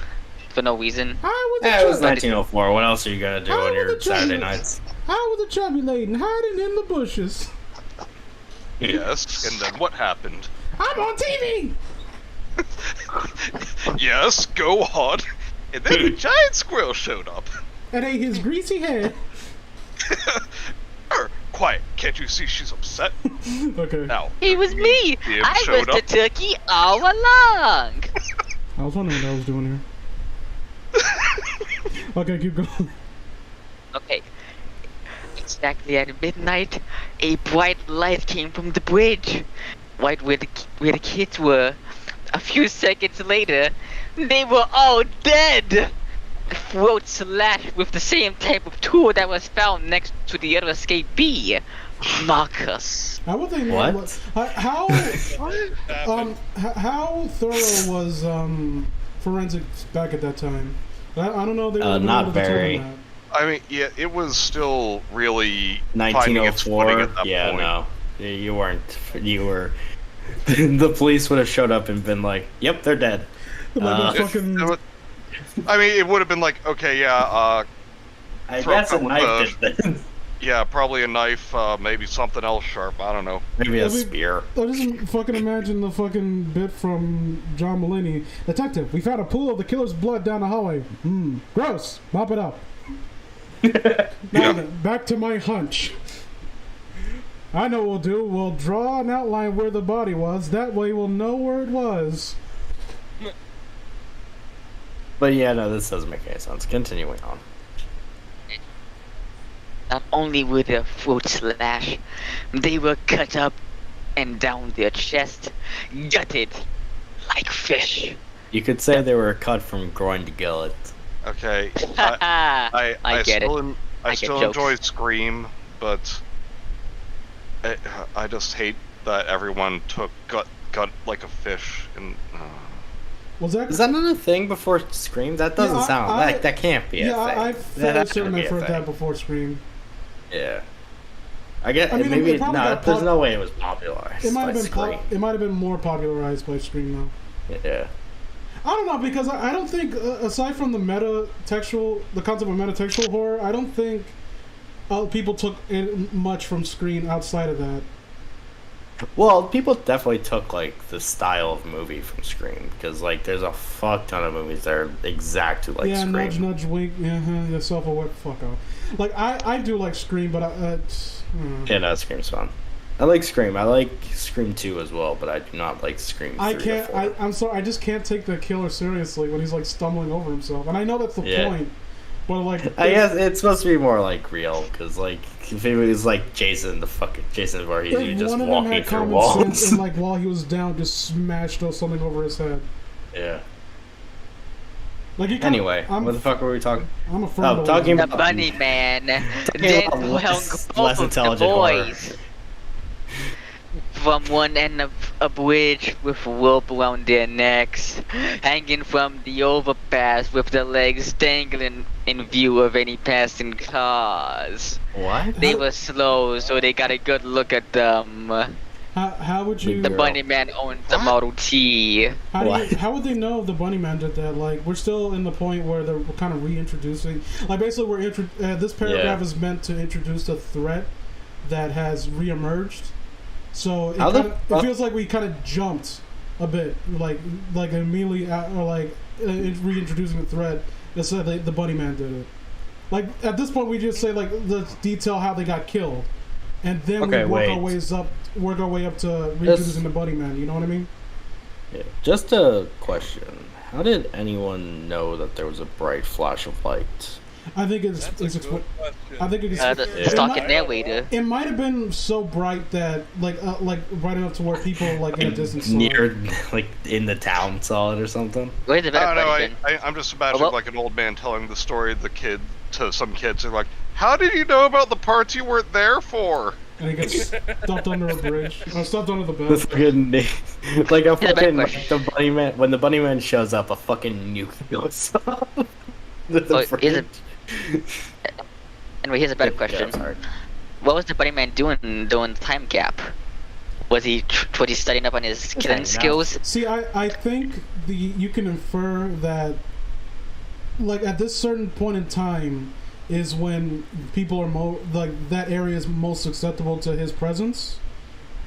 for no reason. How was Yeah, it was the 1904. What else are you gonna do How on was your the Saturday chubby- nights? How was the chubby lady hiding in the bushes? Yes, and then what happened? I'm on TV. Yes, go on. And then the giant squirrel showed up. And ate his greasy head. Quiet, can't you see she's upset? Okay. Now, It was me! Jim I was showed the up. turkey all along! I was wondering what I was doing here. Okay, keep going. Okay. Exactly at midnight, a bright light came from the bridge. Right where the kids were. A few seconds later, they were all dead! Throat slashed with the same type of tool that was found next to the other escapee. Marcus. How would they know? What? How Happened. how thorough was forensics back at that time? I don't know. They were Not able to determine very. that. I mean, yeah, it was still really finding its footing 1904. at that Yeah, point. no, you weren't. You were. The police would have showed up and been like, "Yep, they're dead." Like a It- fucking. it was- I mean, it would have been like, okay, yeah, I Throw guess a it with knife did that. yeah, probably a knife, maybe something else sharp. I don't know. Maybe a I mean- spear. I just fucking imagine the fucking bit from John Mulaney. Detective, we found a pool of the killer's blood down the hallway. Gross. Mop it up. Now then, back to my hunch. I know what we'll do. We'll draw an outline where the body was. That way we'll know where it was. But yeah, no, this doesn't make any sense. Continuing on. Not only were their throats slashed, they were cut up and down their chest, gutted like fish. You could say they were cut from groin to gillet. Okay, I get it. I I get still jokes. enjoy Scream, but I just hate that everyone took gut like a fish and. Was that? Is that not a thing before Scream? That doesn't Yeah, sound. That can't be a Yeah, thing. I That fairly has to certain be I've a heard thing. that before Scream. Yeah. I guess I mean, maybe it probably no. got There's pop- no way it was popularized. It might by have been. Scream. It might have been more popularized by Scream though. Yeah. I don't know because I don't think aside from the the concept of metatextual horror, I don't think people took it much from Scream outside of that. Well, people definitely took like the style of movie from Scream because like there's a fuck ton of movies that are exact to like yeah, Scream. nudge, nudge, wink. Yeah, self-aware. Fuck off. Like I do like Scream, but Yeah, no, Scream's fun. I like Scream. I like Scream 2 as well, but I do not like Scream 3 I or can't. 4. I'm sorry. I just can't take the killer seriously when he's like stumbling over himself, and I know that's the Yeah. point. But like, I guess it's supposed to be more like real because like if it was like Jason where he's if just one of them walking had through common walls. sense and like while he was down, just smashed something over his head. Yeah. Like he Anyway, I'm, what the fuck were we talking? I'm a firm Oh, believer. talking The about- bunny man then about hung less both of the intelligent horror. boys from one end of a bridge with a rope around their necks, hanging from the overpass with their legs dangling in view of any passing cars. What? They were slow, so they got a good look at them. How would you? The Girl. bunny man owned the Model T. What? How would they know the Bunny Man did that? Like, we're still in the point where they're kind of reintroducing. Like, basically, this paragraph Yeah. is meant to introduce a threat that has reemerged. So How the it fuck- feels like we kind of jumped a bit, like immediately, or like reintroducing the threat. That said, the Bunny Man did it. Like at this point, we just say like let's detail how they got killed, and then Okay, we work our way up to reintroducing the Bunny Man. You know what I mean? Yeah. Just a question. How did anyone know that there was a bright flash of light? I think That's a good question. I think it's. The stalking narrator. It might have been so bright that like bright enough to where people like in a distance saw it. Near, like in the town, saw it or something. Where's the I better don't know. question? I'm just imagining Hello? like an old man telling the story to some kids. They're like, "How did you know about the parts you weren't there for?" And he gets stuffed under a bridge. Or stuffed under the The bed. fucking like a Yeah, fucking back like, the bunny man when the bunny man shows up, a fucking nuke goes off. Here's Anyway, here's a better question. What was the bunny man doing during the time gap? Was he studying up on his killing hanging out. skills? See, I think you can infer that like at this certain point in time is when people are that area is most susceptible to his presence,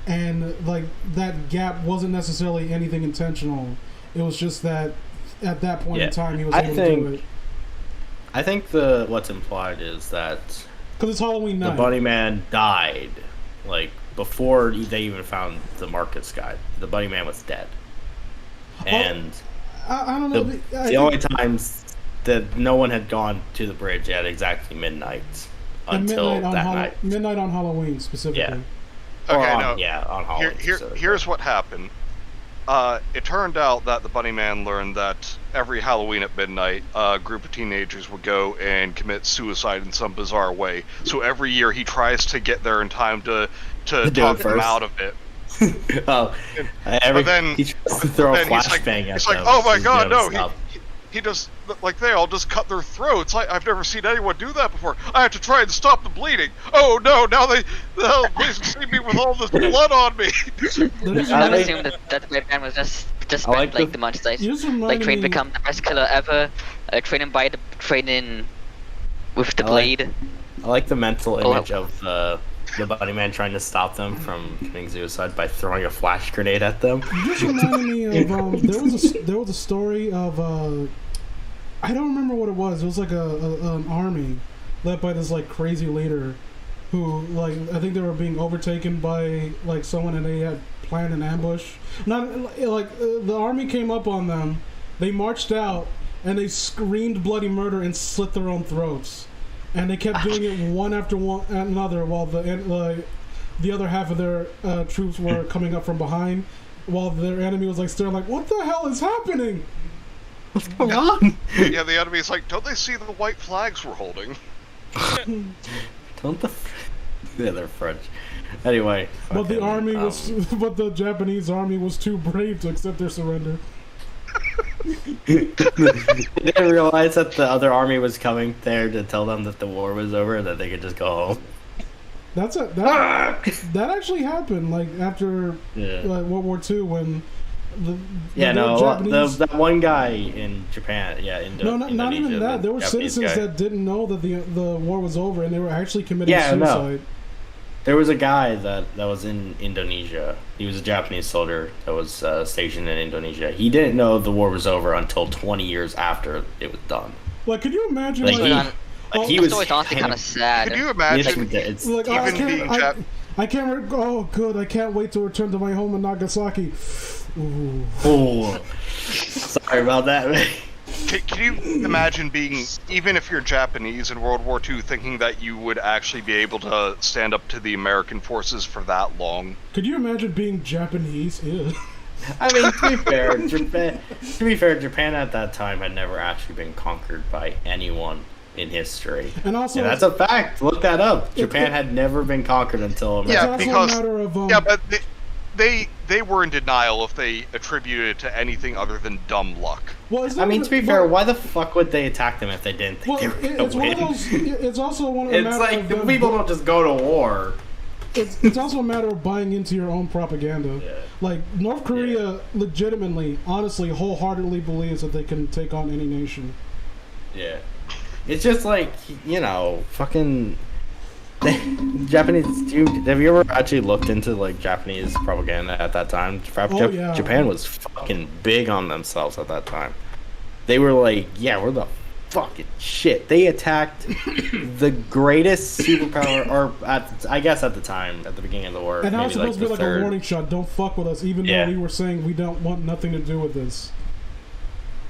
and like that gap wasn't necessarily anything intentional. It was just that at that point in Yeah. time he was I able to think- do it. I think what's implied is that Because it's Halloween the night. Bunny Man died, like before they even found the Marcus guy. The Bunny Man was dead, and I don't know. the only times that no one had gone to the bridge at exactly midnight until that night. Midnight on Halloween specifically. Yeah. Okay, on, no. yeah, on Halloween. specifically. Here's what happened. It turned out that the Bunny Man learned that every Halloween at midnight, a group of teenagers would go and commit suicide in some bizarre way. So every year he tries to get there in time to do it talk them first. out of it. Oh, But then, he tries to throw a then flashbang at he's them. like, oh my to god, get them no, to stop. he just, like, they all just cut their throats. I've never seen anyone do that before. I have to try and stop the bleeding. Oh no, now they'll please see me with all this blood on me. I'm assuming that Batman was just I like like the- the monster You just like reminded train me. become the best killer ever, training with the I like- blade. I like the mental Oh. image of the Bunny Man trying to stop them from committing suicide by throwing a flash grenade at them. You just reminded me of there was a story of I don't remember what it was. It was like an army led by this like crazy leader who like I think they were being overtaken by like someone and they had planned an ambush. Not like the army came up on them. They marched out and they screamed bloody murder and slit their own throats. And they kept doing it one after one another while the other half of their troops were coming up from behind, while their enemy was like staring like, "What the hell is happening?" What's going on? Yeah, the enemy's like, don't they see the white flags we're holding? Don't the yeah, they're French. Anyway, But the fucking, army was, but the Japanese army was too brave to accept their surrender. They didn't realize that the other army was coming there to tell them that the war was over and that they could just go home. That actually happened like after Yeah. World War II when the Yeah, the no, Japanese. that one guy in Japan, yeah, No, not even Indonesia, that. the There were Japanese citizens guy. that didn't know that the war was over, and they were actually committing Yeah, no. suicide. There was a guy that was in Indonesia. He was a Japanese soldier that was stationed in Indonesia. He didn't know the war was over until 20 years after it was done. Like, could you imagine? Like, Like, he It's was always honestly kind of sad. Can you It's, imagine? it's, like oh, I even being can't. I can't. Oh, good. I can't wait to return to my home in Nagasaki. Ooh. oh, sorry about that, man. Can you imagine being, even if you're Japanese in World War II, thinking that you would actually be able to stand up to the American forces for that long? Could you imagine being Japanese? Ew. I mean, to be fair, Japan at that time had never actually been conquered by anyone in history. And also, And that's a fact. Look that up. Japan had never been conquered until it's America. also because- a matter of Yeah, but they were in denial if they attributed it to anything other than dumb luck. well, it's I not mean, even- to be fair, why the fuck would they attack them if they didn't think Well, they were it's going one to of win? those. It's also one of It's matter like of the them- people don't just go to war. It's also a matter of buying into your own propaganda. Yeah. Like North Korea, legitimately, honestly, wholeheartedly believes that they can take on any nation. Yeah. It's just like, fucking Japanese. Have you ever actually looked into like Japanese propaganda at that time? Oh, yeah. Japan was fucking big on themselves at that time. They were like, yeah, we're the fucking shit. They attacked the greatest superpower, or I guess at the time, at the beginning of the war, And that was maybe supposed to be like third. a warning shot. Don't fuck with us, even Yeah. though we were saying we don't want nothing to do with this.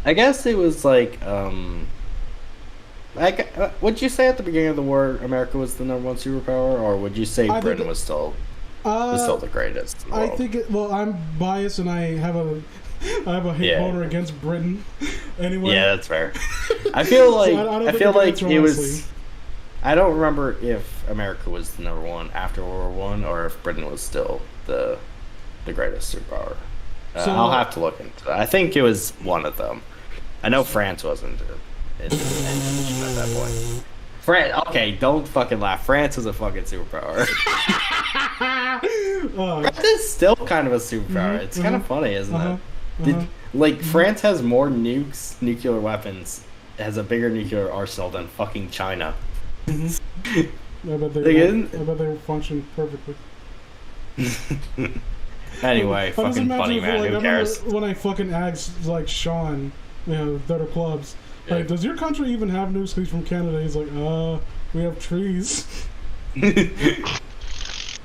I guess it was like, would you say at the beginning of the war America was the #1 superpower, or would you say I think Britain it- was still Uh, the greatest? In the I world? think it. Well, I'm biased, and I have a hate Yeah. boner against Britain. Anyway. Yeah, that's fair. I feel like I don't I think feel I can like answer it was. honestly. I don't remember if America was the #1 after World War I, or if Britain was still the greatest superpower. So- I'll have to look into that. I think it was one of them. I know France wasn't in at that point. Okay, don't fucking laugh. France is a fucking superpower. France is still kind of a superpower. It's kind of funny, isn't it? Like, France has more nuclear weapons, has a bigger nuclear arsenal than fucking China. I bet Again? they function perfectly. Anyway, I just fucking imagine Bunny if, Man, like, who I cares? remember when I fucking asked like Sean, you know, the other clubs, Yeah. like, does your country even have nukes? He's from Canada. He's like, we have trees.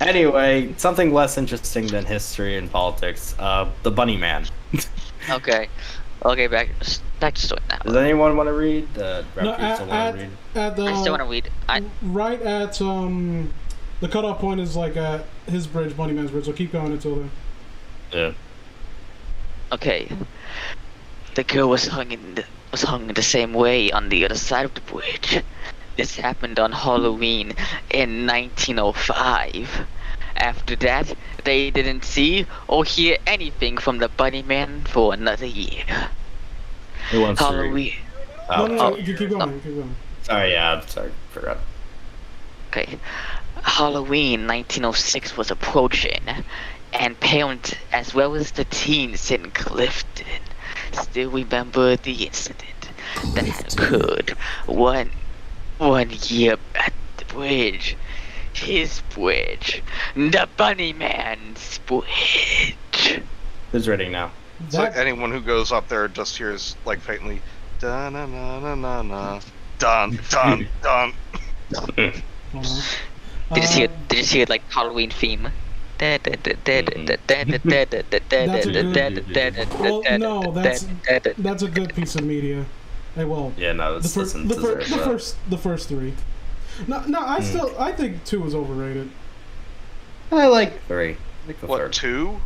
Anyway, something less interesting than history and politics. The Bunny Man. Okay. Okay, back to story now. Does anyone want to read? Raptor, No, you still want to read? at the I still want to read. right at the cutoff point is like at his bridge, Bunny Man's bridge. So keep going until then. Yeah. Okay. The girl was hung in the same way on the other side of the bridge. This happened on Halloween in 1905. After that, they didn't see or hear anything from the Bunny Man for another year. Who wants to read? Halloween. No, you keep going. Keep going. Sorry, yeah, sorry, forgot. Okay. Halloween 1906 was approaching, and parents as well as the teens in Clifton still remember the incident that had occurred one year at the bridge. His bridge. The Bunny Man's bridge. Who's reading now? It's like anyone who goes up there just hears like faintly, da na na na na na, dun dun dun. Did you see it like Halloween theme? Well, no, that's a good piece of media. Hey, well, Yeah, no, let's listen to the first three. No, I think 2 is overrated. I like 3. I like the What, third. 2? You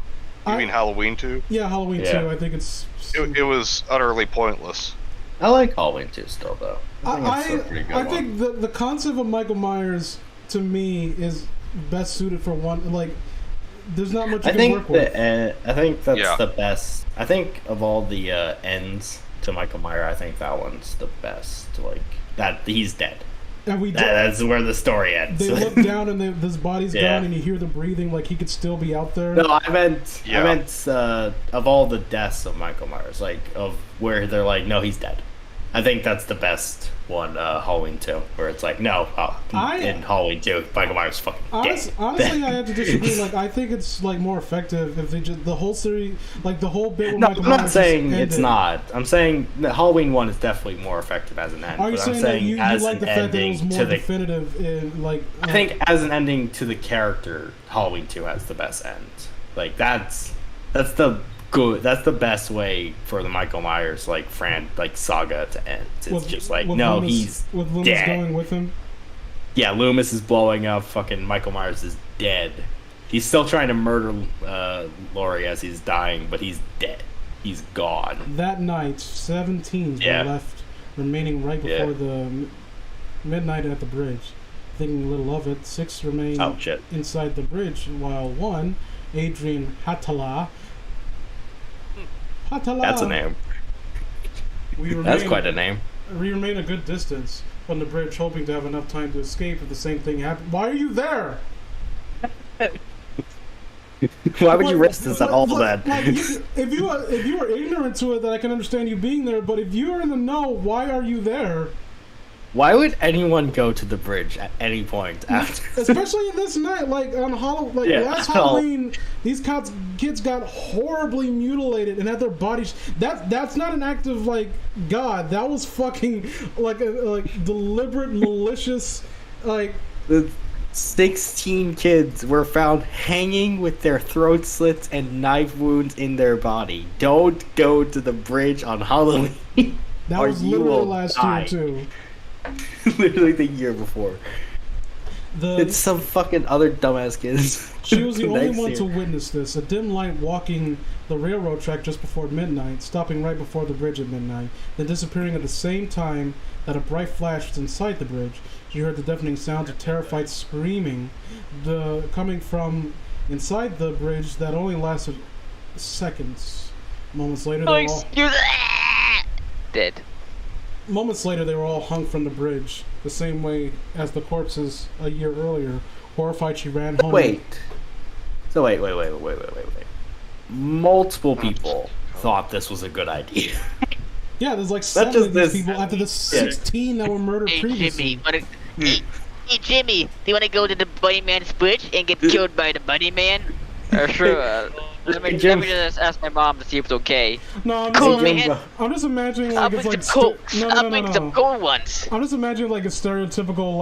I- mean Halloween 2? Yeah, Halloween Yeah. 2. I think it's. It was utterly pointless. I like Halloween 2 still, though. I think it's still a pretty good I one. think the concept of Michael Myers to me is best suited for one. Like, there's not much you I can work think with. I think that's Yeah. the best. I think of all the ends to Michael Myers, I think that one's the best. Like that, he's dead. And we That's where the story ends. they look down and his body's Yeah. gone, and you hear the breathing, like he could still be out there. No, I meant Yeah. of all the deaths of Michael Myers, like of where they're like, no, he's dead. I think that's the best one, Halloween 2, where it's like, no, in Halloween 2, Michael Myers is fucking dead. Honestly, I have to disagree. Like, I think it's like more effective if they just the whole series, like the whole bit. With No, Michael I'm not Myers saying just it's ended. not. I'm saying the Halloween 1 is definitely more effective as an end. Are you but I'm saying that saying you as like an the fact that it ending was more to the definitive in like? I think as an ending to the character, Halloween 2 has the best end. Like that's the best way for the Michael Myers like saga to end. It's just like no, Loomis, he's with Loomis dead. going with him. Yeah, Loomis is blowing up. Fucking Michael Myers is dead. He's still trying to murder Laurie as he's dying, but he's dead. He's gone. That night, 17 were Yeah. left, remaining right Yeah. before the midnight at the bridge. Thinking little of it, 6 remain Oh shit. inside the bridge, while 1, Adrian Hatala. That's a name. We remain, That's quite a name. We remain a good distance from the bridge, hoping to have enough time to escape if the same thing happened. Why are you there? Why would you risk this at all then? If you are ignorant to it, then I can understand you being there. But if you are in the know, why are you there? Why would anyone go to the bridge at any point after? Especially this night, like on last Halloween, these kids got horribly mutilated and had their bodies. That's not an act of like God. That was fucking like deliberate, malicious, like. The 16 kids were found hanging with their throat slits and knife wounds in their body. Don't go to the bridge on Halloween. That or was you literally will last die. year too. Literally the year before. It's some fucking other dumbass kids. She was the only Next one year. to witness this. A dim light walking the railroad track just before midnight, stopping right before the bridge at midnight, then disappearing at the same time that a bright flash was inside the bridge. She heard the deafening sounds of terrified screaming, coming from inside the bridge that only lasted seconds. Moments later, they were all Dead. Moments later, they were all hung from the bridge, the same way as the corpses a year earlier. Horrified, she ran home. Wait. Wait. Multiple people thought this was a good idea. Yeah, there's like Not 7 just of these this- people after the 16 that were murdered Hey previously. Jimmy, hey Jimmy, do you wanna go to the Bunny Man's bridge and get killed by the Bunny Man? Sure. Let me Jim. just ask my mom to see if it's okay. No, I'm Cool, just, man. I'm just imagining I'll like bring it's like some cool. no, I'll no, bring no, some no. cool ones. I'm just imagining like a stereotypical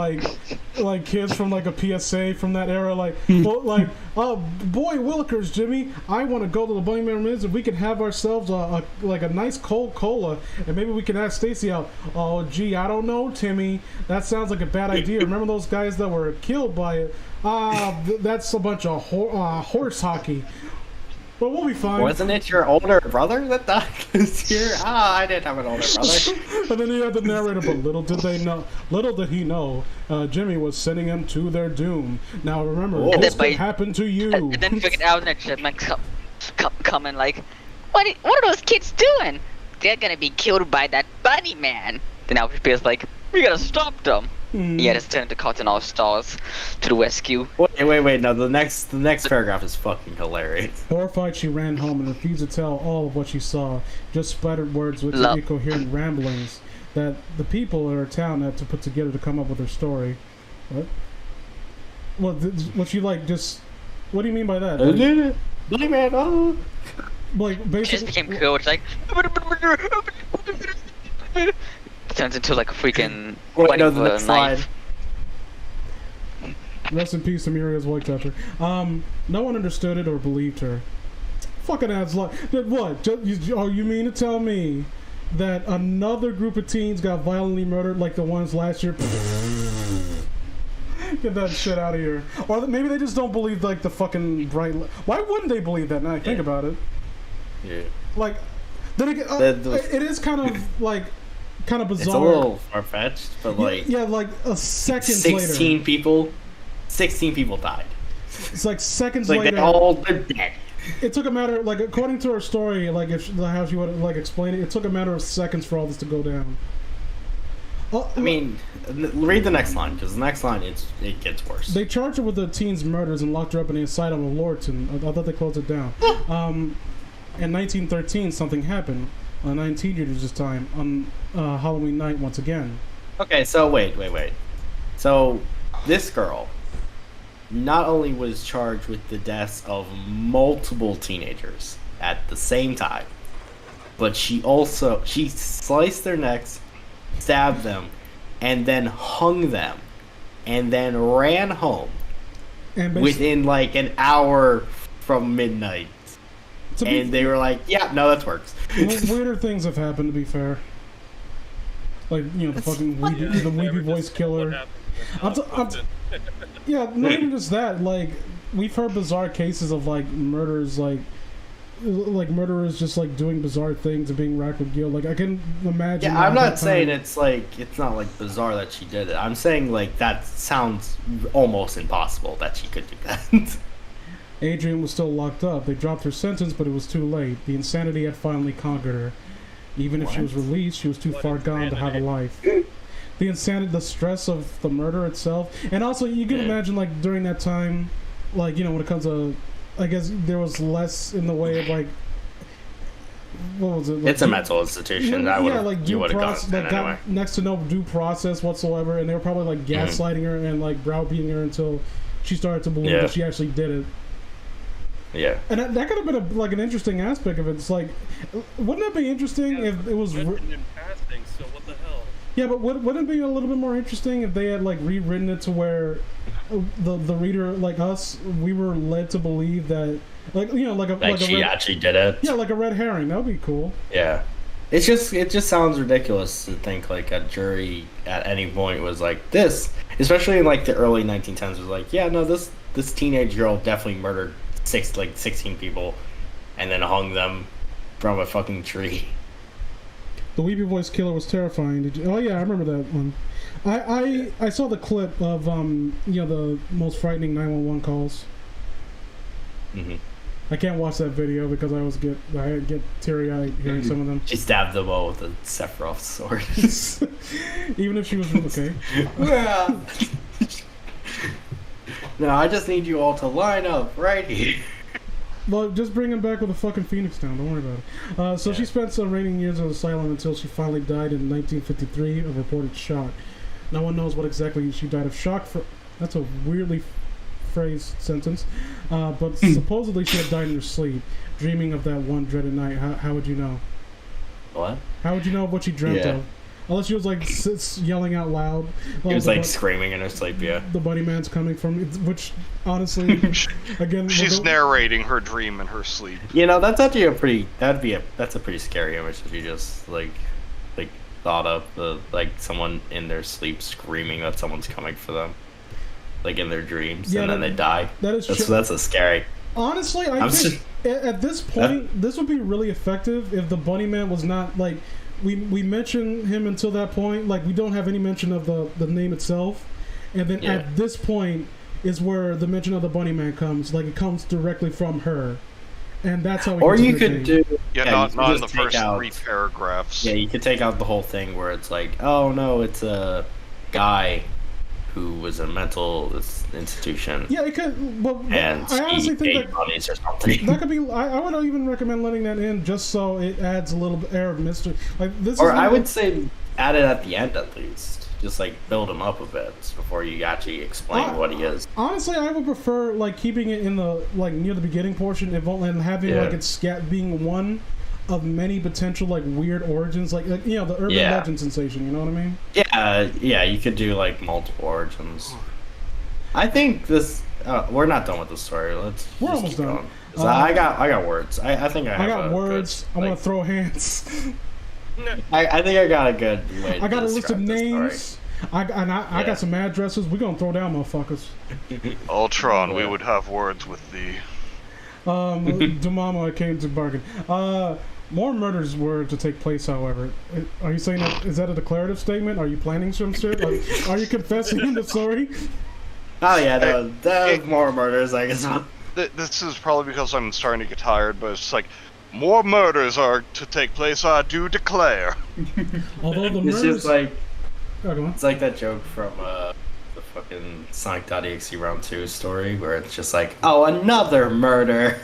like kids from like a PSA from that era, like well, like boy Willikers, Jimmy, I want to go to the Bioman Miz if we can have ourselves a nice cold cola and maybe we can ask Stacy out. Oh gee, I don't know, Timmy, that sounds like a bad idea. Remember those guys that were killed by it? That's a bunch of horse hockey. But we'll be fine. Wasn't it your older brother that died this year? I didn't have an older brother. And then you had the narrator, but little did he know, Jimmy was sending them to their doom. Now remember, Whoa. this could happen to you. And then figured out that Chipmunk coming like, what are those kids doing? They're gonna be killed by that bunny man. Then Alfred feels like, we gotta stop them. Yeah, just turn to Cotton All Stars to the rescue. Wait, no, the next paragraph is fucking hilarious. Horrified, she ran home and refused to tell all of what she saw, just sputtered words with incoherent ramblings that the people in her town had to put together to come up with her story. What? What you like, just... What do you mean by that? Bunny man, oh. Like, It just basically... became cool, it's like... Turns into like a freaking... Wait, no, the next slide. Rest in peace, Amelia's Whitecatcher. No one understood it or believed her. Fucking ass like what? You mean to tell me that another group of teens got violently murdered like the ones last year? Get that shit out of here. Or maybe they just don't believe like the fucking bright. Why wouldn't they believe that? Now I think about it. Yeah. Like, then again, it is kind of like. Kind of bizarre. It's a little far-fetched, but like... Yeah, like a second 16 later. 16 people died. It's like seconds like later. They're all dead. It took a matter, like, according to her story, like, how she would, like, explain it, it took a matter of seconds for all this to go down. I mean, read the next line, because the next line, it gets worse. They charged her with the teen's murders and locked her up in the asylum of Lorton. I thought they closed it down. In 1913, something happened. 19 years this time on Halloween night once again. Okay, so wait. So this girl not only was charged with the deaths of multiple teenagers at the same time, but she sliced their necks, stabbed them, and then hung them, and then ran home within like an hour from midnight. And they were like, yeah, no, that works. Weirder things have happened, to be fair. Like, you know, the fucking weepy voice killer. Yeah, not even just that. Like, we've heard bizarre cases of, like, murders, like murderers just, like, doing bizarre things and being racked with guilt. Like, I can imagine... Yeah, I'm not saying it's not, like, bizarre that she did it. I'm saying, like, that sounds almost impossible that she could do that. Adrian was still locked up. They dropped her sentence, but it was too late. The insanity had finally conquered her. Even if she was released, she was too far gone to have a life. The insanity, the stress of the murder itself, and also you can imagine, like, during that time, like, you know, when it comes to, I guess there was less in the way of, like, what was it? Like, it's a mental institution. You would have gone anyway. Next to no due process whatsoever, and they were probably like gaslighting her and like browbeating her until she started to believe that she actually did it. Yeah, and that could have been an interesting aspect of it. It's like, wouldn't it be interesting if it was written in passing? So what the hell? Yeah, but wouldn't it be a little bit more interesting if they had like rewritten it to where the reader, like us, we were led to believe that, like, you know, like she actually did it. Yeah, like a red herring. That would be cool. Yeah, it just sounds ridiculous to think like a jury at any point was like this, especially in like the early 1910s was like, yeah, no, this teenage girl definitely murdered 16 people and then hung them from a fucking tree. The weepy voice killer was terrifying. Oh yeah, I remember that one. I saw the clip of you know, the most frightening 911 calls. Mm-hmm. I can't watch that video because I get teary eyed hearing some of them. She stabbed them all with a Sephiroth sword. Even if she was okay. No, I just need you all to line up right here. Well, just bring him back with a fucking Phoenix Town. Don't worry about it. She spent some remaining years in the asylum until she finally died in 1953 of reported shock. No one knows what exactly she died of shock for. That's a weirdly phrase sentence, but supposedly she had died in her sleep, dreaming of that one dreaded night. How would you know? What? How would you know what she dreamt of? Unless she was like yelling out loud. He was like screaming in her sleep. Yeah. The bunny man's coming from, which honestly, again, She's narrating her dream in her sleep. You know, that's actually that's a pretty scary image if you just like thought of like someone in their sleep screaming that someone's coming for them, like in their dreams, and then they die. That's a scary. Honestly, I think at this point, this would be really effective if the bunny man was not like. We mention him until that point, like we don't have any mention of the name itself, and then at this point is where the mention of the bunny man comes, like it comes directly from her, and that's how. Or you could do not in the first 3 paragraphs. Yeah, you could take out the whole thing where it's like, oh no, it's a guy who was in a mental institution. Yeah, it could. Well, and I honestly think that bunnies or something. That could be. I would even recommend letting that in just so it adds a little bit air of mystery. Like this. Or I would say add it at the end at least. Just like build him up a bit before you actually explain what he is. Honestly, I would prefer like keeping it in the like near the beginning portion and having like it's being one of many potential like weird origins, like you know, the urban legend sensation. You know what I mean? Yeah. You could do like multiple origins. I think this. We're not done with the story. We're almost done. I got words. I think I got words. I want to throw hands. I think I got a good way. I got a list of names. I got some addresses. We're gonna throw down, motherfuckers. Ultron, we would have words with the. Dumama came to bargain. More murders were to take place, however. Are you saying that? Is that a declarative statement? Are you planning some shit? Are you confessing in the story? Oh yeah, there more murders, I guess. This is probably because I'm starting to get tired, but it's like, more murders are to take place, I do declare. Although the murders... It's just like... Oh, it's like that joke from the fucking Sonic.exe Round 2 story, where it's just like, oh, another murder!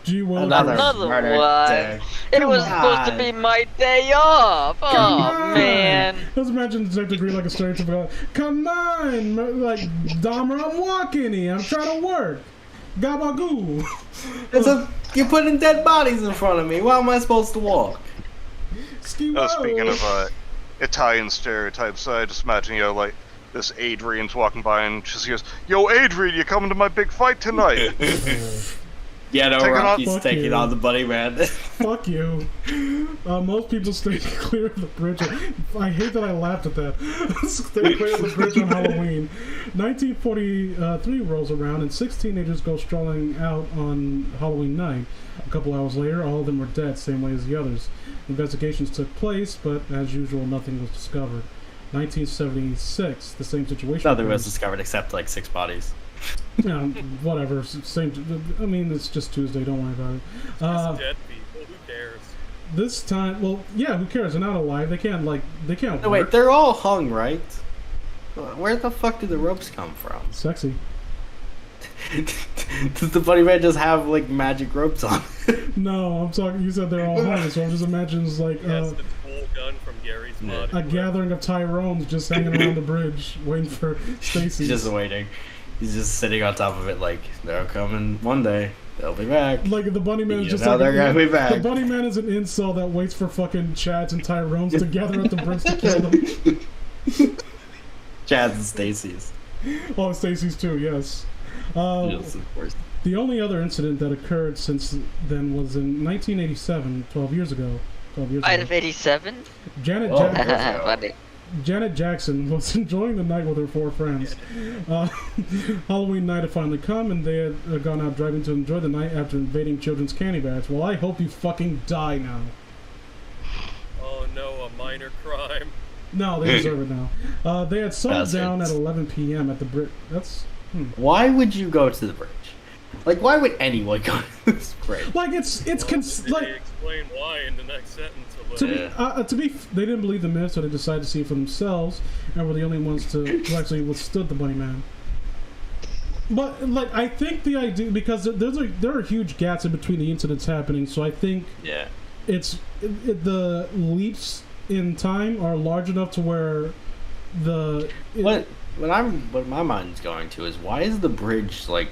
Another one. It was supposed to be my day off. Oh man! Let's imagine Detective Green like a stranger about. Come on, like Dahmer, I'm walking here. I'm trying to work. Gabagoo. You're putting dead bodies in front of me. Why am I supposed to walk? Speaking of Italian stereotypes, I just imagine like this Adrian's walking by and just goes, "Yo, Adrian, you coming to my big fight tonight?" Yeah, no, Rocky's taking on the bunny man. Fuck you. Most people stay clear of the bridge. I hate that I laughed at that. Stay clear of the bridge on Halloween. 1943 rolls around and 6 teenagers go strolling out on Halloween night. A couple hours later, all of them were dead, same way as the others. Investigations took place, but as usual, nothing was discovered. 1976, the same situation. Nothing was discovered except like 6 bodies. Yeah, whatever. Same. I mean, it's just Tuesday. Don't worry about it. It's dead people. Who cares? This time, well, yeah. Who cares? They're not alive. They can't No, wait, they're all hung, right? Where the fuck do the ropes come from? Sexy. Does the bunny man just have like magic ropes on? No, I'm talking. You said they're all hung, so I'm just imagining like the cool gun from Gary's mod. A gathering of Tyrones just hanging around the bridge, waiting for Stacy. He's just waiting. He's just sitting on top of it like, they're coming one day. They'll be back. Like the bunny man is just like, they're gonna be back. The bunny man is an incel that waits for fucking Chads and Tyrones to gather at the bridge to kill them. Chads and Stacy's. Oh, Stacy's too, yes. Yes, of course. The only other incident that occurred since then was in 1987, 12 years ago. Out of 87? Janet Jackson was enjoying the night with her 4 friends. Halloween night had finally come, and they had gone out driving to enjoy the night after invading children's candy bars. Well, I hope you fucking die now. Oh no, a minor crime. No, they deserve it now. They had settled down at 11 p.m. at the bridge. Why would you go to the bridge? Like, why would anyone go to this bridge? Like, they explain why in the next sentence. They didn't believe the myth, so they decided to see it for themselves, and were the only ones who actually withstood the bunny man. But like, I think the idea, because there are huge gaps in between the incidents happening, so I think the leaps in time are large enough to where what my mind's going to is why is the bridge like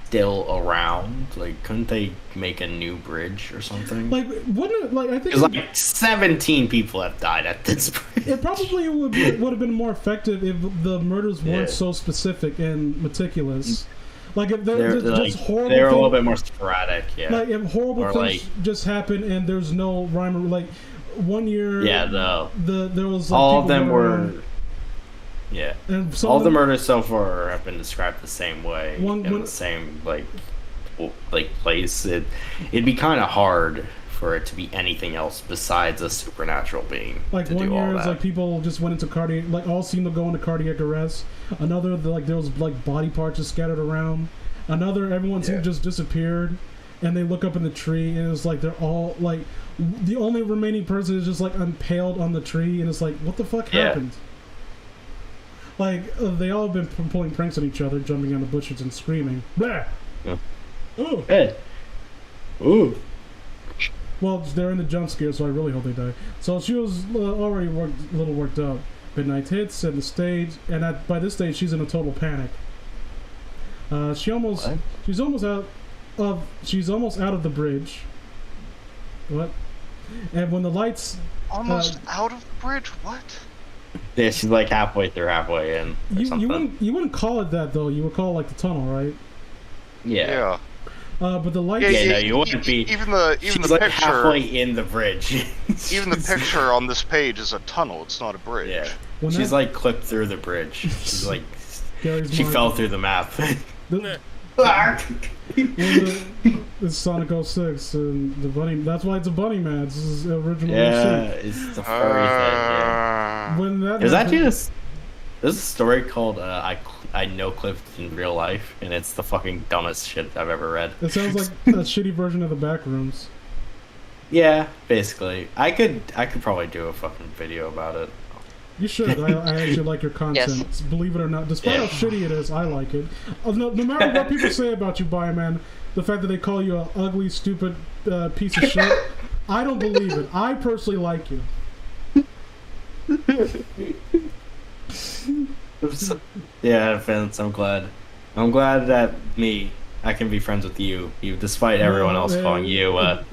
still around? Like, couldn't they make a new bridge or something? Like, wouldn't it, like I think Because like 17 people have died at this bridge. it probably would have been more effective if the murders weren't so specific and meticulous. Like if they're just horrible. They're a little bit more sporadic, yeah. Like if horrible or things just happen and there's no rhyme or like 1 year. Yeah, no. There was like, all of them were. Yeah. And all the murders so far have been described the same way in the same like place. It'd be kind of hard for it to be anything else besides a supernatural being. Like to 1 do all year is that. like people just went into cardiac, like all seemed to go into cardiac arrest. Another, like there was like body parts just scattered around. Another, everyone seemed just disappeared, and they look up in the tree and it's like they're all like the only remaining person is just like impaled on the tree, and it's like what the fuck happened? Like they all have been pulling pranks on each other, jumping on the bushes and screaming. Blah! Yeah. Ooh. Hey. Ooh. Well, they're in the jump scare, so I really hope they die. So she was already a little worked up. Midnight hits and the stage, and by this stage she's in a total panic. She's almost out of the bridge. What? And when the lights almost out of the bridge, what? Yeah, she's like halfway in. You wouldn't call it that though. You would call it like the tunnel, right? Yeah. But the lights. Yeah, no, you wouldn't be. Even the like picture. Halfway in the bridge. Even the picture on this page is a tunnel. It's not a bridge. Yeah. She's like clipped through the bridge. She's like she fell through the map. It's Sonic 06 and the bunny. That's why it's a bunny man. This is the original. It's the furry thing. Yeah. When that is that just? There's a story called I know Cliff in real life, and it's the fucking dumbest shit I've ever read. It sounds like a shitty version of the Backrooms. Yeah, basically. I could probably do a fucking video about it. You should. I actually like your content. Yes. Believe it or not, despite how shitty it is, I like it. No matter what people say about you, Bioman, the fact that they call you an ugly, stupid piece of shit, I don't believe it. I personally like you. Yeah, Vince, I'm glad. I'm glad that I can be friends with you, despite everyone else calling you a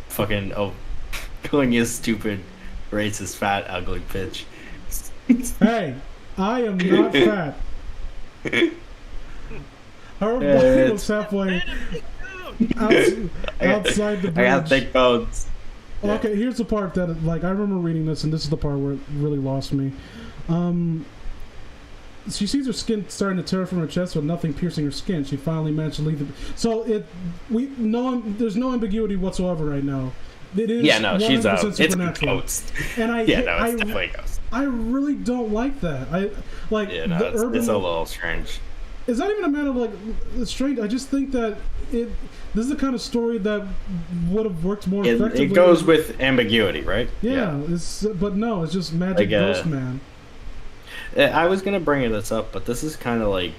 fucking calling you a stupid, racist, fat, ugly bitch. Hey, I am not fat. Her body was halfway outside the bridge. I got thick bones. Okay, here's the part that, like, I remember reading this, and this is the part where it really lost me. She sees her skin starting to tear from her chest with nothing piercing her skin. She finally managed to leave the... So, there's no ambiguity whatsoever right now. It is she's a supernatural. ghost. And it's definitely a ghost. I really don't like that. It's a little strange. It's not even a matter of, like, strange. I just think that this is the kind of story that would have worked more effectively. It goes with ambiguity, right? Yeah. But no, it's just Magic Ghost Man. I was gonna bring this up, but this is kind of like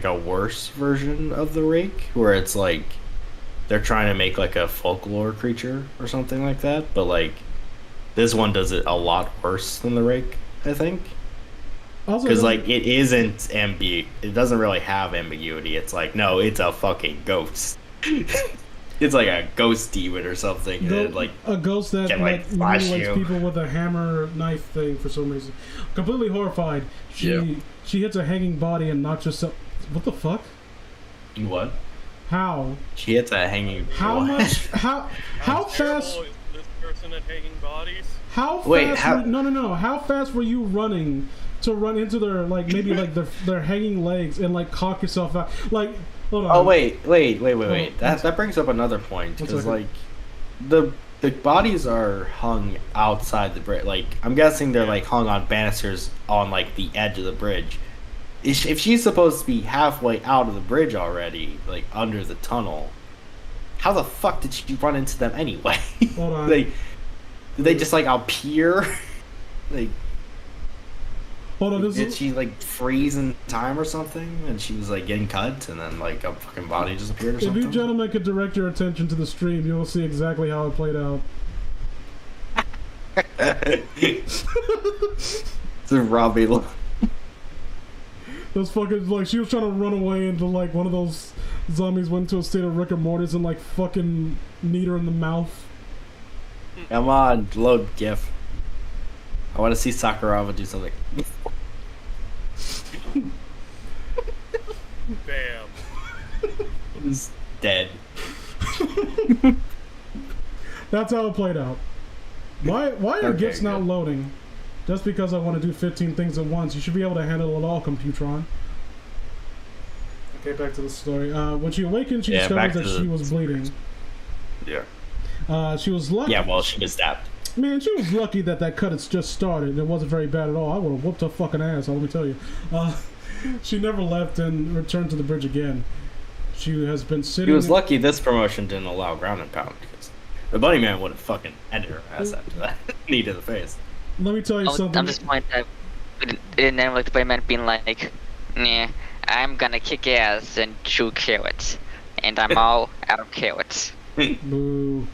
a worse version of the Rake, where it's like they're trying to make like a folklore creature or something like that, but like this one does it a lot worse than the Rake, I think. Because like it isn't it doesn't really have ambiguity. It's like, no, it's a fucking ghost. It's like a ghost demon or something. A ghost that can, mutilates people with a hammer knife thing for some reason. Completely horrified. She hits a hanging body and knocks herself. What the fuck? What? How? She hits a hanging. How much? How fast? Is this person at hanging bodies? How fast? No. How fast were you running to run into their their hanging legs and like cock yourself out? Like, hold on. Oh wait. That brings up another point, because like the bodies are hung outside the bridge. Like, I'm guessing they're like hung on banisters on like the edge of the bridge. If she's supposed to be halfway out of the bridge already, like under the tunnel, how the fuck did she run into them anyway? Hold on. Did they just like appear? Like, hold on. Did she like freeze in time or something? And she was like getting cut, and then like a fucking body just appeared or something? If you gentlemen could direct your attention to the stream, you will see exactly how it played out. It's a Robbie. Those fucking, like, she was trying to run away into, like, one of those zombies went into a state of Rick and Mortis and, like, fucking kneed her in the mouth. Come on, load GIF. I want to see Sakuraba do something. Bam. He's dead. That's how it played out. Why are Okay, GIFs not good. loading? Just because I want to do 15 things at once. You should be able to handle it all, Computron. Okay, back to the story. When she awakened, she discovered that she was bleeding. Yeah. She was lucky. Yeah, well, she was stabbed. Man, she was lucky that cut had just started. It wasn't very bad at all. I would have whooped her fucking ass, let me tell you. She never left and returned to the bridge again. She has been sitting... He was lucky this promotion didn't allow ground and pound, because the Bunny Man would have fucking ended her ass after that. Knee to the face. Let me tell you something. I'm disappointed that it didn't end with the Bioman being like, nah, I'm gonna kick ass and chew carrots. And I'm all out of carrots. Boo.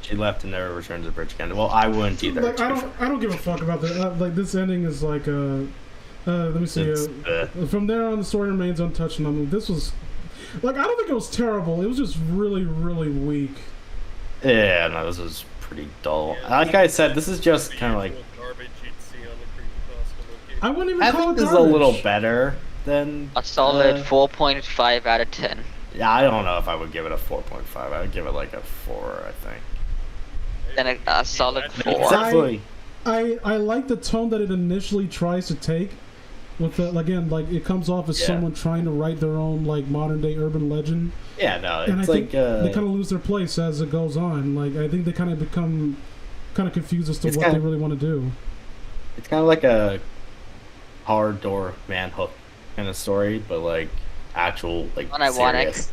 She left and never returned to the bridge again. Well, I wouldn't either. Like, I don't give a fuck about that. Like, this ending is like, let me see. From there on, the story remains untouched. And I mean, this was, like, I don't think it was terrible. It was just really, really weak. Yeah, no, this was pretty dull. Like I said, this is just kind of like... Garbage you'd see on the creepypasta wiki. I wouldn't even I call think it this is a garbage. little better than... A solid 4.5 out of 10. Yeah, I don't know if I would give it a 4.5. I would give it like a 4, I think. Then a solid 4. Exactly. I like the tone that it initially tries to take. With the, again, like, it comes off as Yeah. someone trying to write their own, like, modern day urban legend. Yeah, no, And I it's think like... they kind of lose their place as it goes on. Like, I think they kind of become kind of confused as to It's what they kinda- really want to do. It's kind of like a hard door man hook kind of story, but like actual like Unironic. serious.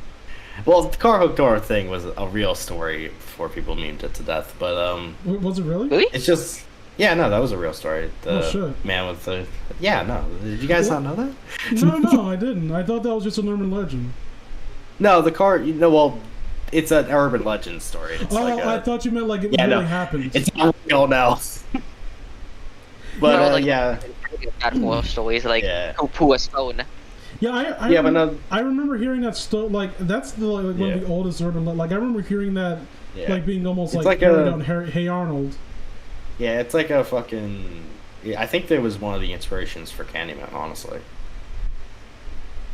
Well, the car hook door thing was a real story before people memed it to death, but Was it really? Really? it's just no, that was a real story. The Oh, shit. man with the no, did you guys not know that? No, I didn't. I thought that was just an urban legend. No, the car. Well, it's an urban legend story. It's Oh, like I thought you meant like it Yeah, really no. happened. it's not real now. But No, like- yeah, Bad horror stories like Yeah. Poo a Stone. Yeah, I Yeah, but remember, no- I remember hearing that like that's the like, one Yeah. of the oldest urban like I remember hearing that yeah. like being almost It's like like carried a- on Hey Arnold. Yeah, it's like a fucking. Yeah, I think that was one of the inspirations for Candyman, honestly.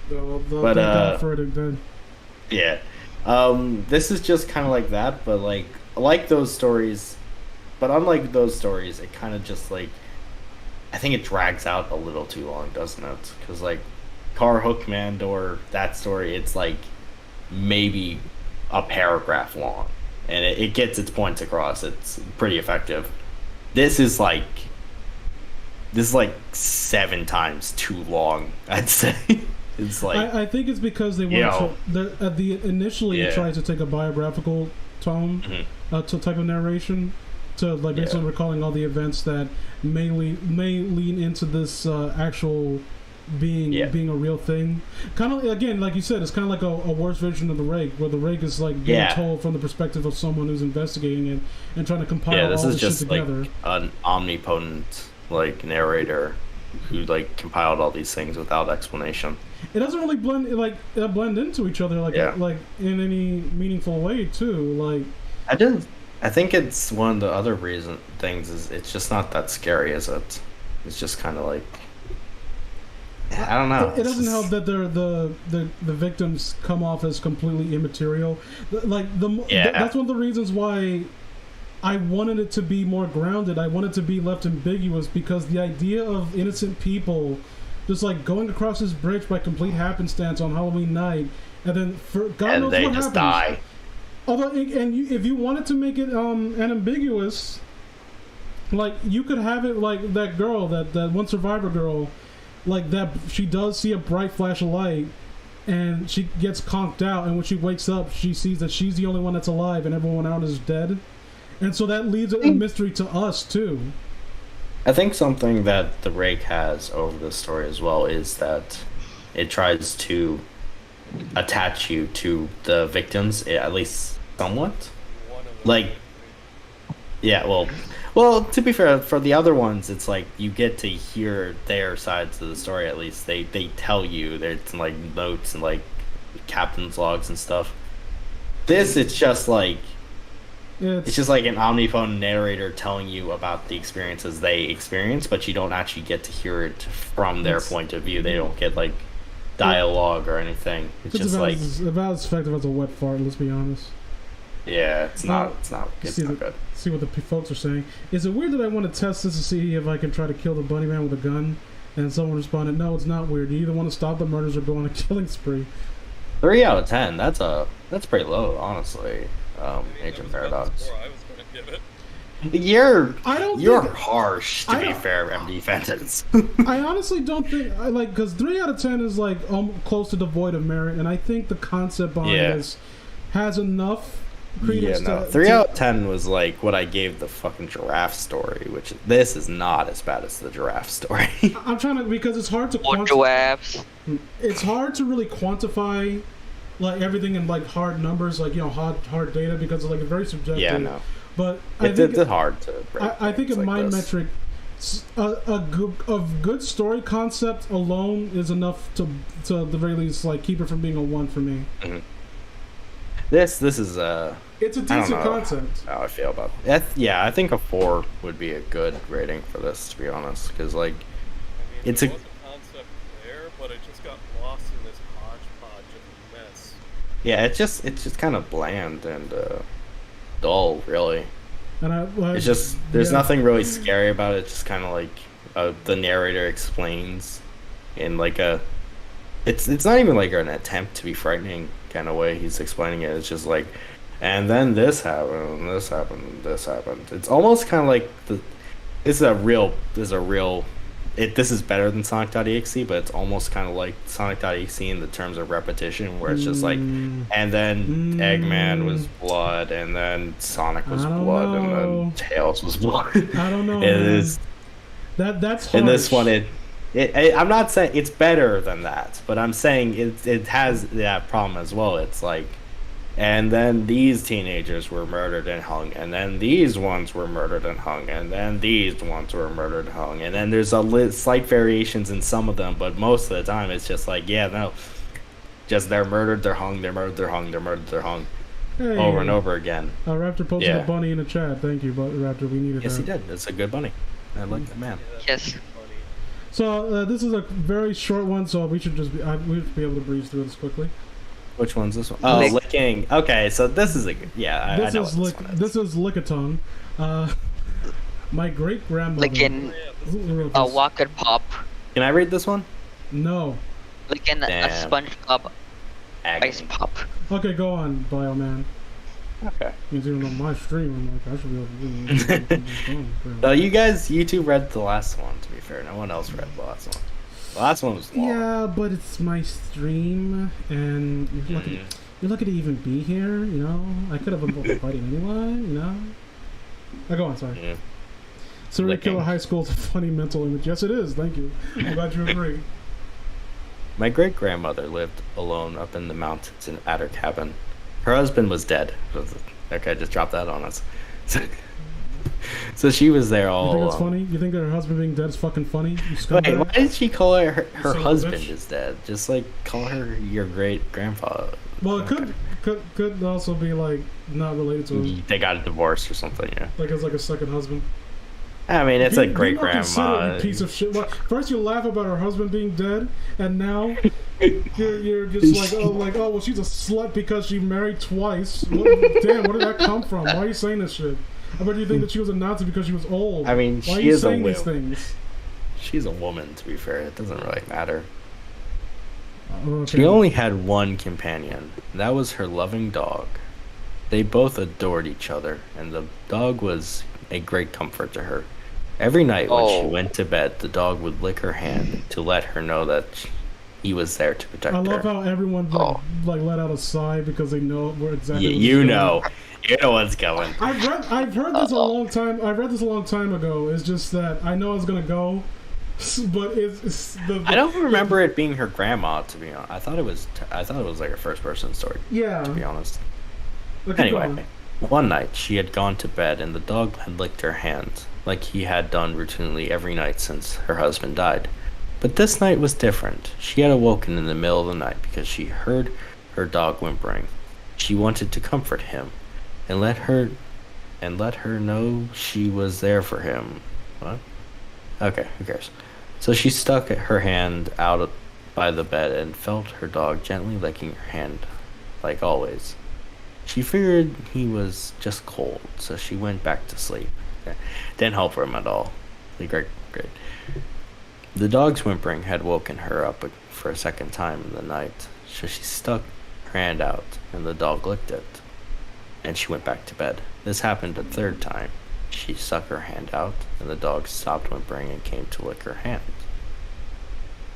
They'll But, thank God for it then. Yeah. This is just kind of like that, but like those stories, but unlike those stories, it kind of just like. I think it drags out a little too long, doesn't it? Because like, Car Hook Man Door, that story, it's like maybe a paragraph long, and it gets its points across. It's pretty effective. This is like 7 times too long, I'd say. It's like I think it's because they wanted to. Initially, it Yeah. tried to take a biographical tone to type of narration, to like basically recalling all the events that may lean into this actual being a real thing. Kind of again, like you said, it's kind of like a worse version of the Rake, where the Rake is like being told from the perspective of someone who's investigating it and trying to compile this all is this shit just like together. an omnipotent like narrator who like compiled all these things without explanation. It doesn't really blend into each other like in any meaningful way too. Like I think it's one of the other things is it's just not that scary, is it? It's just kind of like I don't know. It doesn't help that the victims come off as completely immaterial. That's one of the reasons why I wanted it to be more grounded. I wanted it to be left ambiguous because the idea of innocent people just like going across this bridge by complete happenstance on Halloween night, and then God knows they what just happens. die. Although, if you wanted to make it unambiguous, like you could have it like that girl, that one survivor girl, like that she does see a bright flash of light, and she gets conked out, and when she wakes up, she sees that she's the only one that's alive, and everyone out is dead, and so that leaves a mystery to us too. I think something that the Rake has over this story as well is that it tries to attach you to the victims, at least somewhat. Like, Yeah, well, to be fair, for the other ones, it's like you get to hear their sides of the story. At least they tell you. There's like notes and like captain's logs and stuff. This, it's just like it's just like an omnipotent narrator telling you about the experiences they experience, but you don't actually get to hear it from their point of view. They don't get like dialogue or anything. It's just about like about as effective as a wet fart. Let's be honest. yeah, it's not not good. See what the folks are saying. Is it weird that I want to test this to see if I can try to kill the bunny man with a gun? And someone responded, "No, it's not weird. You either want to stop the murders or go on a killing spree." 3 out of 10. That's pretty low, honestly. Agent That was about the Paradox. score I was going to give it. You're harsh, to be fair, MD Phantasm. I honestly don't think I like because 3 out of 10 is like close to devoid of merit, and I think the concept behind this has enough credence. Yeah, no. 3 out of 10 was like what I gave the fucking giraffe story, which this is not as bad as the giraffe story. I'm trying to because it's hard to Or giraffes. it's hard to really quantify like everything in like hard numbers, like hard data because it's like very subjective. Yeah, no. But It's hard to break I think a like mind this. metric, a good story concept alone is enough to the very least like keep it from being a 1 for me. Mm-hmm. This is It's a I don't decent know concept. how I feel about it. Yeah, I think a 4 would be a good rating for this, to be honest, because like I mean, it's there a was a concept there, but it just got lost in this hodgepodge of mess. yeah, it's just kind of bland and dull, really. And It's just there's nothing really scary about it. It's just kind of like the narrator explains in like a it's not even like an attempt to be frightening kind of way he's explaining it. It's just like, and then this happened, this happened, this happened. It's almost kind of like this is better than Sonic.exe, but it's almost kind of like Sonic.exe in the terms of repetition, where it's just like, and then Eggman was blood, and then Sonic was blood, and then Tails was blood. I don't know. It is That's harsh. in this one. I'm not saying it's better than that, but I'm saying it has that problem as well. It's like, and then these teenagers were murdered and hung, and then these ones were murdered and hung, and then these ones were murdered and hung, and then there's slight variations in some of them, but most of the time it's just like, yeah, no, just they're murdered, they're hung, they're murdered, they're hung, they're murdered, they're hung, Hey, over and over again. Raptor posted Yeah. a bunny in the chat. Thank you, Raptor. We needed Yes, that. he did. It's a good bunny. I like that man. Yes. Funny. So this is a very short one, so we should just we should be able to breeze through this quickly. Which one's this one? Oh, licking. Okay, so this is a good. Yeah, I know what this one is. This is Lickaton. My great grandmother. Licking Who wrote a this? Walk and Pop. Can I read this one? No. Licking a Damn. SpongeBob Agony. Ice Pop. Okay, go on, Bioman. Okay. Means even on my stream, I'm like, I should be able to do So you two read the last one. To be fair, no one else read the last one. The last one was long. Yeah, but it's my stream, and you're lucky to even be here. You know, I could have been fighting anyway. You know. Go on. Sorry. Yeah. Serial Licking. Killer High School is a funny mental image. Yes, it is. Thank you. I'm glad you agree. My great grandmother lived alone up in the mountains at her cabin. Her husband was dead. Okay, just drop that on us. So she was there all You think alone. that's funny? You think that her husband being dead is fucking funny? You Wait, scumbag? why did she call her son of a husband bitch. is dead? Just like call her your great grandpa. Well, it could also be like not related to him. They got a divorce or something. Yeah. Like it's like a second husband. I mean, it's a Be great more considerate, grandma. you piece of shit. Well, first you laugh about her husband being dead, and now you're just like oh well she's a slut because she married twice. Damn, where did that come from? Why are you saying this shit? I bet you think that she was a Nazi because she was old. I mean, why are she you is a saying these woman. things? She's a woman, to be fair. It doesn't really matter. Okay. She only had one companion. That was her loving dog. They both adored each other, and the dog was a great comfort to her. Every night when she went to bed, the dog would lick her hand to let her know that he was there to protect I her. love how everyone like let out a sigh because they know where exactly. You know what's going. I've heard this a long time. I read this a long time ago. It's just that I know it's gonna go, but it's the. I don't remember it being her grandma, to be honest. I thought it was like a first person story. Yeah. To be honest. Okay, Anyway, One night, she had gone to bed and the dog had licked her hand, like he had done routinely every night since her husband died. But this night was different. She had awoken in the middle of the night because she heard her dog whimpering. She wanted to comfort him and let her know she was there for him. What? Okay, who cares? So she stuck her hand out by the bed and felt her dog gently licking her hand, like always. She figured he was just cold, so she went back to sleep. Didn't help him at all. Great. The dog's whimpering had woken her up for a second time in the night, so she stuck her hand out, and the dog licked it. And she went back to bed. This happened a third time. She stuck her hand out, and the dog stopped whimpering and came to lick her hand.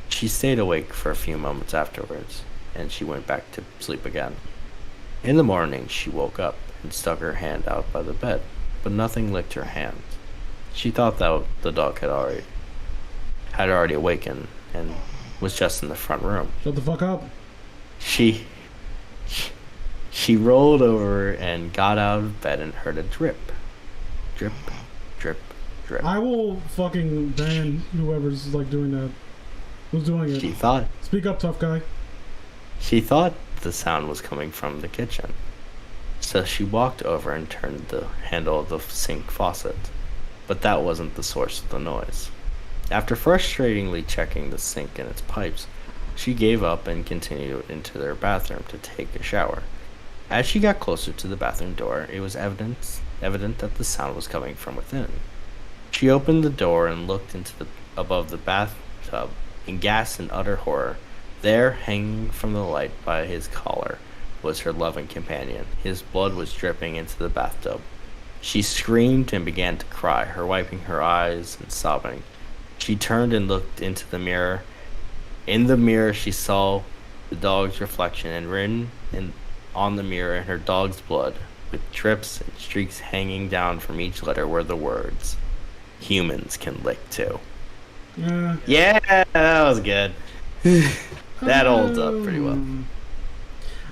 She stayed awake for a few moments afterwards, and she went back to sleep again. In the morning, she woke up and stuck her hand out by the bed, but nothing licked her hand. She thought that the dog had already awakened and was just in the front room. Shut the fuck up. She rolled over and got out of bed and heard a drip. Drip, drip, drip. I will fucking ban whoever's like doing that. Who's doing it? Speak up, tough guy. She thought the sound was coming from the kitchen. So she walked over and turned the handle of the sink faucet. But that wasn't the source of the noise. After frustratingly checking the sink and its pipes, she gave up and continued into their bathroom to take a shower. As she got closer to the bathroom door, it was evident that the sound was coming from within. She opened the door and looked above the bathtub, in gasp and utter horror. There, hanging from the light by his collar, was her loving companion. His blood was dripping into the bathtub. She screamed and began to cry, her wiping her eyes and sobbing. She turned and looked into the mirror. In the mirror, she saw the dog's reflection, and written on the mirror in her dog's blood, with drips and streaks hanging down from each letter, were the words, "Humans can lick too." Yeah, that was good. That holds up pretty well.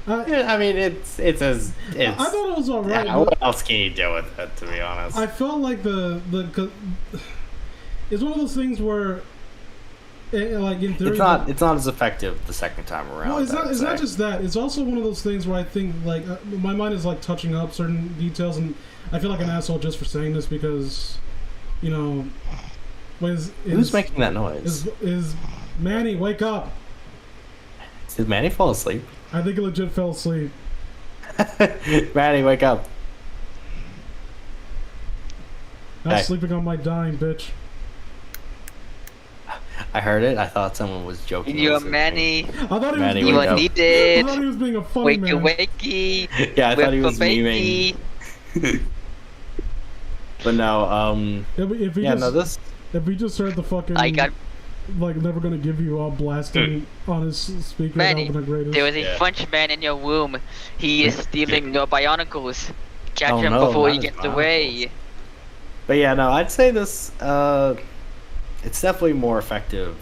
I mean, it's I thought it was alright. Yeah, what else can you do with it, to be honest? I felt like it's one of those things where, like in theory, it's not as effective the second time around. No, it's not just that. It's also one of those things where I think like my mind is like touching up certain details, and I feel like an asshole just for saying this because, you know, who's making that noise? Is Manny, wake up! Did Manny fall asleep? I think he legit fell asleep. Manny, wake up! Not sleeping on my dime, bitch. I heard it. I thought someone was joking. You're Manny. I thought he Manny, was you being, are needed. I thought he was being a funny man. Wakey. Yeah, I thought he was memeing. But no, if we just heard the fucking like never gonna give you all blasting on his speaker, Manny, that would have been the greatest. there was a French man in your womb. He is stealing your bionicles. Catch him no, before he not his gets away. But yeah, no, I'd say this. It's definitely more effective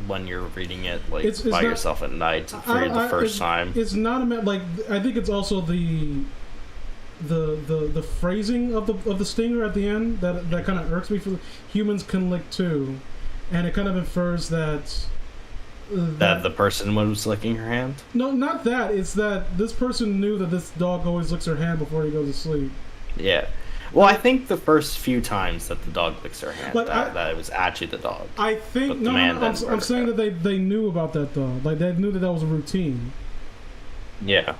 when you're reading it like it's by not, yourself at night for the first time. It's not like I think it's also the phrasing of the stinger at the end that kind of irks me. For humans can lick too, and it kind of infers that the person was licking her hand. No, not that. It's that this person knew that this dog always licks her hand before he goes to sleep. Yeah. Well, I think the first few times that the dog licks her hand, that it was actually the dog. I think I'm saying that they knew about that though. Like they knew that was a routine. Yeah.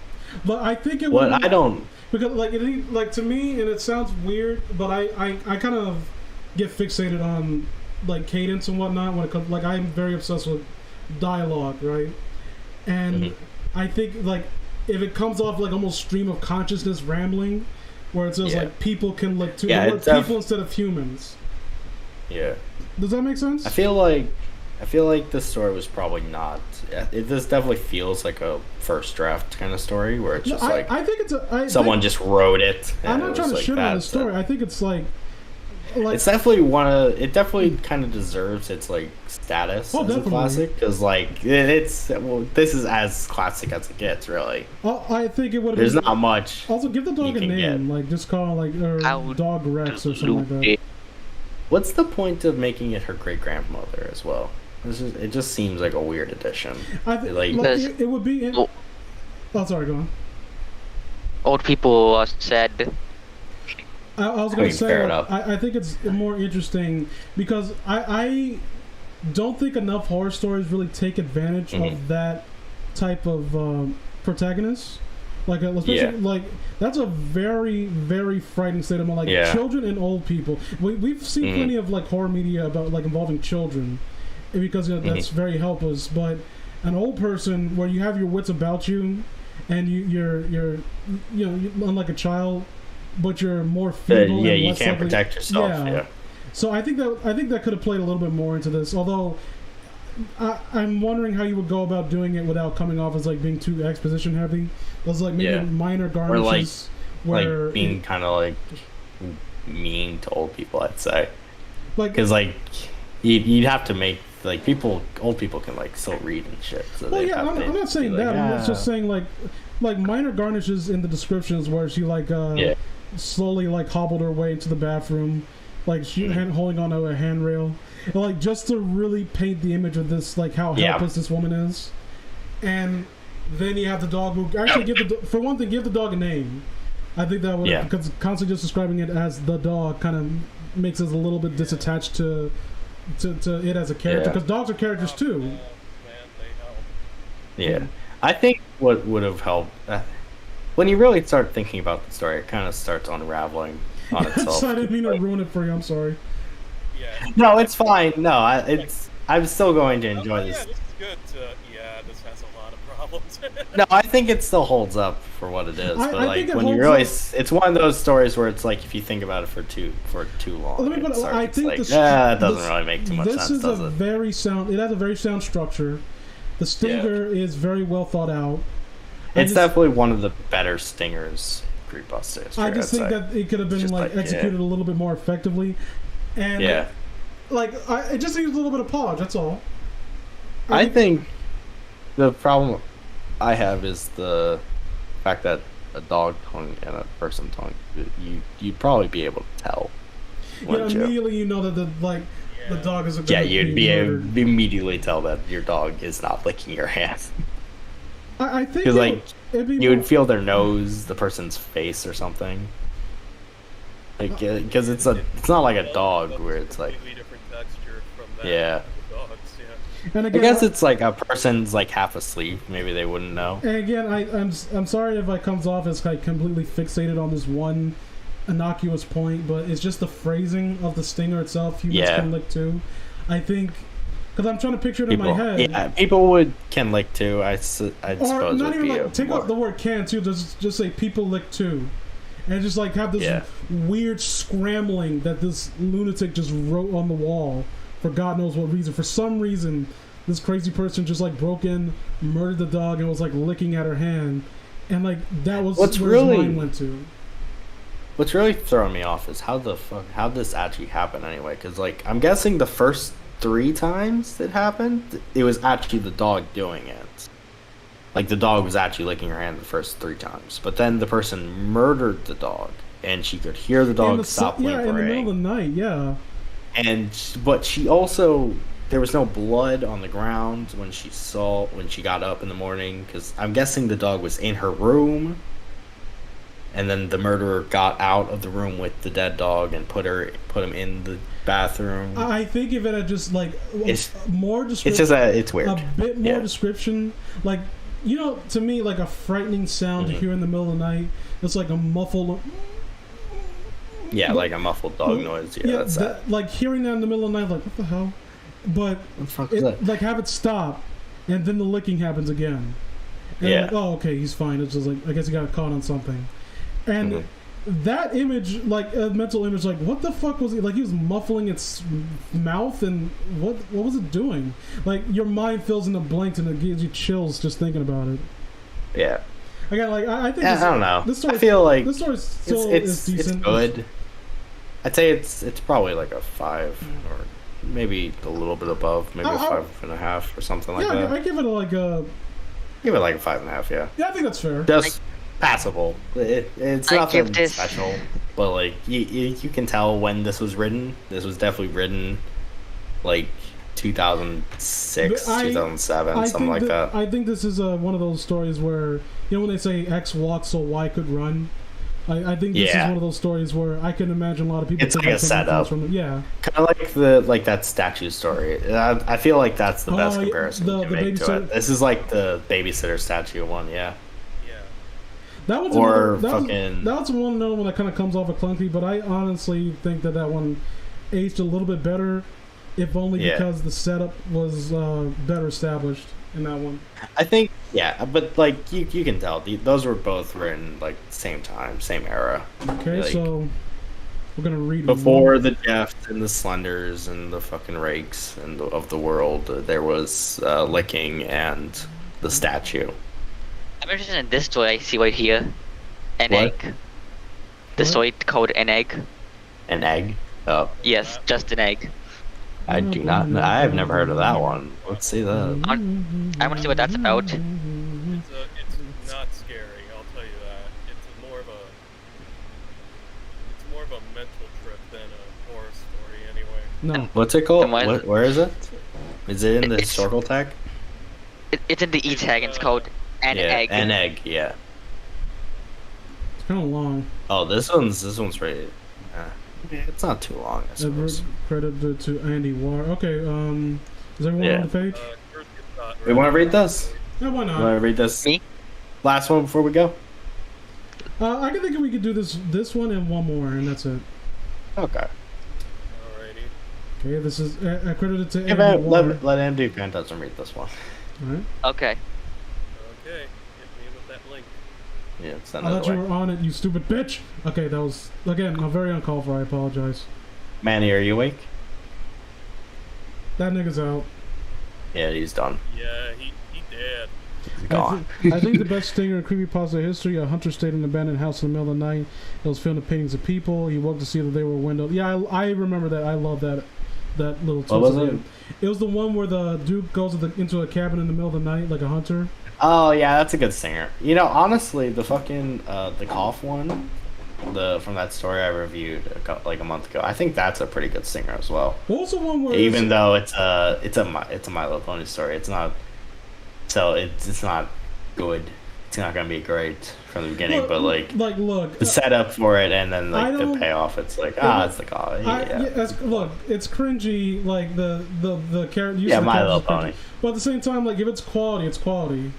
But I think it was. I don't. Because like to me, and it sounds weird, but I kind of get fixated on like cadence and whatnot when it comes. Like I'm very obsessed with dialogue, right? And I think like if it comes off like almost stream of consciousness rambling. Where it says like people can look too, people instead of humans. Yeah. Does that make sense? I feel like this story was probably not. This definitely feels like a first draft kind of story where it's just I think it's someone just wrote it. I'm not trying to shit on the story. I think it's like like, it's definitely it definitely kind of deserves its like status as definitely. a classic because like this is as classic as it gets really. I think it would. There's not much. Also, give the dog a name, like just call it like Dog Rex or something like that. What's the point of making it her great grandmother as well? It just seems like a weird addition. I think like it would be. Oh, sorry, go on. Old people are sad. I was going to say, fair enough. I think it's more interesting because I don't think enough horror stories really take advantage of that type of protagonist. Like, especially, like, that's a very, very frightening state of mind. Like, children and old people. We've seen plenty of, like, horror media about, like, involving children because that's very helpless. But an old person where you have your wits about you and you're unlike a child, but you're more feeble. Yeah, and you less can't likely, protect yourself. Yeah. So I think that could have played a little bit more into this. Although I'm wondering how you would go about doing it without coming off as like being too exposition heavy. Those like maybe minor garnishes, like being kind of like mean to old people. I'd say, because like you'd have to make like old people can like still read and shit. So I'm not saying that. I'm just saying like minor garnishes in the descriptions where she like slowly like hobbled her way into the bathroom, like she holding onto a handrail, and, like just to really paint the image of this, like how helpless this woman is. And then you have the dog who actually for one thing give the dog a name. I think that would because constantly just describing it as the dog kind of makes us a little bit disattached to it as a character because dogs are characters too. Yeah, I think what would have helped when you really start thinking about the story, it kind of starts unraveling on itself. I didn't mean to ruin it for you. I'm sorry. Yeah. No, it's fine. No, I'm still going to enjoy this. Yeah, this is good. This has a lot of problems. No, I think it still holds up for what it is. But like when you really, it's one of those stories where it's like if you think about it for too long, I think it doesn't really make too much sense. This is a very sound. It has a very sound structure. The stinger is very well thought out. It's definitely one of the better stingers creepypasta history. I just think that it could have been like executed a little bit more effectively, and it just needs a little bit of polish. That's all. I think the problem I have is the fact that a dog tongue and a person tongue, you'd probably be able to tell. Immediately you know that the dog is a you'd be able to immediately tell that your dog is not licking your hand. I think you would feel their nose, the person's face, or something. Like, because it's not like a dog where it's like different texture from that dogs. And again, I guess it's like a person's like half asleep. Maybe they wouldn't know. And again, I'm sorry if I comes off as like completely fixated on this one innocuous point, but it's just the phrasing of the stinger itself. Humans can lick too. I think. Because I'm trying to picture it in my head. Yeah, people can lick too. I'd suppose not would even be like take out the word can too. Just say people lick too, and just like have this weird scrambling that this lunatic just wrote on the wall for God knows what reason. For some reason, this crazy person just like broke in, murdered the dog, and was like licking at her hand, and like that was where his mind went to. What's really throwing me off is how this actually happened anyway. Because like I'm guessing the first 3 times it happened, it was actually the dog doing it. Like the dog was actually licking her hand the first 3 times, but then the person murdered the dog, and she could hear the dog stop whimpering. In the middle of the night, but she also there was no blood on the ground when she got up in the morning, because I'm guessing the dog was in her room, and then the murderer got out of the room with the dead dog and put him in the bathroom. I think if it had just like more description, it's weird. A bit more description, like to me, like a frightening sound to hear in the middle of the night. It's like a muffled. Yeah, like a muffled dog noise. Yeah, that's that. Like hearing that in the middle of the night, like what the hell? But what the fuck is that? Like have it stop, and then the licking happens again. And like, oh, okay, he's fine. It's just like I guess he got caught on something, and. That image, like a mental image, like what the fuck was he? Like he was muffling its mouth, and what was it doing? Like your mind fills in the blanks, and it gives you chills just thinking about it. Yeah. Again, like I think I don't know. This story, I feel like this story still is decent. It's good. I'd say it's probably like a 5 or maybe a little bit above, maybe a 5.5 or something like Yeah, that. I give it like a. Give it like a 5.5, yeah. Yeah, I think that's fair. Just passable. It's I nothing give this- special, but like you can tell when this was written. This was definitely written like 2006, 2007, something like that. I think this is one of those stories where, you know, when they say X walked so Y could run. I think this is one of those stories where I can imagine a lot of people. It's like a setup. Yeah. Kind of like that statue story. I feel like that's the best comparison you can make to it. This is like the babysitter statue one, yeah. That one's that's another one that kind of comes off a clunky, but I honestly think that one aged a little bit better, if only because the setup was better established in that one. I think, but like you can tell those were both written like same time, same era. Okay, like, so we're gonna read before the Jeffs and the Slenders and the fucking Rakes and of the world. There was Licking and the statue. I'm interested in this story I see right here. An What? egg. The story called An Egg. An egg. Oh, Yes, just an egg. I do not. I have never heard of that one. Let's see that. I want to see what that's about. It's not scary, I'll tell you that. It's more of a mental trip than a horror story anyway. No. What's it called? Then why- Where is it? Is it in the It's- historical tag? It's in the E tag and it's called An Egg. An egg. Yeah. It's kind of long. Oh, this one's pretty. It's not too long, I suppose. Credited to Andy War. Okay, is everyone Yeah. on the page? First it's not We want to read this? Yeah, why Want not? to read this? Me? Last one before we go. I can think we could do this one and one more, and that's it. Okay. Alrighty. Okay, this is credited to Yeah, Andy War. let him do Phantasm read this one. All right. Okay. Okay, hit me with that link. Yeah, send I it thought you away. were on it, you stupid bitch. Okay, that was again very uncalled for. I apologize. Manny, are you awake? That nigga's out. Yeah, he's done. Yeah, he dead. He's gone. I think the best stinger in creepypasta history. A hunter stayed in an abandoned house in the middle of the night. It was filled with paintings of people. He woke to see that they were windowed. Yeah, I remember that. I love that little twist. What was it? It was the one where the dude goes into a cabin in the middle of the night like a hunter. Oh yeah, that's a good singer. You know, honestly, the fucking the cough one, from that story I reviewed like a month ago. I think that's a pretty good singer as well. What was the one where Even though it's a My Little Pony story, it's not. So it's not good. It's not gonna be great from the beginning, Look, but like look, the setup for it and then I like the don't- payoff, it's like it's the cough. look, it's cringy. Like the character. Yeah, My Little Pony. But at the same time, like if it's quality, it's quality.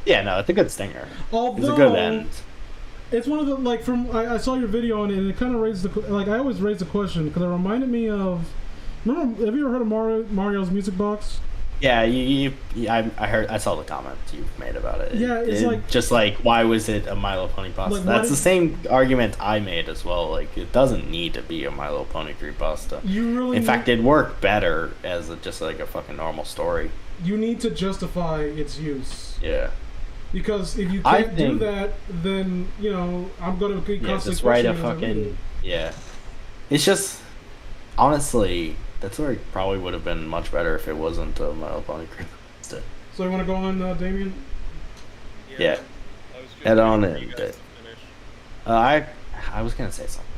Yeah, no, it's a good stinger. Although It's a good end. it's one of the like I saw your video on it and it kind of raised I always raise the question because it reminded me of. Remember? Have you ever heard of Mario's Music Box? Yeah, I saw the comments you've made about it. Yeah, it's like- just like why was it a My Little Pony pasta? Like, why That's the did- same argument I made as well. Like it doesn't need to be a My Little Pony creepypasta. You really. In fact, it'd work better as just like a fucking normal story. you need to justify its use Yeah. because if you I can't do think- that, then I'm going to Yeah, constantly just write a question it as fucking reader. yeah. It's just honestly that story probably would have been much better if it wasn't a My Little Pony creepypasta. So you want to go on, Damien? Yeah. I was just Head on waiting for in, you guys but- to finish. I was gonna say something.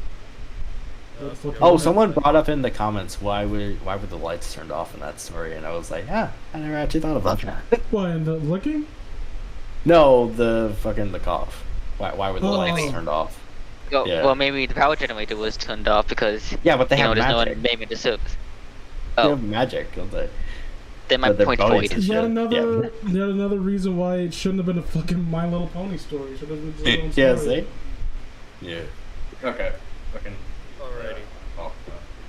Let's look Oh, at someone brought up in the comments why were the lights turned off in that story, and I was like, yeah, I never actually thought about that. What, in the licking? No, the cough. Why were the Oh. lights turned off? Well, Yeah. well, maybe the power generator was turned off because Yeah, but they have there's no magic. one naming the service. They Oh, have magic, don't they? then my but they're point ponies. void. Is that Shit, another yet another reason why it shouldn't have been a fucking My Little Pony story? It should have been its own Yeah, story. see? Yeah. Okay. Fucking. Alrighty. Oh.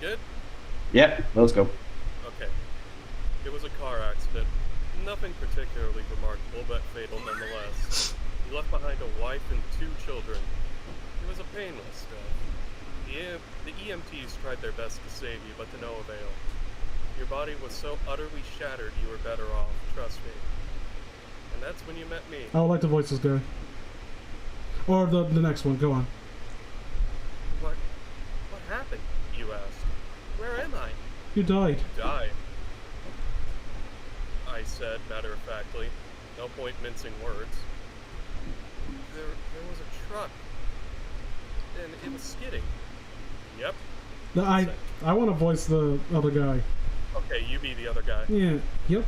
Good? Yeah, let's go. Okay. It was a car accident. Nothing particularly remarkable, but fatal nonetheless. He left behind a wife and 2 children. It was a painless death. The EMTs tried their best to save you, but to no avail. Your body was so utterly shattered you were better off, trust me. And that's when you met me. I would like to voice this guy. Or the next one, go on. What happened? happened? You asked. Where am I? You died. Die. I said, matter-of-factly. No point mincing words. There was a truck. And it was skidding. Yep. No, I want to voice the other guy. Okay, you be the other guy. Yeah. Yep.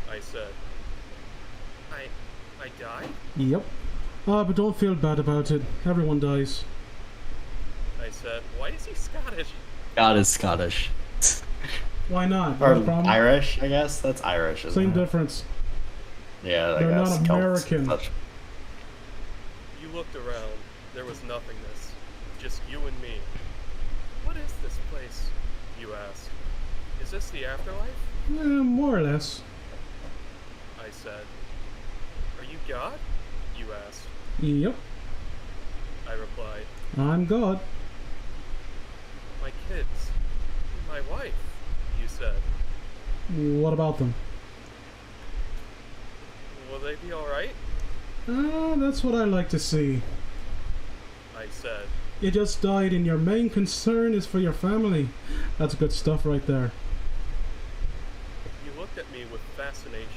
I said. I died? Yep. But don't feel bad about it. Everyone dies. I said, why is he Scottish? God is Scottish. Why not? Or No problem. Irish, I guess. That's Irish, isn't Same it? difference. Yeah, I They're guess. not Celts, American. such- You looked around. There was nothingness. Just you and me. What is this place? You asked. Is this the afterlife? More or less. I said. Are you God? You asked. Yep. I replied. I'm God. My kids. My wife. You said. What about them? Will they be alright? That's what I like to see. I said. You just died and your main concern is for your family. That's good stuff right there. You looked at me with fascination.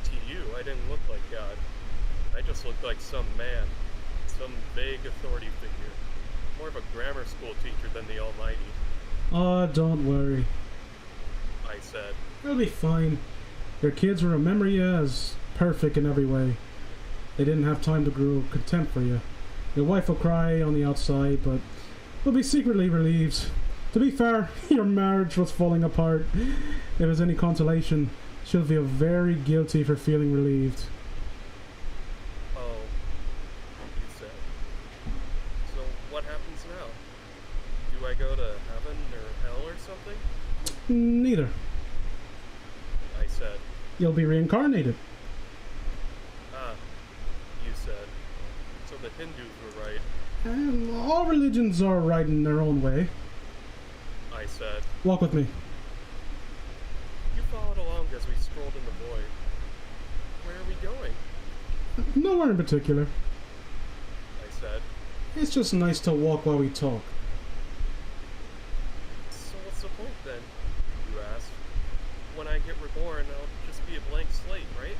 To you, I didn't look like God. I just looked like some man. Some vague authority figure. More of a grammar school teacher than the Almighty. Don't worry. I said. It'll be fine. Your kids will remember you as perfect in every way. They didn't have time to grow contempt for you. Your wife will cry on the outside, but will be secretly relieved. To be fair, your marriage was falling apart. If there's any consolation, she'll feel very guilty for feeling relieved. Oh, you said. So what happens now? Do I go to heaven or hell or something? Neither. I said. You'll be reincarnated. Ah, you said. So the Hindus were right. And all religions are right in their own way. I said. Walk with me. You followed along as we strolled in the void. Where are we going? Nowhere in particular. I said. It's just nice to walk while we talk. So what's the point then? You asked. When I get reborn, I'll just be a blank slate, right?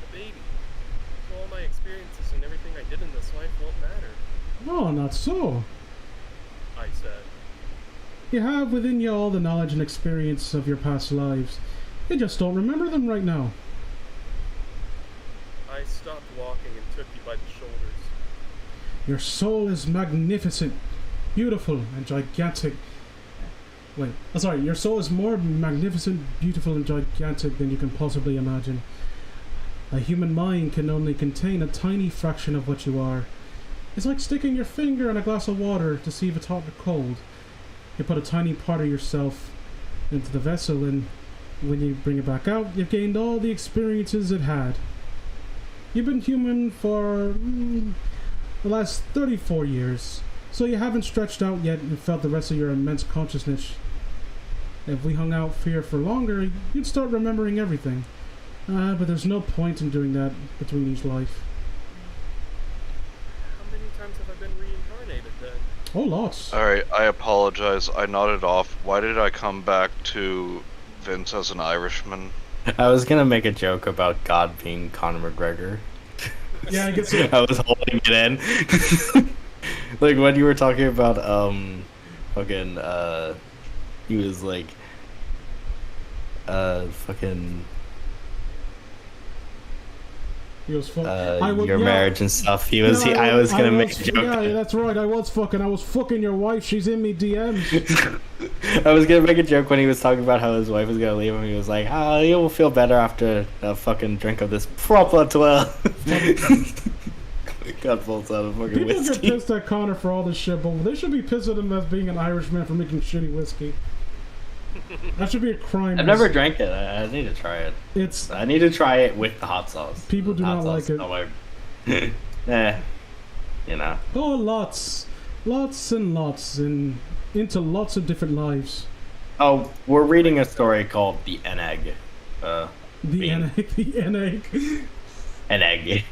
A baby. So all my experiences and everything I did in this life won't matter. Oh, not so. I said. You have within you all the knowledge and experience of your past lives. You just don't remember them right now. I stopped walking and took you by the shoulders. Your soul is magnificent, beautiful, and gigantic. Wait, sorry, your soul is more magnificent, beautiful, and gigantic than you can possibly imagine. A human mind can only contain a tiny fraction of what you are. It's like sticking your finger in a glass of water to see if it's hot or cold. You put a tiny part of yourself into the vessel, and when you bring it back out, you've gained all the experiences it had. You've been human for the last 34 years, so you haven't stretched out yet and felt the rest of your immense consciousness. If we hung out here for longer, you'd start remembering everything. But there's no point in doing that between each life. How many times have I been reincarnated then? Oh, lots. Alright, I apologize. I nodded off. Why did I come back to Vince as an Irishman? I was gonna make a joke about God being Conor McGregor. Yeah, I can see it. I was holding it in. Like when you were talking about fucking he was like fucking He was fucking. your marriage and stuff. I was gonna make a joke. Yeah, that's right. I was fucking your wife. She's in me DMs. I was gonna make a joke when he was talking about how his wife was gonna leave him. He was like, you will feel better after a fucking drink of this proper 12. God pulls out a fucking People whiskey. get pissed at Connor for all this shit, but they should be pissed at him as being an Irishman for making shitty whiskey. That should be a crime. I've never drank it. I need to try it. I need to try it with the hot sauce. People do not like it. You know. Oh, lots and lots, and into lots of different lives. Oh, we're reading a story called The Enegg. The Enegg. Enegg.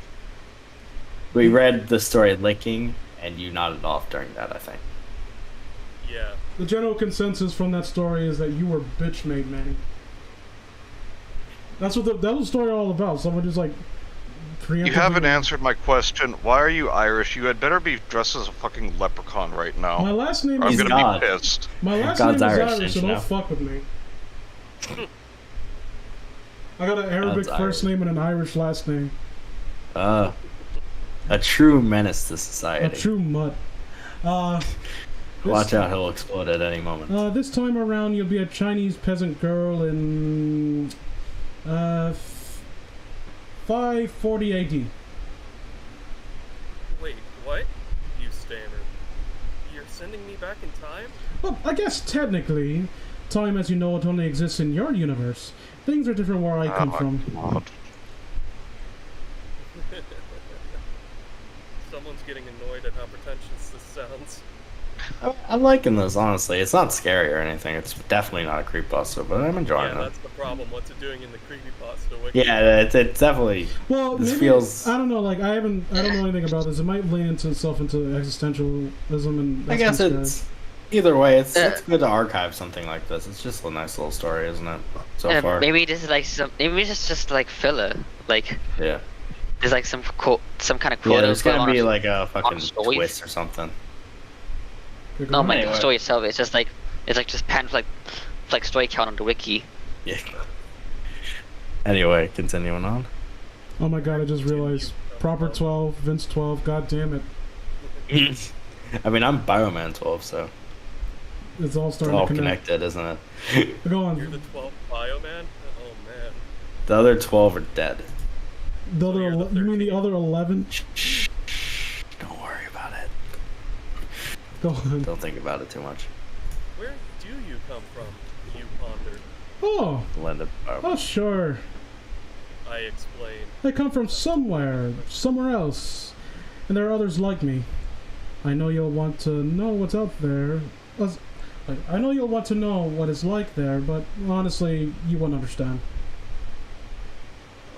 We read the story Licking, and you nodded off during that, I think. Yeah. The general consensus from that story is that you were bitch made, man. That was the story all about. Someone just like. You haven't answered my question. Why are you Irish? You had better be dressed as a fucking leprechaun right now. My last name I'm is gonna God. be pissed. My last God's name is Irish, Irish, so you don't know? fuck with me. I got an Arabic God's first Irish. name and an Irish last name. A true menace to A society. true mutt. Watch out, he'll explode at any moment. This time around, you'll be a Chinese peasant girl in 540 AD. Wait, what? You stammered. You're sending me back in time? Well, I guess technically, time as you know it only exists in your universe. Things are different where I come from. God. Someone's getting annoyed at how pretentious this sounds. I'm liking this, honestly. It's not scary or anything. It's definitely not a creepypasta, but I'm enjoying Yeah, it. that's the problem. What's it doing in the creepypasta wiki? Yeah, it's definitely. Well, This maybe, feels- I don't know. Like I don't know anything about this. It might lean itself into existentialism, and I that's guess kinda it's. Either way, it's good to archive something like this. It's just a nice little story, isn't it? So far. Maybe this is like maybe it's just like filler. Like Yeah. there's like some kind of Yeah, quote. there's gonna be like a fucking story. twist or something. scary. No, like Anyway. the story itself. It's just like just panned like story count on the wiki. Yeah. Anyway, continuing on. Oh my god! I just realized. Proper 12, Vince 12. God damn it! I mean, I'm Bioman 12, so It's all it's starting all to connect. connected, isn't it? Go You're on. the 12th Bioman? Oh man. The other 12 are dead. The other, you're the you mean the 13th. other 11? Shh. Don't worry about it. Go on. Don't think about it too much. Where do you come from? You pondered. Oh, Linda Bioman. oh sure. I explained. I come from somewhere else, and there are others like me. I know you'll want to know what's out there. I know you'll want to know what it's like there, but honestly, you won't understand.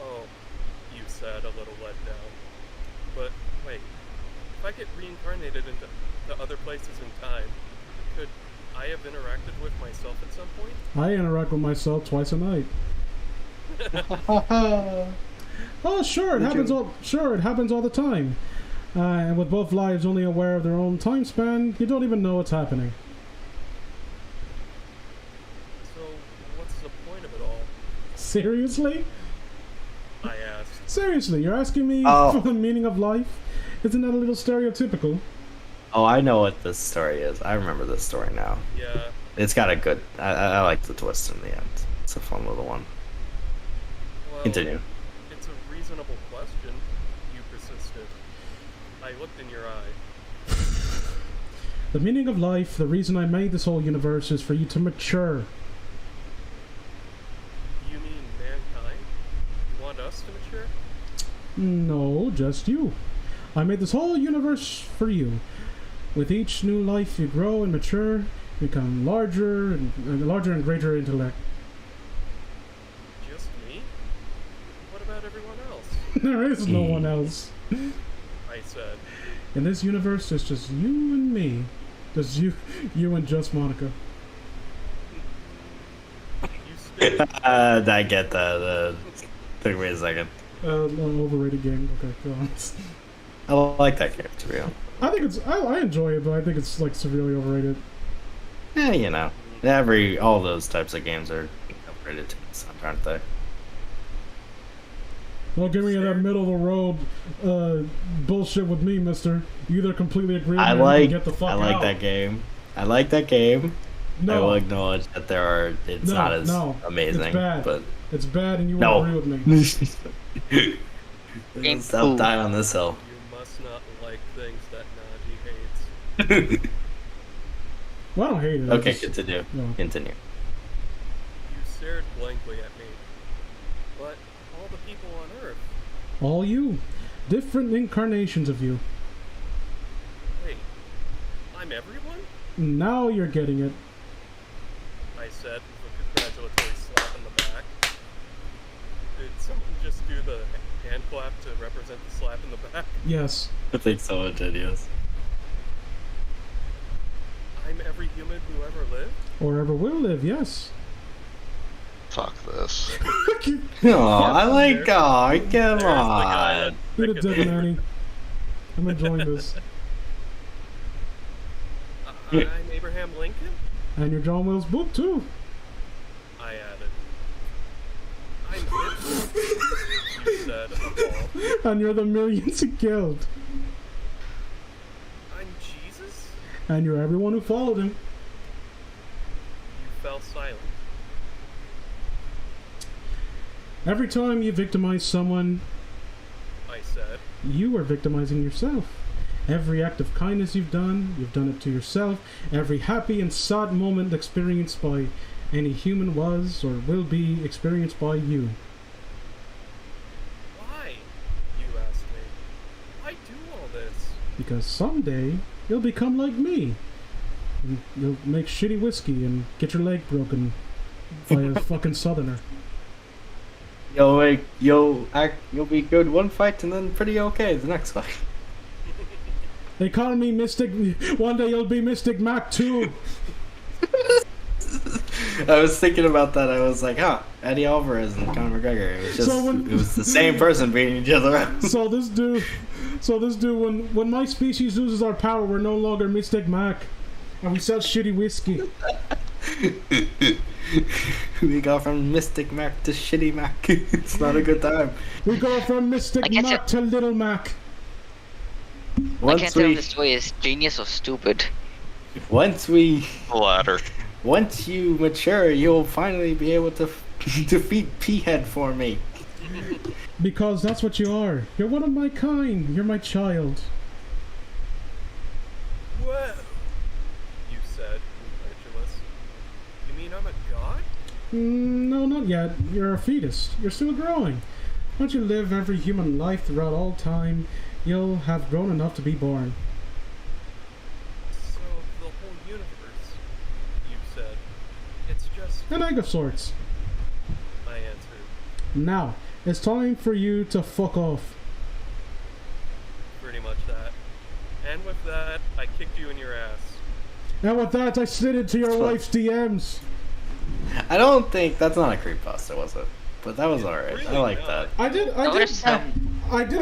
Oh, you said a little let down. But wait, if I get reincarnated into other places in time, could I have interacted with myself at some point? I interact with myself twice a night. Oh, sure, it happens all. Sure, it happens all the time. And with both lives only aware of their own time span, you don't even know what's happening. So, what's the point of it all? Seriously? I asked. Seriously, you're asking me Oh. for the meaning of life? Isn't that a little stereotypical? Oh, I know what this story is. I remember this story now. Yeah, It's got a good. I like the twist in the end. It's a fun little one. well, Continue. it's a reasonable question. You persisted. I looked in your eye. The meaning of life, the reason I made this whole universe is for you to mature. You mean mankind? You want us to mature? No, just you. I made this whole universe for you. With each new life, you grow and mature, become larger and greater intellect. Just me? What about everyone else? There is no one else. I said. In this universe, it's just you and me. Just you and just Monica. You stated I get that. Wait a second. No, overrated game. Okay, go on. I like that game, to be honest. I think it's. I enjoy it, but I think it's like severely overrated. You know, all those types of games are upgraded to the sun, aren't they? Don't give me that middle of the road bullshit with me, mister. You either completely agree with me or you can get the fuck I like out. that game. I like that game. I No, will acknowledge that it's No, not as no, amazing, it's bad. but it's bad, and you No. won't agree with me. Game I'll poo. die on this hill. you must not like things that Najee hates. Well, I don't hate it. I Okay, just- continue. no. Continue. You stared blankly at me. But all the people on Earth. All you, different incarnations of you. Wait, I'm everyone? Now you're getting it. I said with a congratulatory slap in the back. Did someone just do the hand clap to represent the slap in the back? Yes. I think someone did, yes. woman who ever lived? Or ever will live, yes. Fuck this. Oh, I like. Oh, come There's the guy on. that You're the picked dead nanny. I'm enjoying this. I'm Abraham Lincoln? And your John Wills book, too. I added. I'm Hitler, you said, appalled. And you're the millions he killed. I'm Jesus? And you're everyone who followed him. You fell silent. Every time you victimize someone, I said. you are victimizing yourself. Every act of kindness you've done it to yourself. Every happy and sad moment experienced by any human was or will be experienced by you. Why? You asked me. Why do all this? Because someday, you'll become like me. And you'll make shitty whiskey and get your leg broken by a fucking southerner. You'll be good one fight and then pretty okay the next fight. They call me Mystic. One day you'll be Mystic Mac too. I was thinking about that. I was like, Eddie Alvarez and Conor McGregor. It was just, it was the same person beating each other up. So this dude, when my species loses our power, we're no longer Mystic Mac, and we sell shitty whiskey. We go from Mystic Mac to Shitty Mac. It's not a good time. We go from Mystic Mac to Little Mac. I can't tell if the story is genius or stupid. Once The latter. once you mature, you'll finally be able to defeat P-Head for me. Because that's what you are. You're one of my kind. You're my child. Whoa! You said, incredulous. You mean I'm a god? No, not yet. You're a fetus. You're still growing. Once you live every human life throughout all time, you'll have grown enough to be born. So, the whole universe, you said. It's just... An egg of sorts. I answered. Now, it's time for you to fuck off. Pretty much that. And with that, I kicked you in your ass. And with that, I slid into your wife's DMs. I don't think that's not a creepypasta, was it? But that was alright. Really I like not. that. I did That was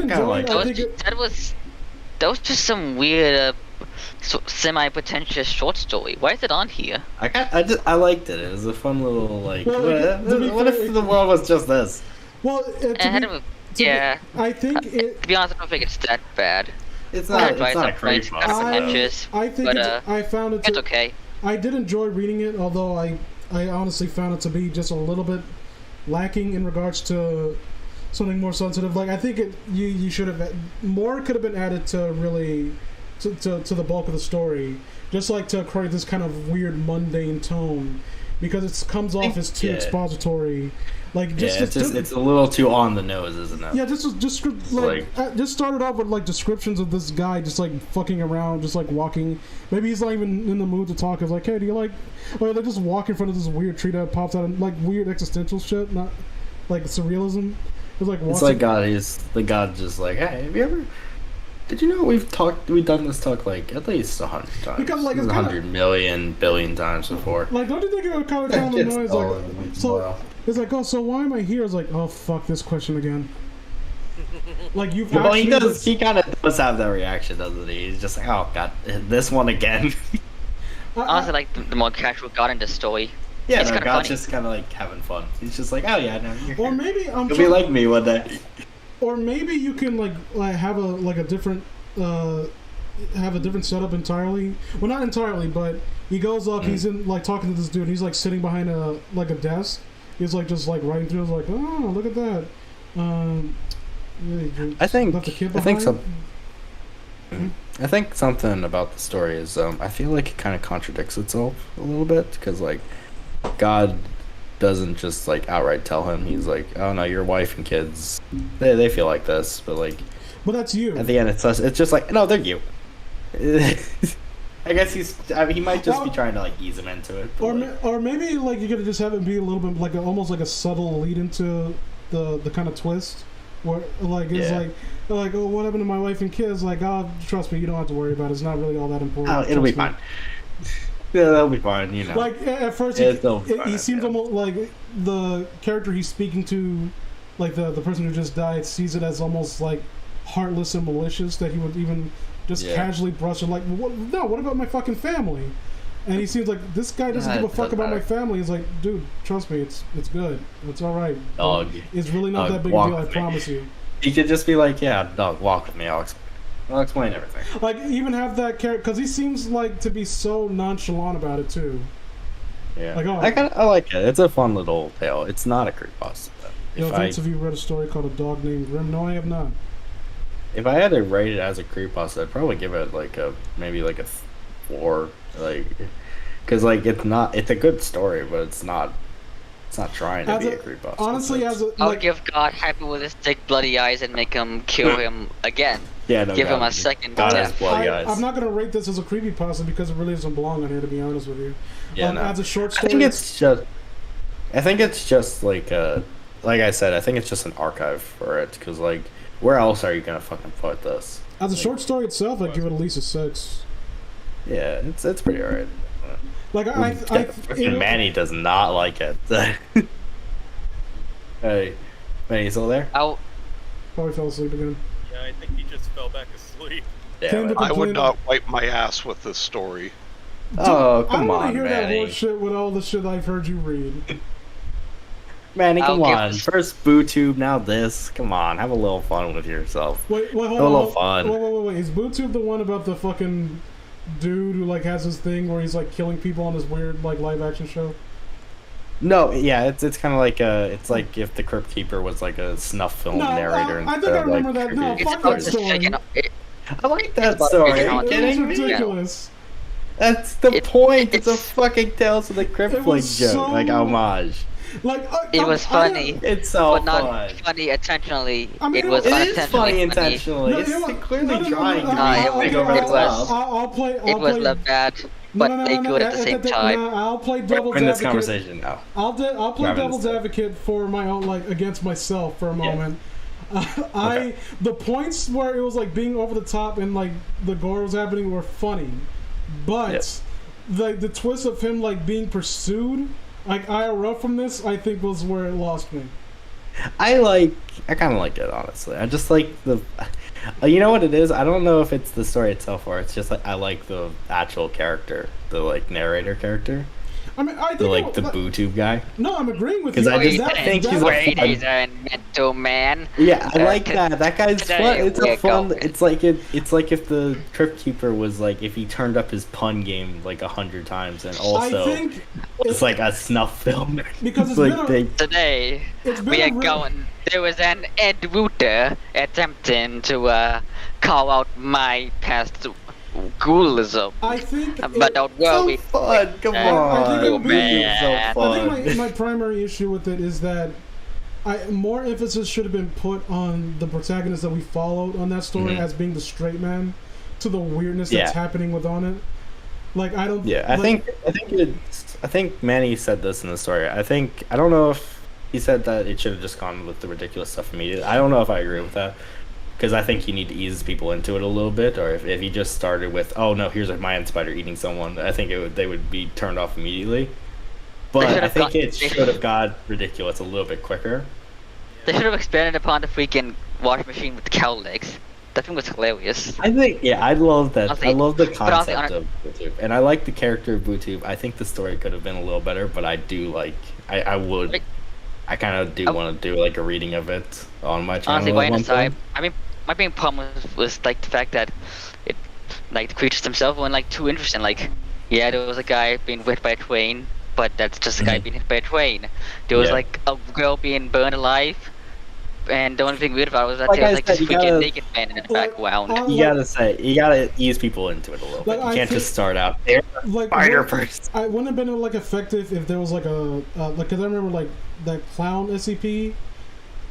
enjoy like it. that. I think it, That was just some weird, semi-pretentious short story. Why is it on here? I liked it. It was a fun little like. Well, what if the world was just this? well, I think it. To be honest, I don't think it's that bad. It's not. Right, It's not a right, creepypasta. right. Pretentious, I think but, I found it. It's okay. I did enjoy reading it, although I honestly found it to be just a little bit lacking in regards to something more sensitive. Like I think you should have more could have been added to really to the bulk of the story, just like to create this kind of weird mundane tone, because it comes off as too expository. Like it's a little too on the nose, isn't it? Yeah, just started off with like descriptions of this guy just like fucking around, just like walking. Maybe he's not even in the mood to talk. It's like, hey, do you like? Or they just walk in front of this weird tree that pops out and like weird existential shit, not like surrealism. It's like It's like God. He's the God, just like, hey, have you ever? Did you know we've done this talk like at least 100 times? Because, like, it's 100 million billion times before. Like, don't you think it would kind of down the noise? Like, so it's like, oh, so why am I here? It's like, oh, fuck this question again. Like you've Well, actually. he does. He kind of does have that reaction, doesn't he? He's just like, oh God, this one again. Honestly, like the more casual got into story. Yeah, It's no, kinda God's funny. just kind of like having fun. He's just like, oh yeah, no, you're Or here. maybe You'll be like me one day. Or maybe you can like have a different have a different setup entirely. Well, not entirely, but he goes up. He's in like talking to this dude. And he's like sitting behind a desk. He's like just like writing through. He's like, oh, look at that. I think left a kid I think behind. I think something about the story is I feel like it kind of contradicts itself a little bit, because like God doesn't just like outright tell him. He's like, oh no, your wife and kids they feel like this, but like But that's you. at the end it's just like, no, they're you. I guess he might just be trying to like ease him into it, but, Or maybe like you could just have it be a little bit like almost like a subtle lead into the kind of twist where like it's like oh, what happened to my wife and kids? Like, oh, trust me, you don't have to worry about it. It's not really all that important. it'll be Trust me. fine. Yeah, that'll be fine. You know. Like at first, he seems almost like the character he's speaking to, like the person who just died, sees it as almost like heartless and malicious, that he would even just casually brush it like, what about my fucking family? And he seems like this guy doesn't give a fuck about my family. He's like, dude, trust me, it's good, it's all right. Dog. It's really not that big a deal. I promise you. He could just be like, yeah, dog, walk with me. I'll explain everything. Like even have that character because he seems like to be so nonchalant about it too. Yeah, like, I like it. It's a fun little tale. It's not a creepypasta. Vince, have you read a story called A Dog Named Grim? No, I have not. If I had to rate it as a creepypasta, I'd probably give it like maybe a 4, like, because like it's a good story, but it's not trying to be a creepypasta. Honestly, I'll give God happy with his thick bloody eyes and make him kill him again. Yeah, no, give him a second God has death. bloody eyes. I'm not gonna rate this as a creepypasta because it really doesn't belong on here, to be honest with you. Yeah, no. As a short story, I think it's just like I said, I think it's just an archive for it, because like where else are you gonna fucking put this? As a short story itself, I'd give it at least a 6. Yeah, it's pretty alright. Like Manny does not like it. Hey, Manny, you still there? Probably fell asleep again. Yeah, I think he just fell back asleep. Yeah, I would not wipe my ass with this story. Oh, come I don't on, want to hear that Manny. horse shit with all the shit I've heard you read. Manny, come on. First BooTube, now this. Come on, have a little fun with yourself. Wait, hold on. A little fun. Wait. Is BooTube the one about the fucking dude who like has his thing where he's like killing people on his weird like live action show? No, yeah, it's kind of like it's like if the Crypt Keeper was like a snuff film narrator. I think I remember that. No, fuck that story. I like that story. Are you kidding me? It's ridiculous. That's the point. It's a fucking Tales of the Crypt like joke, like homage. Like it was funny. It's so but not fun. funny intentionally. I mean, it was It is unintentionally funny intentionally. No, It's clearly no, trying to no, be no, over the it was- top. I'll play. It was not bad, but they good at the same time. I'll play We're devil's in this advocate. conversation now. I'll play We're having devil's this advocate for my own, like against myself for a moment. The points where it was like being over the top and like the gore was happening were funny, but the twist of him like being pursued like IRL from this, I think was where it lost me. I kind of like it, honestly. I just like the, you know what it is? I don't know if it's the story itself or it's just like I like the actual character, the like narrator character. I mean, I think the BooTube guy. No, I'm agreeing with you. Because I just think he's he's a mental man. Yeah, I like that. That guy's fun. It's a fun. Going. It's like if the Crypt Keeper was like if he turned up his pun game like 100 times and also it's like a snuff film. Because it's like today we are going. There was an Ed Wooter attempting to call out my past ghoulism. I think, but don't worry. So fun. Come on. I think it would be so fun. I think my primary issue with it is that more emphasis should have been put on the protagonist that we followed on that story as being the straight man, to the weirdness that's happening on it. Like I don't. Yeah, I think Manny said this in the story. I don't know if he said that it should have just gone with the ridiculous stuff immediately. I don't know if I agree with that. Because I think you need to ease people into it a little bit, or if he just started with, oh no, here's a Mayan spider eating someone, I think they would be turned off immediately. But I think it should have got ridiculous a little bit quicker. They should have expanded upon the freaking wash machine with the cow legs. That thing was hilarious. I think, I love that. Honestly, I love the concept of BooTube, and I like the character of BooTube. I think the story could have been a little better, but I do like, I kind of do want to do like a reading of it on my channel. Honestly, going aside, I mean, my main problem was like the fact that it, like the creatures themselves weren't like too interesting. Like, yeah, there was a guy being hit by a train, but that's just a guy being hit by a train. There was like a girl being burned alive, and the only thing weird about it was that there was like this freaking naked man in the background. You gotta ease people into it a little bit. You can't just start out there. Spider first. I wouldn't have been like effective if there was like a because I remember like that clown SCP,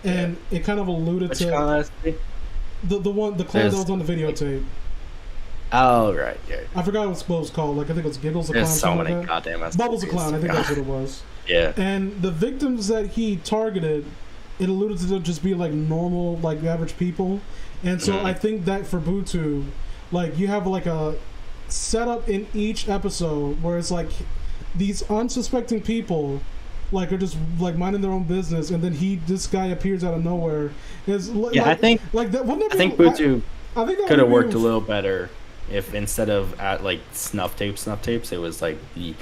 and it kind of alluded to the clown that was on the videotape. Oh right, yeah. I forgot what it was called. Like I think it was Giggles the Clown. There's so many goddamn SCPs. Bubbles the Clown. I think that's what it was. Yeah. And the victims that he targeted, it alluded to them just be like normal, like average people. And so I think that for BooTube, like you have like a setup in each episode where it's like these unsuspecting people like are just like minding their own business, and then this guy appears out of nowhere. Is I think like that. Wouldn't it I think be, Butu I think that could have would be worked a little better if instead of at like snuff tapes, it was like the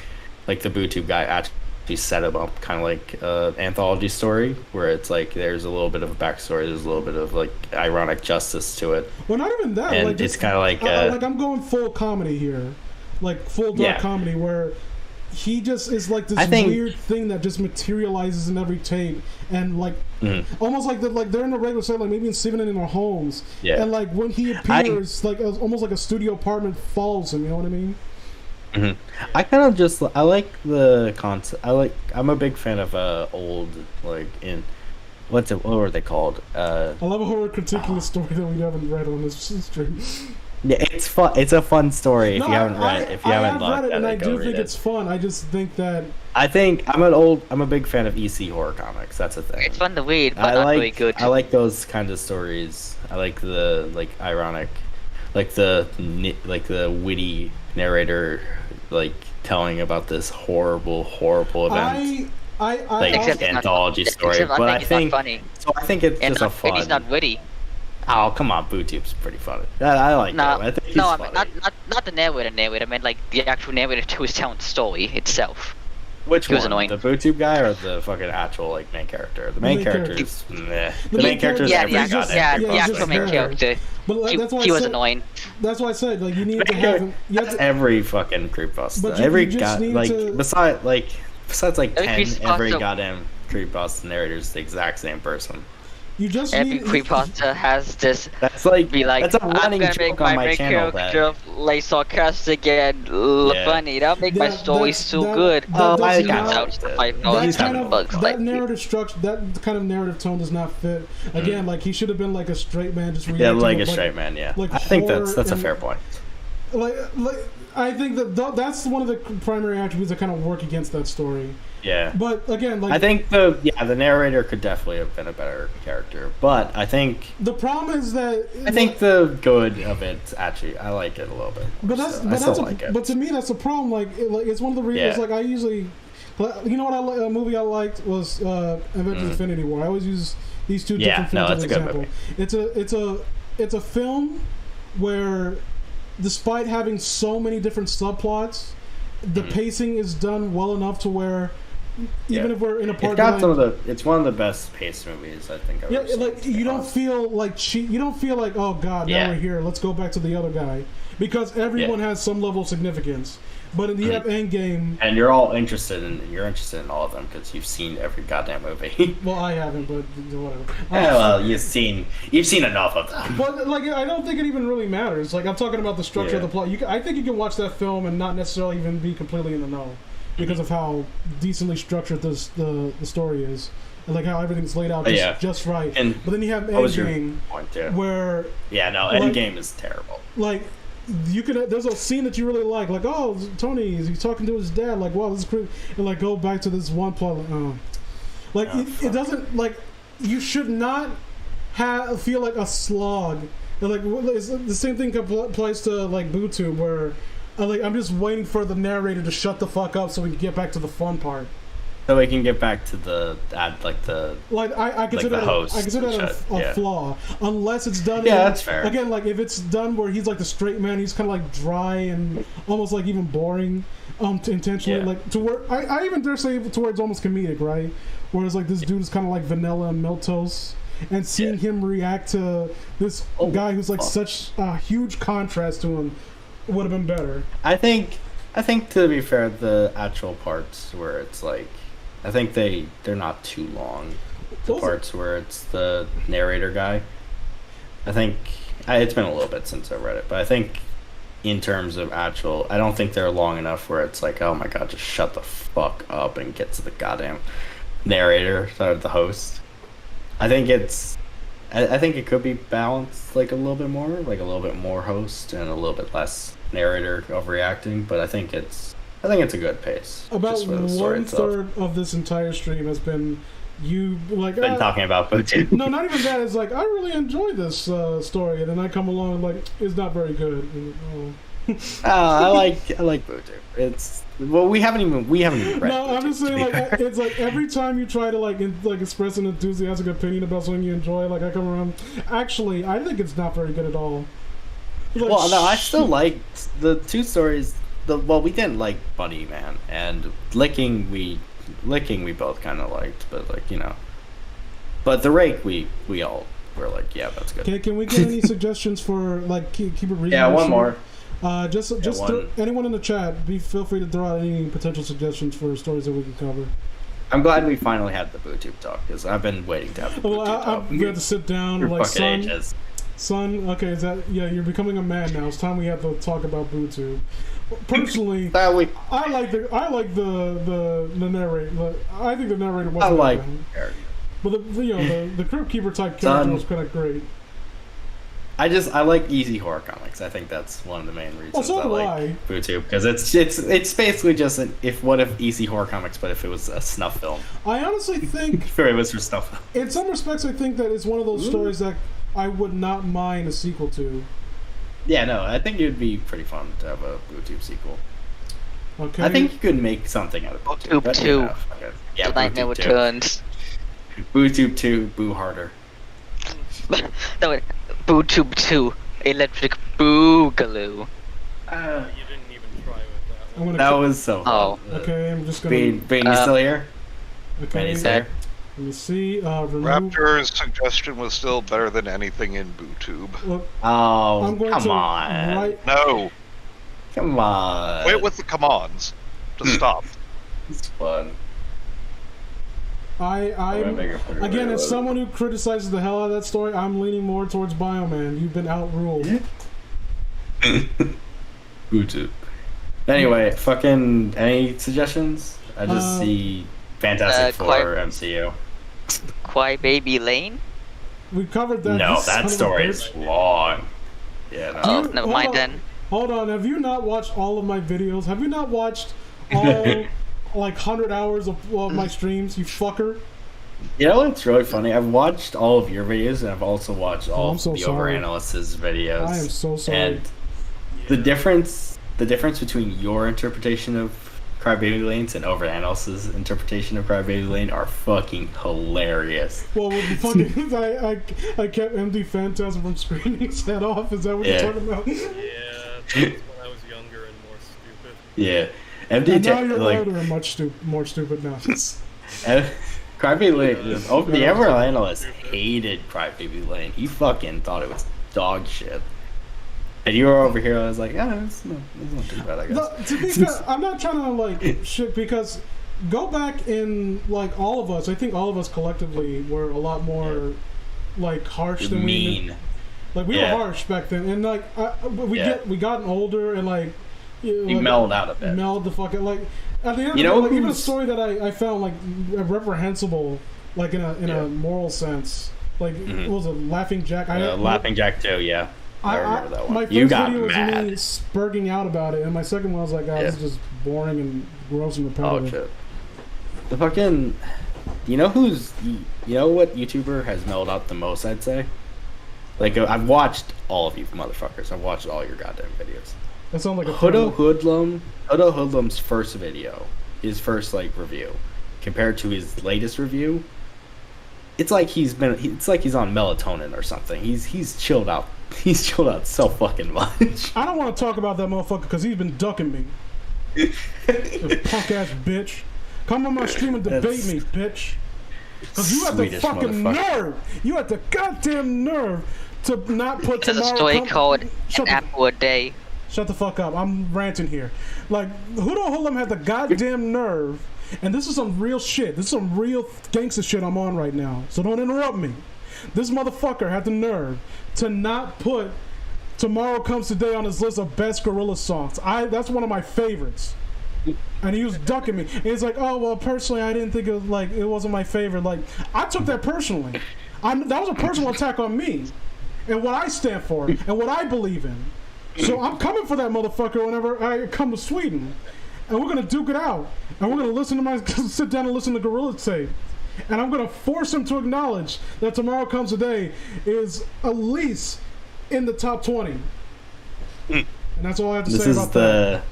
Butu guy actually set him up kind of like anthology story where it's like there's a little bit of a backstory, there's a little bit of like ironic justice to it. Well, not even that. And like, it's kind of like like I'm going full comedy here, like full dark comedy where he just is like this weird thing that just materializes in every tape, and like almost like they're in a regular set, like maybe even in their homes. Yeah. And like when he appears, like almost like a studio apartment follows him. You know what I mean? I kind of just I like the concept. I'm a big fan of old like in what were they called? I love how we're critiquing a story that we haven't read on this stream. Yeah, it's fun. It's a fun story if you haven't read it. If you haven't read it, and I do think it's fun. I just think that I'm a big fan of EC horror comics. That's a thing. It's fun to read, but not really good. I like those kinds of stories. I like the ironic, like the witty narrator, like telling about this horrible event. Like anthology story, but I think it's just a fun. He's not witty. Oh, come on, BooTube's pretty funny. I like that. I think he's funny. Not the narrator. I meant like the actual narrator who was telling the story itself. Which one? Was annoying. The BooTube guy or the fucking actual like main character? The main character is meh. The main character is the actual main character. But he was annoying. That's why I said like you need to have him. That's every fucking creepypasta. Every guy besides like 10, every goddamn creepypasta narrator is the exact same person. You just every creepypasta has this. That's like that's a running joke on my channel. Like sarcastic and funny. That'll make my story so good. That narrative structure, that kind of narrative tone does not fit. Again, like he should have been like a straight man, just reacting like a straight man. Yeah, I think that's a fair point. I think that's one of the primary attributes that kind of work against that story. Yeah. But again, like I think the narrator could definitely have been a better character, but I think the problem is that I think the good of it actually I like it a little bit. But but to me that's a problem. Like it's one of the reasons. Like I usually, you know what a movie I liked was Avengers: Infinity War. I always use these two different films as an example. It's a film where, despite having so many different subplots, the pacing is done well enough to where even if we're in a part, it's one of the best paced movies I think I've ever seen. Like you don't feel like you don't feel like, oh god, now we're here, let's go back to the other guy, because everyone has some level of significance. But in the Endgame, and you're interested in all of them because you've seen every goddamn movie. Well, I haven't, but whatever. Well, you've seen enough of them. But like, I don't think it even really matters. Like, I'm talking about the structure of the plot. I think you can watch that film and not necessarily even be completely in the know because of how decently structured the story is, and like how everything's laid out just right. But then you have Endgame, where Endgame is terrible. Like. There's a scene that you really like, oh, Tony, he's talking to his dad, like, wow, this is crazy, and like go back to this one plot, it doesn't, like, you should not feel like a slog, and like the same thing applies to like BooTube, where I'm just waiting for the narrator to shut the fuck up so we can get back to the fun part. So we can get back to I consider that a flaw, unless it's done. Yeah, that's fair. Again, like if it's done where he's like the straight man, he's kind of like dry and almost like even boring, intentionally, like to where I even dare say to where it's almost comedic, right? Whereas like this dude is kind of like vanilla and milquetoast, and seeing him react to this guy who's like such a huge contrast to him would have been better. I think to be fair, the actual parts where it's like. I think they're not too long. The parts where it's the narrator guy. I think it's been a little bit since I read it, but I think in terms of actual, I don't think they're long enough where it's like, oh my god, just shut the fuck up and get to the goddamn narrator, the host. I think it could be balanced like a little bit more host and a little bit less narrator overreacting, but I think it's a good pace. About 1/3 of this entire stream has been you been talking about BooTube. No, not even that. It's like I really enjoyed this story, and then I come along like it's not very good. And, I like Bootu. It's we haven't even read. No, I'm Bootu, just to saying, be like, fair. it's like every time you try to like express an enthusiastic opinion about something you enjoy, like I come around. Actually, I think it's not very good at all. Like, Well, no, I still like the two stories. We didn't like Bunny Man and Licking. We both kind of liked, but like but the Rake we all were like, yeah, that's good. Can we get any suggestions for like keep it reasonable? Yeah, one more. Just one. Anyone in the chat, feel free to throw out any potential suggestions for stories that we can cover. I'm glad we finally had the BooTube talk because I've been waiting to have the BooTube talk. We had to sit down For like fucking ages. Son, okay, is that you're becoming a man now. It's time we have to talk about BooTube. Personally, I like the narrator. I think the narrator was but the Crypt Keeper type character was kind of great. I like easy horror comics. I think that's one of the main reasons so I like BooTube because it's basically just what if easy horror comics, but if it was a snuff film. I honestly think if it was for snuff. In some respects, I think that it's one of those stories that I would not mind a sequel to. Yeah, no, I think it would be pretty fun to have a BooTube sequel. Okay. I think you could make something out of BooTube. BooTube 2. Yeah, The Nightmare BooTube 2. Returns. BooTube 2, Boo Harder. No, wait. BooTube 2. Electric Boogaloo. You didn't even try with that one. That was so fun. Oh. Okay, I'm just gonna. Bean, you still here? Okay. Bean, you still here? Let me see. Remove. Raptor's suggestion was still better than anything in BooTube. Look, Oh, come on. No. Come on. Wait with the come-ons. Just stop. It's fun. Again, as someone who criticizes the hell out of that story, I'm leaning more towards Bioman. You've been outruled. BooTube. Anyway, fucking any suggestions? I just see Fantastic Four MCU. Cry Baby Lane? We covered that. No, that story is long. Yeah, no. Oh, never mind then. Hold on, have you not watched all of my videos? Have you not watched all, like, 100 hours of my streams, you fucker? You know what's really funny? I've watched all of your videos, and I've also watched all of the sorry. Overanalysis videos. I am so sorry. And the difference between your interpretation of Crybaby Lane's and Overanalysis' interpretation of Crybaby Lane are fucking hilarious. Well, the fucking I kept MD Phantasm from screaming his head off. Is that what you're talking about? Yeah, that's when I was younger and more stupid. Yeah. MD And now you're older and much more stupid now. Crybaby Lane, the Overanalyst hated Crybaby Lane. He fucking thought it was dog shit. And you were over here, I was like, it's not too bad, I guess. No, to be fair, I'm not trying to, like, shit, because go back in, like, all of us, I think all of us collectively were a lot more, like, harsh than mean. We were harsh back then, and, like, we gotten older, and, like... You mellowed out a bit. Mellowed the fuck out, like, at the end of the day, like, even a story that I found, like, reprehensible, like, in a moral sense, like, what was it, Laughing Jack? Laughing Jack 2, yeah. I remember that one. My first you got video mad. was me spurging out about it, and my second one was like, this is just boring and gross and repetitive. Oh shit. The fucking, you know what YouTuber has mellowed out the most? I'd say. Like I've watched all of you motherfuckers. I've watched all your goddamn videos. That sounds like a Hodo Hoodlum's first video, his first like review, compared to his latest review. It's like he's on melatonin or something. He's chilled out. He's chilled out so fucking much. I don't want to talk about that motherfucker because he's been ducking me. Punk ass bitch. Come on my stream and debate me, bitch. Because you have the fucking nerve. You have the goddamn nerve to not put There's tomorrow. a story called An Apple a Day. Shut the fuck up. I'm ranting here. Like, Hudo Hoodlum had the goddamn nerve, and this is some real shit. This is some real gangster shit I'm on right now. So don't interrupt me. This motherfucker had the nerve to not put Tomorrow Comes Today on his list of best Gorilla songs. That's one of my favorites. And he was ducking me. And he's like, oh, well, personally, I didn't think it wasn't my favorite. Like, I took that personally. That was a personal attack on me and what I stand for and what I believe in. So I'm coming for that motherfucker whenever I come to Sweden. And we're going to duke it out. And we're going to sit down and listen to Gorilla tape. And I'm going to force him to acknowledge that Tomorrow Comes Today is at least in the top 20. And that's all I have to This say is about that.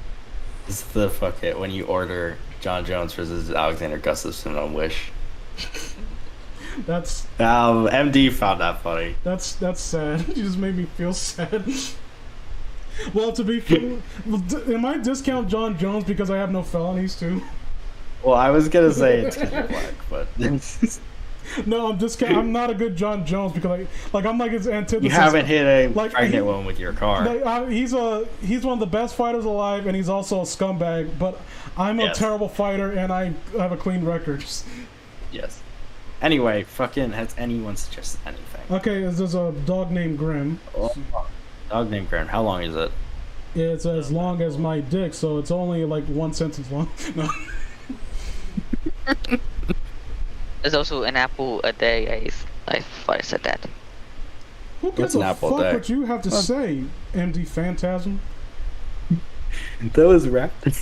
this is the fuck it when you order John Jones versus Alexander Gustafsson on Wish. That's MD found that funny. that's sad. You just made me feel sad. Well, to be fair, am I discount John Jones because I have no felonies too? Well, I was gonna say it's because you're black, but No, I'm not a good John Jones because I'm like his antithesis. you haven't hit a Like, pregnant one with your car. Like, he's one of the best fighters alive, and he's also a scumbag. But I'm a Yes. terrible fighter, and I have a clean record. Yes. Anyway, fucking has anyone suggested anything? Okay, there's a dog named Grim. Oh, dog named Graham. How long is it? It's as long as my dick, so it's only like one sentence long. No. There's also an apple a day. I thought I said that. Who What's gives an a apple fuck a day? what you have to say, MD Phantasm? That was Raptor.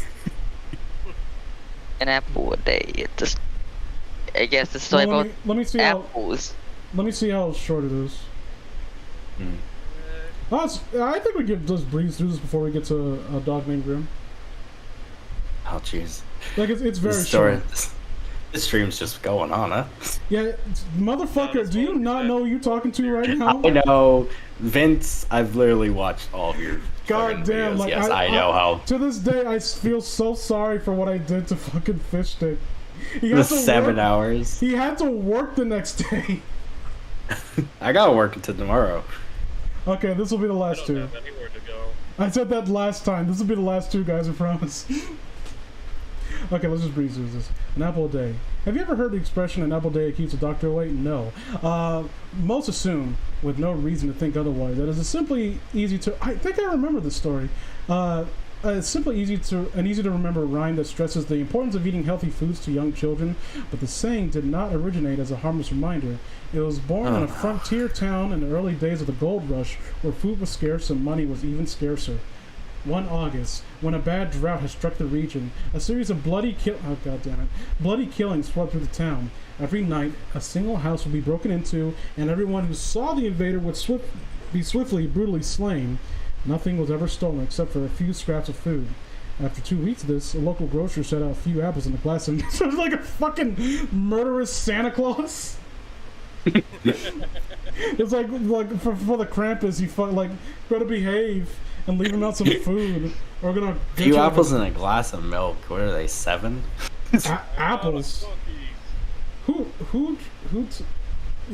An apple a day. It just. I guess it's Well, like about let me see apples. let me see how short it is. I think we could just breeze through this before we get to a dog named Grim. Oh jeez. Like it's very This story. short. This stream's just going on, huh? Yeah, motherfucker, do you not know who you're talking to right now? I know, Vince. I've literally watched all of your God fucking damn, videos. like Yes, I know how. To this day, I feel so sorry for what I did to fucking Fish Stick. He It had was to 7 work- hours. He had to work the next day. I gotta work until tomorrow. Okay, this will be the I last don't two. have anywhere to go. I said that last time. This will be the last two, guys. I promise. Okay, let's just breeze through this. An apple a day. Have you ever heard the expression "an apple a day keeps a doctor away"? No. Most assume, with no reason to think otherwise, that it's simply easy to. I think I remember this story. It's simply easy to remember rhyme that stresses the importance of eating healthy foods to young children, but the saying did not originate as a harmless reminder. It was born in a frontier town in the early days of the gold rush, where food was scarce and money was even scarcer. One August, when a bad drought had struck the region, a series of bloody killings swept through the town. Every night, a single house would be broken into, and everyone who saw the invader would be swiftly, brutally slain. Nothing was ever stolen except for a few scraps of food. After 2 weeks of this, a local grocer set out a few apples in a glass of milk. It was like a fucking murderous Santa Claus. It's like for the Krampus, you gotta behave and leave him out some food. Or we're gonna A few apples in a glass of milk. What are they? 7? apples. Who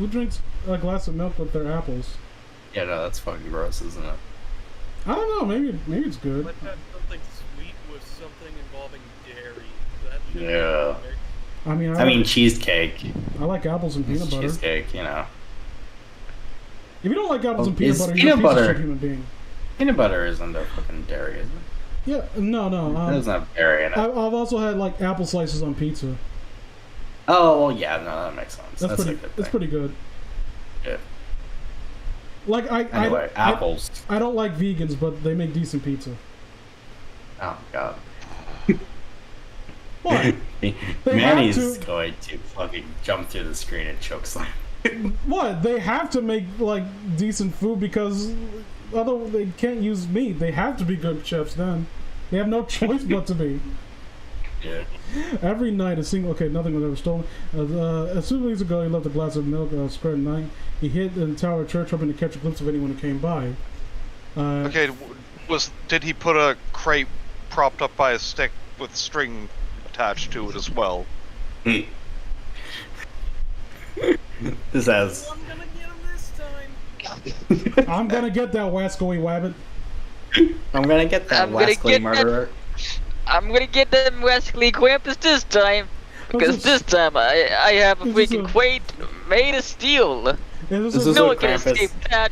drinks a glass of milk with their apples? Yeah, no, that's fucking gross, isn't it? I don't know. Maybe it's good. Let's have something sweet with something involving dairy. That should Yeah. be I mean, I mean, cheesecake. I like apples and peanut butter. Cheesecake, you know. If you don't like apples and Oh, peanut is butter, you're a peanut piece of butter- shit human being. Peanut butter isn't a fucking dairy, is it? Yeah, no. It doesn't have dairy in it. I've also had like apple slices on pizza. Oh, well, yeah, no, that makes sense. That's a pretty. good That's thing. pretty good. Yeah. Like Anyway, apples. I don't like vegans, but they make decent pizza. Oh, God. What? Manny's have to. going to fucking jump through the screen and choke slam. What? They have to make like decent food because otherwise they can't use meat. They have to be good chefs then. They have no choice but to be. Yeah. Every night, nothing was ever stolen. As soon as weeks ago, he left a glass of milk square at night. He hid in the tower church, hoping to catch a glimpse of anyone who came by. Okay, did he put a crate propped up by a stick with string attached to it as well? This has. I'm gonna get him this time. I'm gonna get that wascally wabbit. I'm gonna get that I'm gonna rascally get that- murderer. I'm gonna get them Wesley Krampus this time. Because this time I have a This is freaking a- crate made of steel. It's This just, is No what one can Krampus- escape that.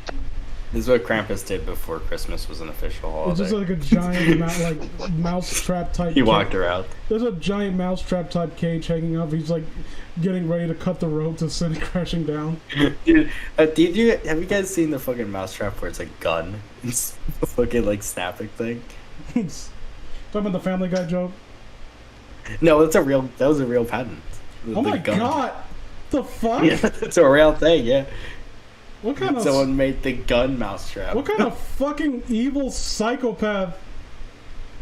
This is what Krampus did before Christmas was an official it's holiday. just like a giant mouse trap type. He walked around. There's a giant mouse trap type cage hanging up. He's like getting ready to cut the rope to send it crashing down. Dude, have you guys seen the fucking mousetrap where it's a gun? It's a fucking like snapping thing. Talking about the Family Guy joke. No, that was a real patent. Oh my god! The fuck? Yeah, it's a real thing, yeah. What kind of Someone made the gun mousetrap. what kind of fucking evil psychopath?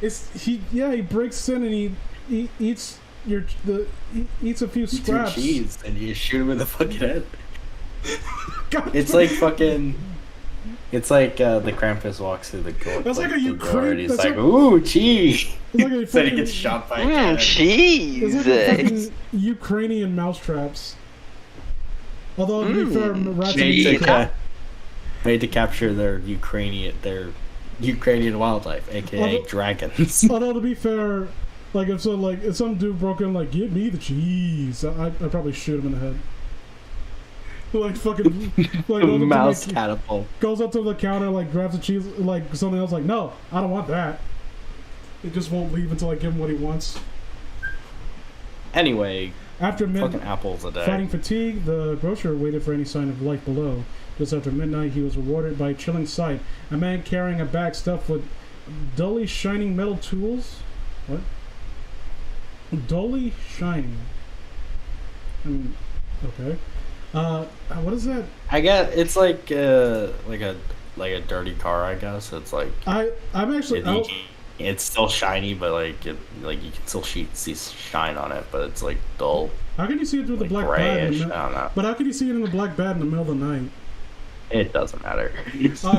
He breaks in and he eats he eats a few Eat your scraps. cheese and you shoot him in the fucking head. God, It's like fucking. It's like the Krampus walks through the door. That's like a the door Ukraine- and he's that's like, like- ooh, cheese. It's like a Then he fucking- gets shot by a cannon. Cheese. It's like fucking Ukrainian mousetraps. Although to be fair, rats Made and to, made to capture their Ukrainian wildlife, aka dragons. although to be fair, like if some dude broke in like, give me the cheese, I'd probably shoot him in the head. Like fucking like Mouse catapult. goes up to the counter, like grabs the cheese, like something else, like no, I don't want that. It just won't leave until I give him what he wants. Anyway, After fucking midnight, apples a day. fighting fatigue, the grocer waited for any sign of life below. Just after midnight, he was rewarded by a chilling sight: a man carrying a bag stuffed with dully shining metal tools. What? Dully shining. Okay. What is that? I guess it's like a dirty car. I guess it's like I'm actually. it's still shiny, but like you can still see shine on it, but it's like dull, How can you see it through the like black bag? grayish. I don't know. But how can you see it in the black bag in the middle of the night? It doesn't matter.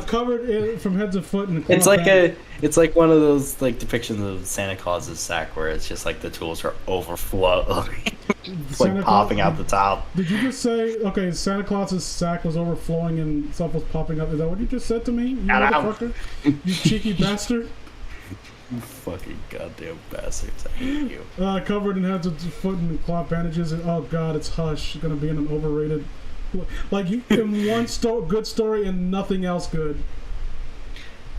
Covered from head to foot in. It's like one of those like depictions of Santa Claus's sack where it's just like the tools are overflow, it's like popping out the top. Did you just say Santa Claus's sack was overflowing and stuff was popping up? Is that what you just said to me? You motherfucker! You cheeky bastard! You fucking goddamn bastards! I hate you. Covered in head to foot in cloth bandages, and oh god, it's Hush. It's gonna be in an overrated. Like you in one good story and nothing else good.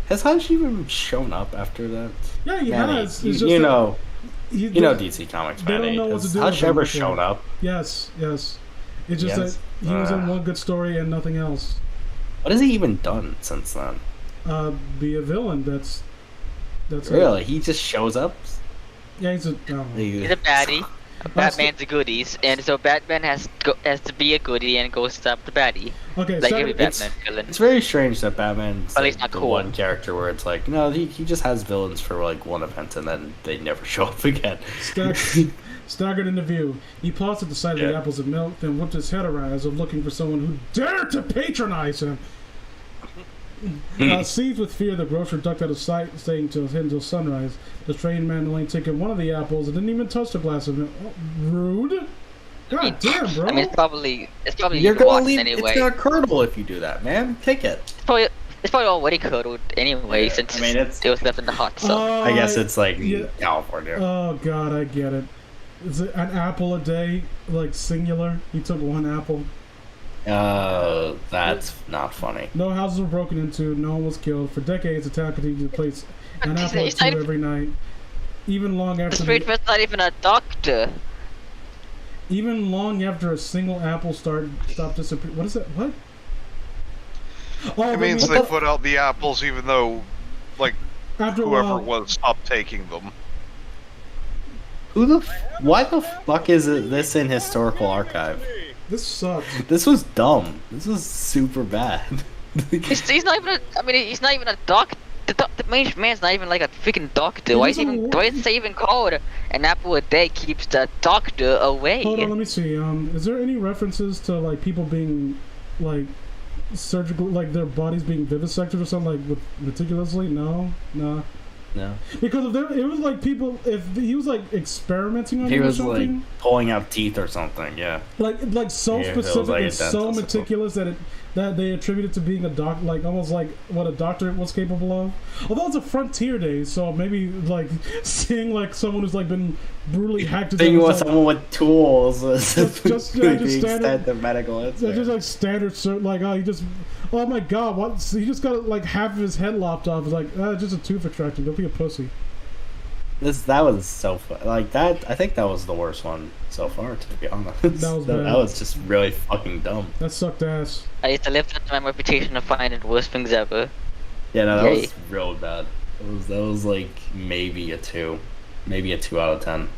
Has Hush even shown up after that? Yeah, he Manny, has. you It's just know that DC Comics, they don't Manny. know what to Has do Hush with him ever before. shown up? Yes. It's just Yes? that he was in one good story and nothing else. What has he even done since then? Be a villain. That's Really? He just shows up? Yeah, he's a. He's a baddie. Batman's a goodies, and so Batman has to be a goodie and go stop the baddie. Okay, Like so every Batman villain. It's very strange that Batman's But he's like not the cool. one character where it's like, no, he just has villains for like one event and then they never show up again. staggered into view. He paused at the sight of the Yeah. apples of milk, then whipped his head around as if looking for someone who dared to patronize him. Seized with fear, the grocer ducked out of sight, staying until sunrise. The trained man only taken one of the apples and didn't even touch the glass of milk. Oh, rude! God damn, bro! I mean, it's probably You're gonna rotten leave. anyway. It's gonna curdle if you do that, man. Take it. It's probably already curdled anyway, Yeah, since I mean, it's- it was left in the hot sun. I guess it's like yeah. California. Oh god, I get it. Is it an apple a day, like singular? He took one apple. That's not funny. No houses were broken into. No one was killed. For decades, the town continued to place an apple or He's not two even- every night. Even long The after street man's not even a doctor. even long after a single apple stopped disappearing. What is that? What? Oh, It means they put out the apples even though, like, after a whoever while, it was stopped taking them. Why the fuck is this in historical archive? this sucks. This was dumb. This was super bad. He's not even he's not even a doctor. The main man's not even like a freaking doctor. Why is it even called an apple a day keeps the doctor away? Hold on, let me see. Is there any references to like people being like surgical, like their bodies being vivisected or something like with meticulously? No. No. Because if it was like people, if he was like experimenting on He it or was like something, pulling out teeth or something. Yeah. like so Yeah, if it was specific like a and so dentist or meticulous that they attributed to being a doc, like almost like what a doctor was capable of. Although it's a frontier days, so maybe like seeing like someone who's like been brutally hacked to Thing death was was, like, someone with tools was just the standard- extent of medical it's instinct. just like standard, like oh my god, what? He just got like half of his head lopped off. It's like just a tooth extraction. Don't be a pussy. That was so fun. Like that, I think that was the worst one so far. To be honest, That was bad. that was just really fucking dumb. That sucked ass. I used to live up to my reputation of finding the worst things ever. Yeah, no, that Yay. was real bad. That was like maybe a 2 out of 10. And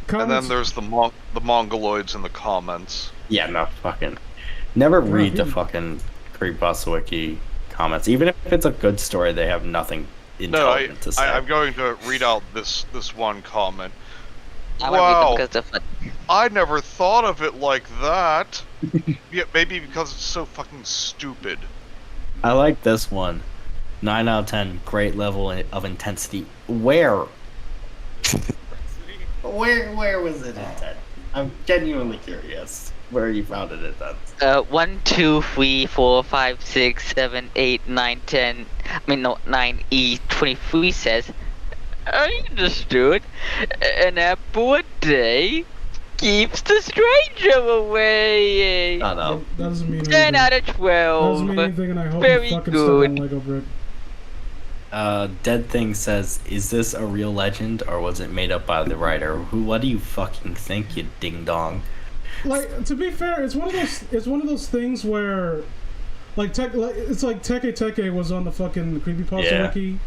Comments? then there's the Mongoloids in the comments. Yeah, no, fucking Never Yeah, read the dude. fucking Creepypasta Wiki comments. Even if it's a good story, they have nothing No, intelligent to say. I'm going to read out this one comment. I want to read them Wow, because they're fun. I never thought of it like that. Yeah, maybe because it's so fucking stupid. I like this one. 9 out of 10. Great level of intensity. Where? Where was it intense? I'm genuinely curious where you found it intense. 1, 2, 3, 4, 5, 6, 7, 8, 9, 10. I mean, no, 9E23 says, I understood. An apple a day keeps the stranger away. Shut up. That doesn't mean 10 anything. out of That 12. doesn't mean anything, and I hope Very you fucking good. step on Lego brick. Dead Thing says, is this a real legend or was it made up by the writer? What do you fucking think, you ding dong? Like, to be fair, it's one of those things where, it's like Teke Teke was on the fucking Creepypasta Yeah. Wiki,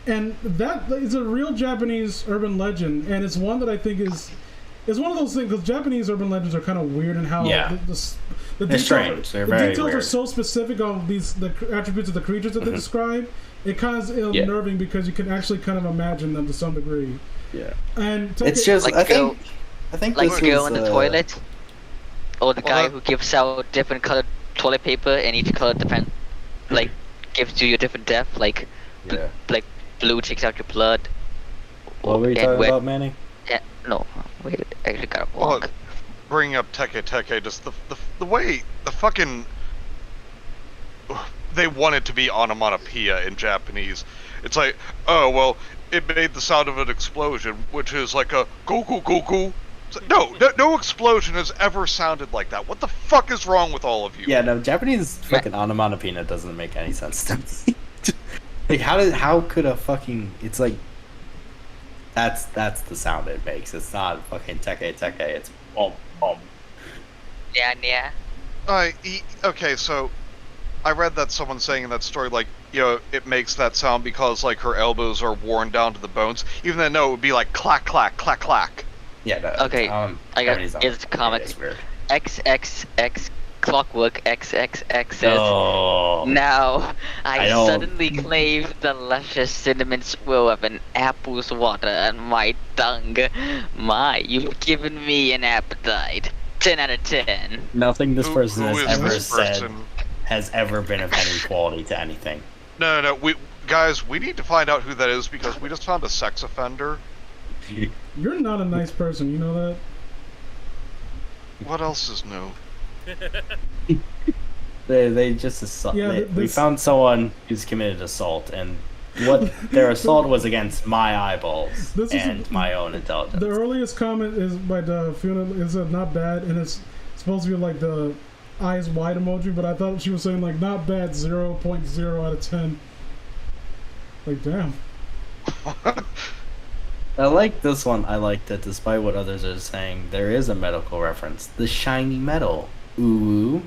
and that is a real Japanese urban legend, and it's one that I think is one of those things, because Japanese urban legends are kind of weird in how Yeah. the They're details, strange. They're the very details are weird. so specific on the attributes of the creatures that they describe. It kind of is Yeah. unnerving because you can actually kind of imagine them to some degree. Yeah. And It's just, Like I think Like this girl was, in the toilet, or the Well, guy that- who gives out different colored toilet paper, and each color depend, like, gives you a different death. Like, Yeah. like blue takes out your blood. What were you and talking red- about, Manny? No, wait, I actually got it Well, wrong. bringing up Teke Teke, just the way the fucking they want it to be onomatopoeia in Japanese. It's like, oh well, it made the sound of an explosion, which is like a go go go go. No explosion has ever sounded like that. What the fuck is wrong with all of you? Yeah, no, Japanese fucking onomatopoeia doesn't make any sense to me. Like, how could a fucking, it's like, that's the sound it makes. It's not fucking teke teke, it's boom, boom. Yeah. Okay, so I read that someone saying in that story, like, you know, it makes that sound because, like, her elbows are worn down to the bones. Even though, no, it would be like clack, clack, clack, clack. Yeah, no, Okay, I got Japanese it's onomatopoeia comics. is weird. XXX Clockwork XXX says. Oh. Now, I I don't- suddenly crave the luscious cinnamon swirl of an apple's water on my tongue. My, you've given me an appetite. 10 out of 10. Nothing this Who- person who has is ever this said person? has ever been of any quality to anything. No, we need to find out who that is because we just found a sex offender. You're not a nice person, you know that? What else is new? They just assault. Yeah, we this- found someone who's committed assault, and what their assault was against my eyeballs This is- and my own intelligence. The earliest comment is by the Fiona, is not bad, and it's supposed to be like the eyes wide emoji, but I thought she was saying like not bad, 0.0 out of 10. Like, damn. I like this one. I like that despite what others are saying, there is a medical reference. The shiny metal. Ooh.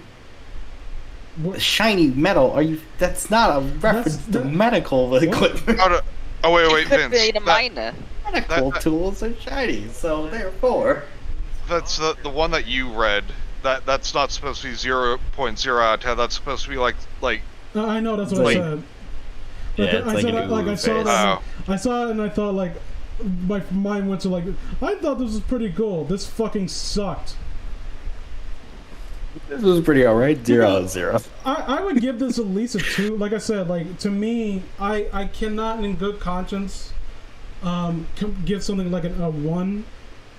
What? The shiny metal? Are you? That's not a reference to that- medical equipment. Oh wait, Could Vince. be a That, minor. Medical that- tools are shiny, so therefore. that's the one that you read. That's not supposed to be 0.0 out of 10. That's supposed to be like I know, that's what Like- I said. Yeah, But it's I like said, an like I ooh saw face. that, Oh. I saw it and I thought like, my mind went to like, I thought this was pretty cool. This fucking sucked. This was pretty alright. 0 out of 0. I would give this at least a 2. Like I said, like to me, I cannot in good conscience give something like a 1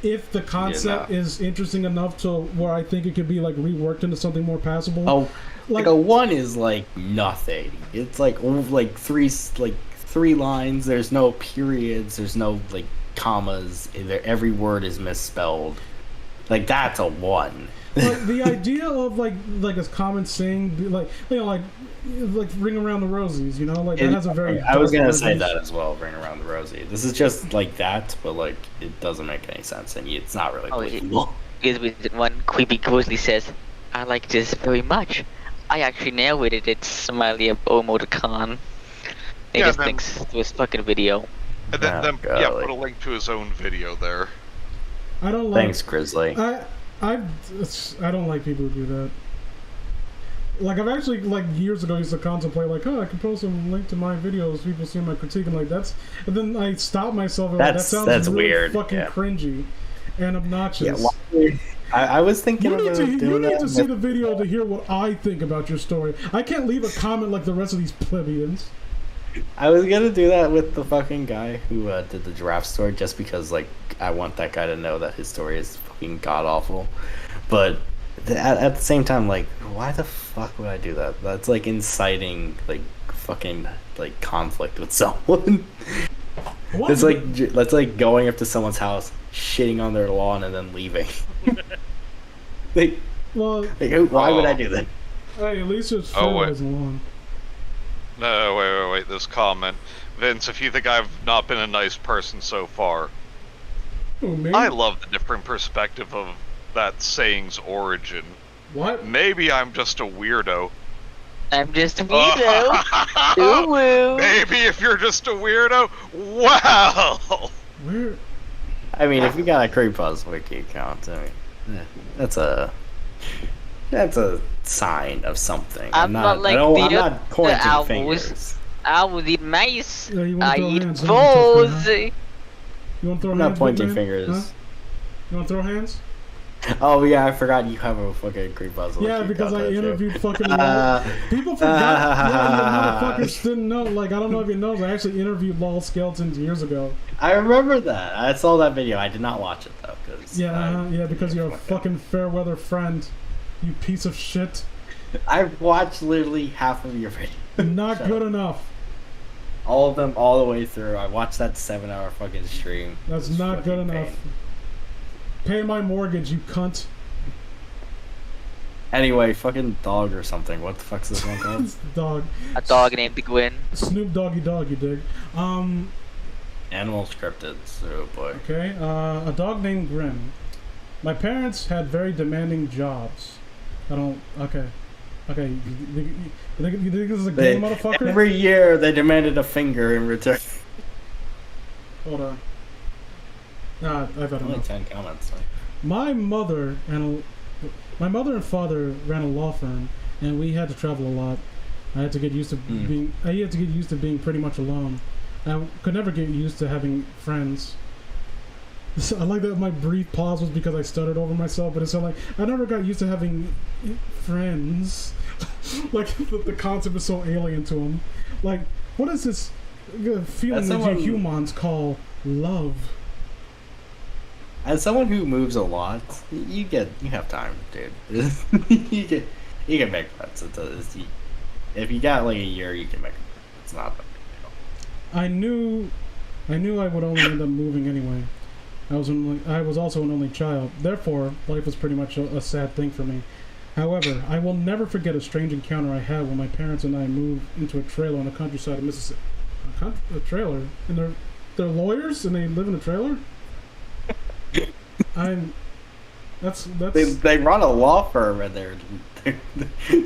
if the concept nah. is interesting enough to where I think it could be like reworked into something more passable. Oh, Like- like a 1 is like nothing. It's like three lines. There's no periods. There's no like commas. Every word is misspelled. Like that's a 1. Like the idea of like a common saying, like ring around the rosies, you know, like that has a very. I was dark gonna say origins. that as well. Bring around the rosy. This is just like that, but like it doesn't make any sense, and it's not really Oh, believable. Here's with one creepy grizzly says, I like this very much. I actually narrated it, smiley emoticon. Yeah, Niggas then- thinks to his fucking video. and then, Oh, yeah, golly. put a link to his own video there. I don't like. Thanks, Grizzly. I don't like people who do that. Like, I've actually, like, years ago used to contemplate, like, oh, I can post a link to my videos, people see my critique, and, like, that's... And then I stopped myself, and, like, that sounds really weird. fucking cringy and obnoxious. Yeah, I was thinking You need to see but... the video to hear what I think about your story. I can't leave a comment like the rest of these plebeians. I was gonna do that with the fucking guy who did the giraffe story, just because, like, I want that guy to know that his story is fucking god-awful. But... At the same time, like, why the fuck would I do that? That's like inciting, like, fucking, like, conflict with someone. It's like that's like going up to someone's house, shitting on their lawn, and then leaving. Like, why would I do that? Hey, at least it's fair lawn. No, wait. This comment, Vince. If you think I've not been a nice person so far, I love the different perspective of that saying's origin. What? Maybe I'm just a weirdo. I'm just a weirdo. Ooh. Maybe if you're just a weirdo, well. Where? I mean, if you got a Creepypasta wiki account, I mean, that's a sign of something. I'm not pointing fingers. I will eat mice. I eat hands, balls. You want to throw I'm hands? not pointing fingers. Huh? You want to throw hands? Oh yeah, I forgot you have a fucking Creepypasta. Yeah, because I interviewed fucking people forgot. Motherfuckers didn't know. Like, I don't know if you know, I actually interviewed Lol Skeletons years ago. I remember that. I saw that video. I did not watch it though, because you're a fucking fair weather friend, you piece of shit. I watched literally half of your video. Not good enough. All of them, all the way through. I watched that 7-hour fucking stream. That's not good enough. Pay my mortgage, you cunt. Anyway, fucking dog or something. What the fuck's this one called? Dog. A dog named Gwen. Snoop Doggy Dog, you dig? Animal scripted, oh boy. Okay, a dog named Grim. My parents had very demanding jobs. Okay. You think this is a game, motherfucker? Every year they demanded a finger in return. Hold on. Nah, I've had only enough. 10 comments. Right? My mother and father ran a law firm, and we had to travel a lot. I had to get used to being pretty much alone. I could never get used to having friends. I like that my brief pause was because I stuttered over myself, but it's like I never got used to having friends. Like the concept is so alien to him. Like, what is this feeling that you humans call love? As someone who moves a lot, you have time, dude. you can make friends. If you got like a year, you can make friends. It's not that big deal. I knew I would only end up moving anyway. I was also an only child. Therefore, life was pretty much a sad thing for me. However, I will never forget a strange encounter I had when my parents and I moved into a trailer on the countryside of Mississippi. A trailer? And they're lawyers and they live in a trailer? They run a law firm and they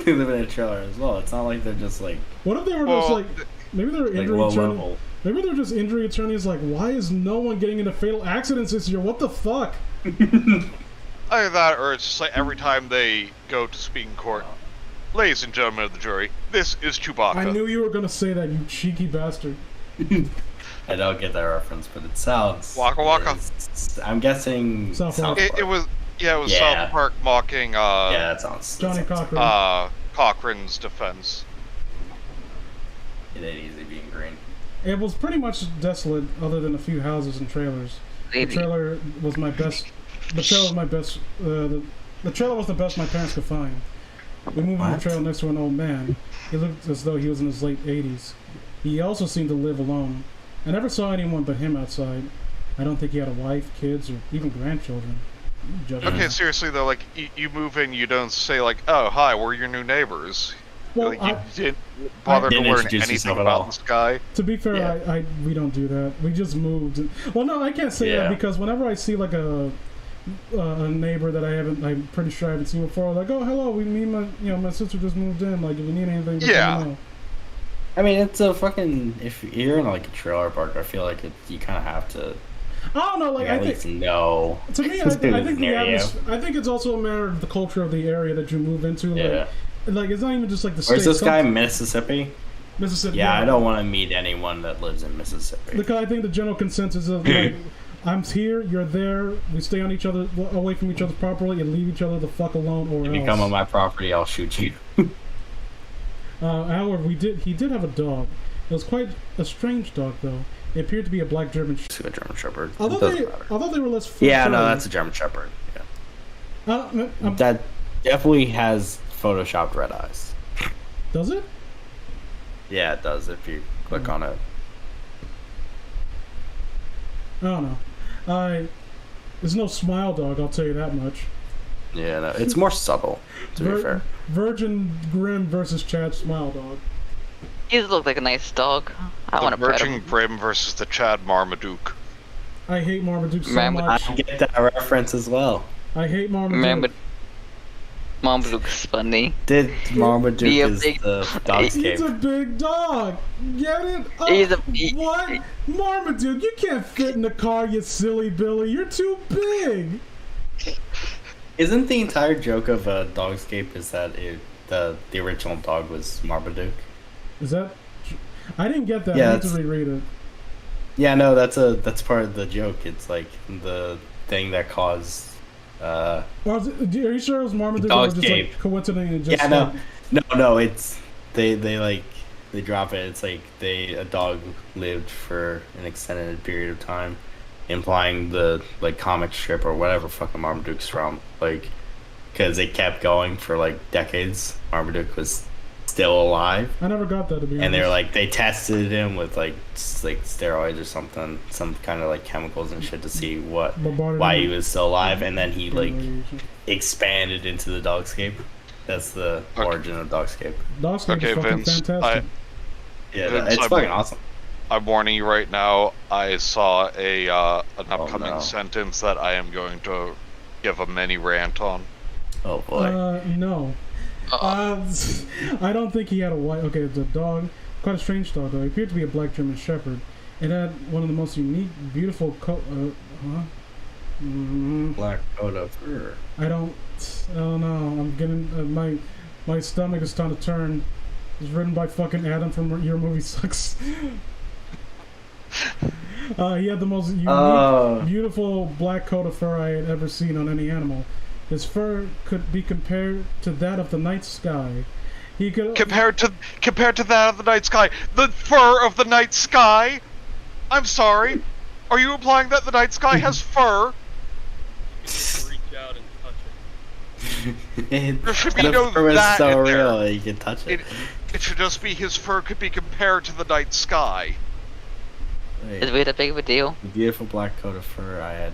live in a trailer as well. It's not like they're just like. What if they were just like maybe they're injury attorneys? Maybe they're just injury attorneys. Like, why is no one getting into fatal accidents this year? What the fuck? Either that, or it's just like every time they go to speak in court. Ladies and gentlemen of the jury, this is Chewbacca. I knew you were gonna say that, you cheeky bastard. I don't get that reference, but it sounds. Waka Waka. I'm guessing. South Park. It was South Park mocking. Yeah, that sounds. Johnny Cochran. Cochran's defense. It ain't easy being green. It was pretty much desolate, other than a few houses and trailers. The trailer was my best. The trailer was my best. The trailer was the best my parents could find. We moved in the trailer next to an old man. He looked as though he was in his late 80s. He also seemed to live alone. I never saw anyone but him outside. I don't think he had a wife, kids, or even grandchildren. Okay, seriously though, like you move in, you don't say like, "Oh, hi, we're your new neighbors." Well, like, you didn't bother to learn anything about this guy. To be fair, we don't do that. We just moved. Well, no, I can't say that because whenever I see like a neighbor that I'm pretty sure I haven't seen before, like, oh, hello, my sister just moved in. Like, if you need anything, just let me know. I mean, it's a fucking. If you're in like a trailer park, I feel like you kind of have to. I don't know, like I think. No. To me, I think it's also a matter of the culture of the area that you move into. Yeah. Like, like it's not even just like the Where's state. this guy? Mississippi? Mississippi. Yeah, I don't want to meet anyone that lives in Mississippi. Because I think the general consensus is like, I'm here, you're there, we stay on each other, away from each other properly, and leave each other the fuck alone, or If else. you come on my property, I'll shoot you. However, he did have a dog. It was quite a strange dog, though. It appeared to be a black German. It's a German Shepherd. Although they were less. Yeah, no, furry. that's a German Shepherd. Yeah. Uh, That definitely has photoshopped red eyes. does it? Yeah, it does if you click on it. I don't know. There's no smile dog, I'll tell you that much. Yeah, no, it's more subtle, to be fair. Virgin Grim versus Chad Smile Dog. He look like a nice dog. I want The to pet Virgin him. Grim versus the Chad Marmaduke. I hate Marmaduke so Marmaduke. much. I get that reference as well. I hate Marmaduke. Marmaduke's funny. Did Marmaduke Be a is big- the He's a dogscape. big dog. Get it? Oh, what? Marmaduke, you can't fit in the car, you silly Billy. You're too big. Isn't the entire joke of Dogscape is that the original dog was Marmaduke? Is that? I didn't get that. Yeah, I need to it's- reread it. Yeah, no, that's part of the joke. It's like the thing that caused. Or are you sure it was Marmaduke? Or just Dogscape. like coincidentally just Yeah, no, it's they drop it. It's like a dog lived for an extended period of time, implying the like comic strip or whatever fucking Marmaduke's from. Like, because it kept going for like decades. Marmaduke was still alive, I never got that to be honest. and they're like they tested him with like steroids or something, some kind of like chemicals and shit to see why he was still alive, and then he like expanded into the Dogscape. That's the origin of Dogscape. Dogscape Okay, is fucking Vince, fantastic. Yeah, Vince, it's fucking awesome. I'm warning you right now. I saw an upcoming no. sentence that I am going to give a mini rant on. Oh boy. No. I don't think he had a white. Okay, it's a dog. Quite a strange dog, though. It appeared to be a black German Shepherd. It had one of the most unique, beautiful coat. Black coat of fur. I don't know. I'm getting my stomach is starting to turn. It's written by fucking Adam from Your Movie Sucks. He had the most unique, beautiful black coat of fur I had ever seen on any animal. His fur could be compared to that of the night sky. He could Compared to that of the night sky, the fur of the night sky. I'm sorry. Are you implying that the night sky has fur? You can just reach out and touch it. There should be The no fur is that so in there. real, you can touch it. It should just be his fur could be compared to the night sky. Wait, Is it that big of a deal? the beautiful black coat of fur I had.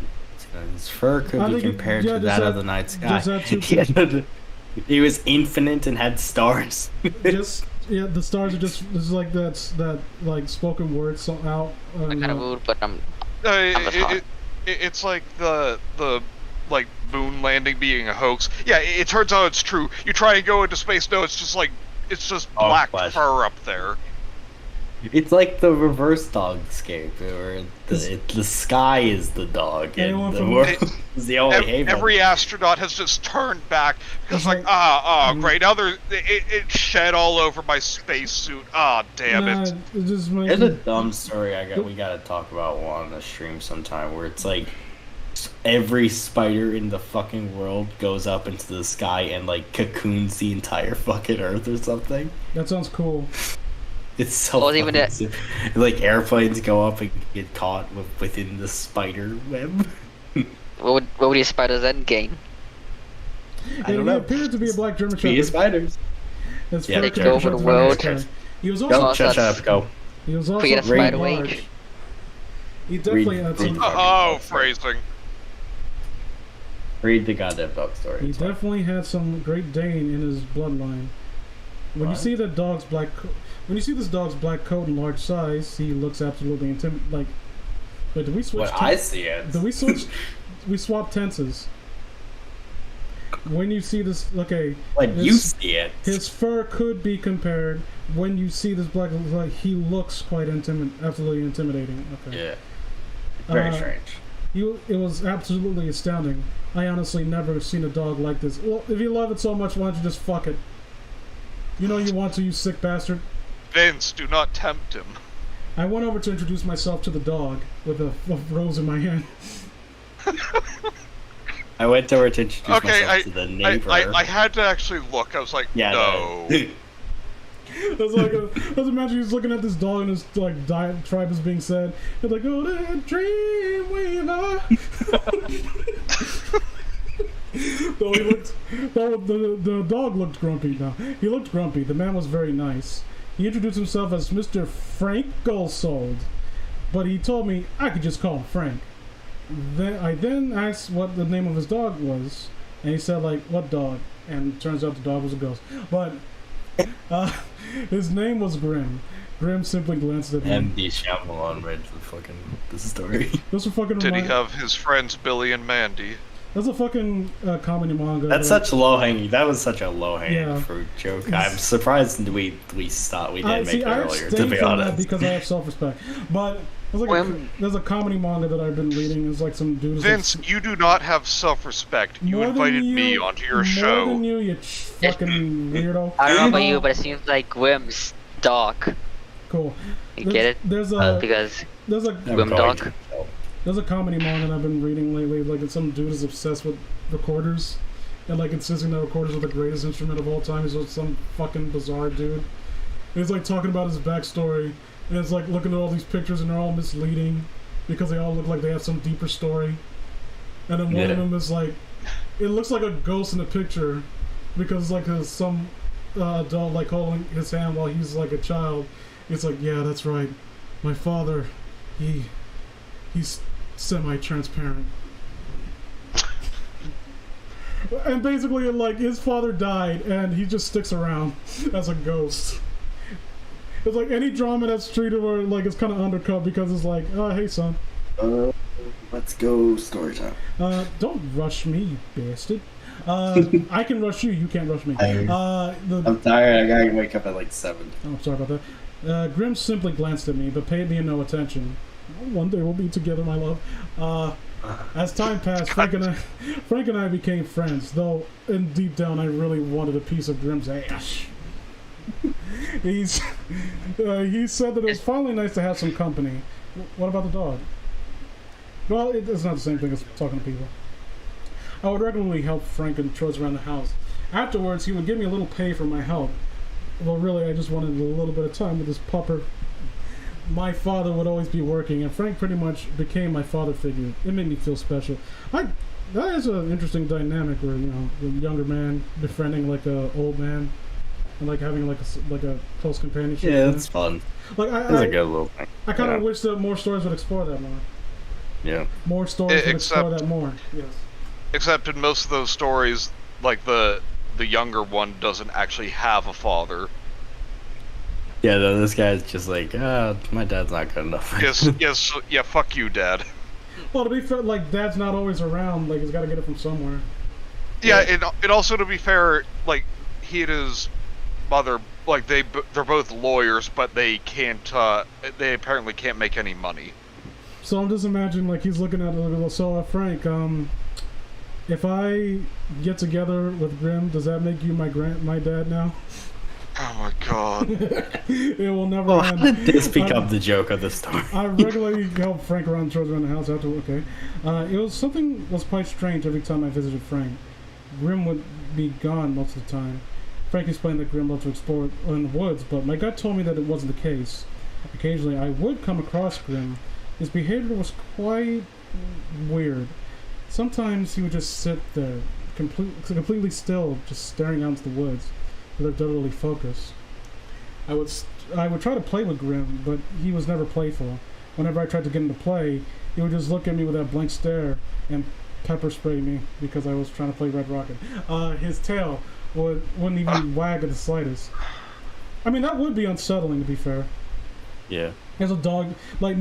His fur could I be think it- compared yeah, to just that of that- the night sky. just that too. He was infinite and had stars. just the stars are just this is like that like spoken word so out. I'm kind of rude, but I'm Uh, just hot. it's like the like moon landing being a hoax. Yeah, it turns out it's true. You try and go into space, no, it's just Oh, black flash. fur up there. It's like the reverse dogscape, where the sky is the dog Anyone and the from- world is the only haven. Every astronaut has just turned back because It's like great, now it shed all over my spacesuit. Damn it. It just makes There's a me- dumb story we gotta talk about on the stream sometime, where it's like every spider in the fucking world goes up into the sky and like cocoons the entire fucking earth or something. that sounds cool. It's so Well, even fucking sick. Like airplanes go up and get caught within the spider web. what would your spiders end gain? I don't He know. appeared to be a black German Be Shepherd. spiders. His Yeah, fur they could go be over the compared to world. night sky. He was Go, also shut up, go. he was also Create a very spider large. wing. He definitely Read- had some. read- Oh, phrasing. Read the goddamn dog story. He it's fine. definitely had some Great Dane in his bloodline. When you What? see that dog's when you see this dog's black coat and large size, he looks absolutely intimidating. Like, wait, did we switch? What I see it. Did we switch? We swapped tenses. When you see this, okay, When you his, see it. his fur could be compared. When you see this black, like he looks quite absolutely intimidating. Okay. Yeah. Very Uh, strange. It was absolutely astounding. I honestly never seen a dog like this. Well, if you love it so much, why don't you just fuck it? You know you want to, you sick bastard. Vince, do not tempt him. I went over to introduce myself to the dog with a rose in my hand. I went over to introduce myself to the neighbor. I had to actually look. I was like, Yeah, no. It's like, let's imagine he's looking at this dog and his like tribe is being said. It's like, oh, that dream weaver. So he looked. The dog looked grumpy now. He looked grumpy. The man was very nice. He introduced himself as Mr. Frank Goldsold, but he told me I could just call him Frank. I then asked what the name of his dog was, and he said like, "What dog?" And it turns out the dog was a ghost. But his name was Grim. Grim simply glanced at me. M.D. Shyamalan read the story. Those are fucking. Did he have his friends Billy and Mandy? That's a fucking comedy manga. That's such low hanging. That was such a low hanging Yeah. fruit joke. I'm surprised we stopped. We didn't make it earlier. To be honest, because I have self respect. But there's like there's a comedy manga that I've been reading. It's like some dude. Vince, you do not have self-respect. You invited me onto your show. More than you fucking weirdo. I don't know about you, but it seems like Grim's dog. Cool. You get it? There's a Because I'm Grim going dog. to. there's a comedy manga that I've been reading lately. Like some dude is obsessed with recorders, and like insisting that recorders are the greatest instrument of all time. He's some fucking bizarre dude. And he's like talking about his backstory, and it's like looking at all these pictures, and they're all misleading because they all look like they have some deeper story. And then one of them is like, it looks like a ghost in the picture because like some adult like holding his hand while he's like a child. It's like, yeah, that's right. My father, he's semi-transparent. And basically, like, his father died, and he just sticks around as a ghost. It's like any drama that's treated where, like, it's kind of undercut because it's like, oh, hey, son. Let's go story time. Don't rush me, you bastard. I can rush you, you can't rush me. I'm tired, I gotta wake up at like 7. Oh, sorry about that. Grim simply glanced at me, but paid me no attention. One day we'll be together, my love. As time passed, Frank and I became friends, though in deep down I really wanted a piece of Grim's ass. He said that it was finally nice to have some company. What about the dog? Well, it's not the same thing as talking to people. I would regularly help Frank and chores around the house. Afterwards, he would give me a little pay for my help. Well, really, I just wanted a little bit of time with this pupper. My father would always be working, and Frank pretty much became my father figure. It made me feel special. That is an interesting dynamic where, you know, the younger man befriending like a old man, and like having like a close companionship. Yeah, that's fun. Like That's a good little thing. I kind of wish that more stories would explore that more. Yeah. More stories would explore that more. Yes. Except in most of those stories, like the younger one doesn't actually have a father. Yeah, though this guy's just like, my dad's not good enough. Yeah, fuck you, Dad. Well, to be fair, like, Dad's not always around. Like, he's got to get it from somewhere. Yeah, it also, to be fair, like, he and his mother, like, they're both lawyers, but they apparently can't make any money. So I'm just imagining, like, he's looking at it. So, Frank, if I get together with Grim, does that make you my dad now? Oh my god. It will never Oh, end. how did this become the joke of the story? I regularly help Frank around chores around the house after. Okay, something was quite strange every time I visited Frank. Grim would be gone most of the time. Frank explained that Grim loved to explore in the woods, but my gut told me that it wasn't the case. Occasionally, I would come across Grim. His behavior was quite weird. Sometimes he would just sit there, completely still, just staring out into the woods. He looked utterly focused. I would try to play with Grim, but he was never playful. Whenever I tried to get him to play, he would just look at me with that blank stare and pepper spray me because I was trying to play Red Rocket. His tail wouldn't even wag at the slightest. I mean, that would be unsettling, to be fair. Yeah. As a dog, like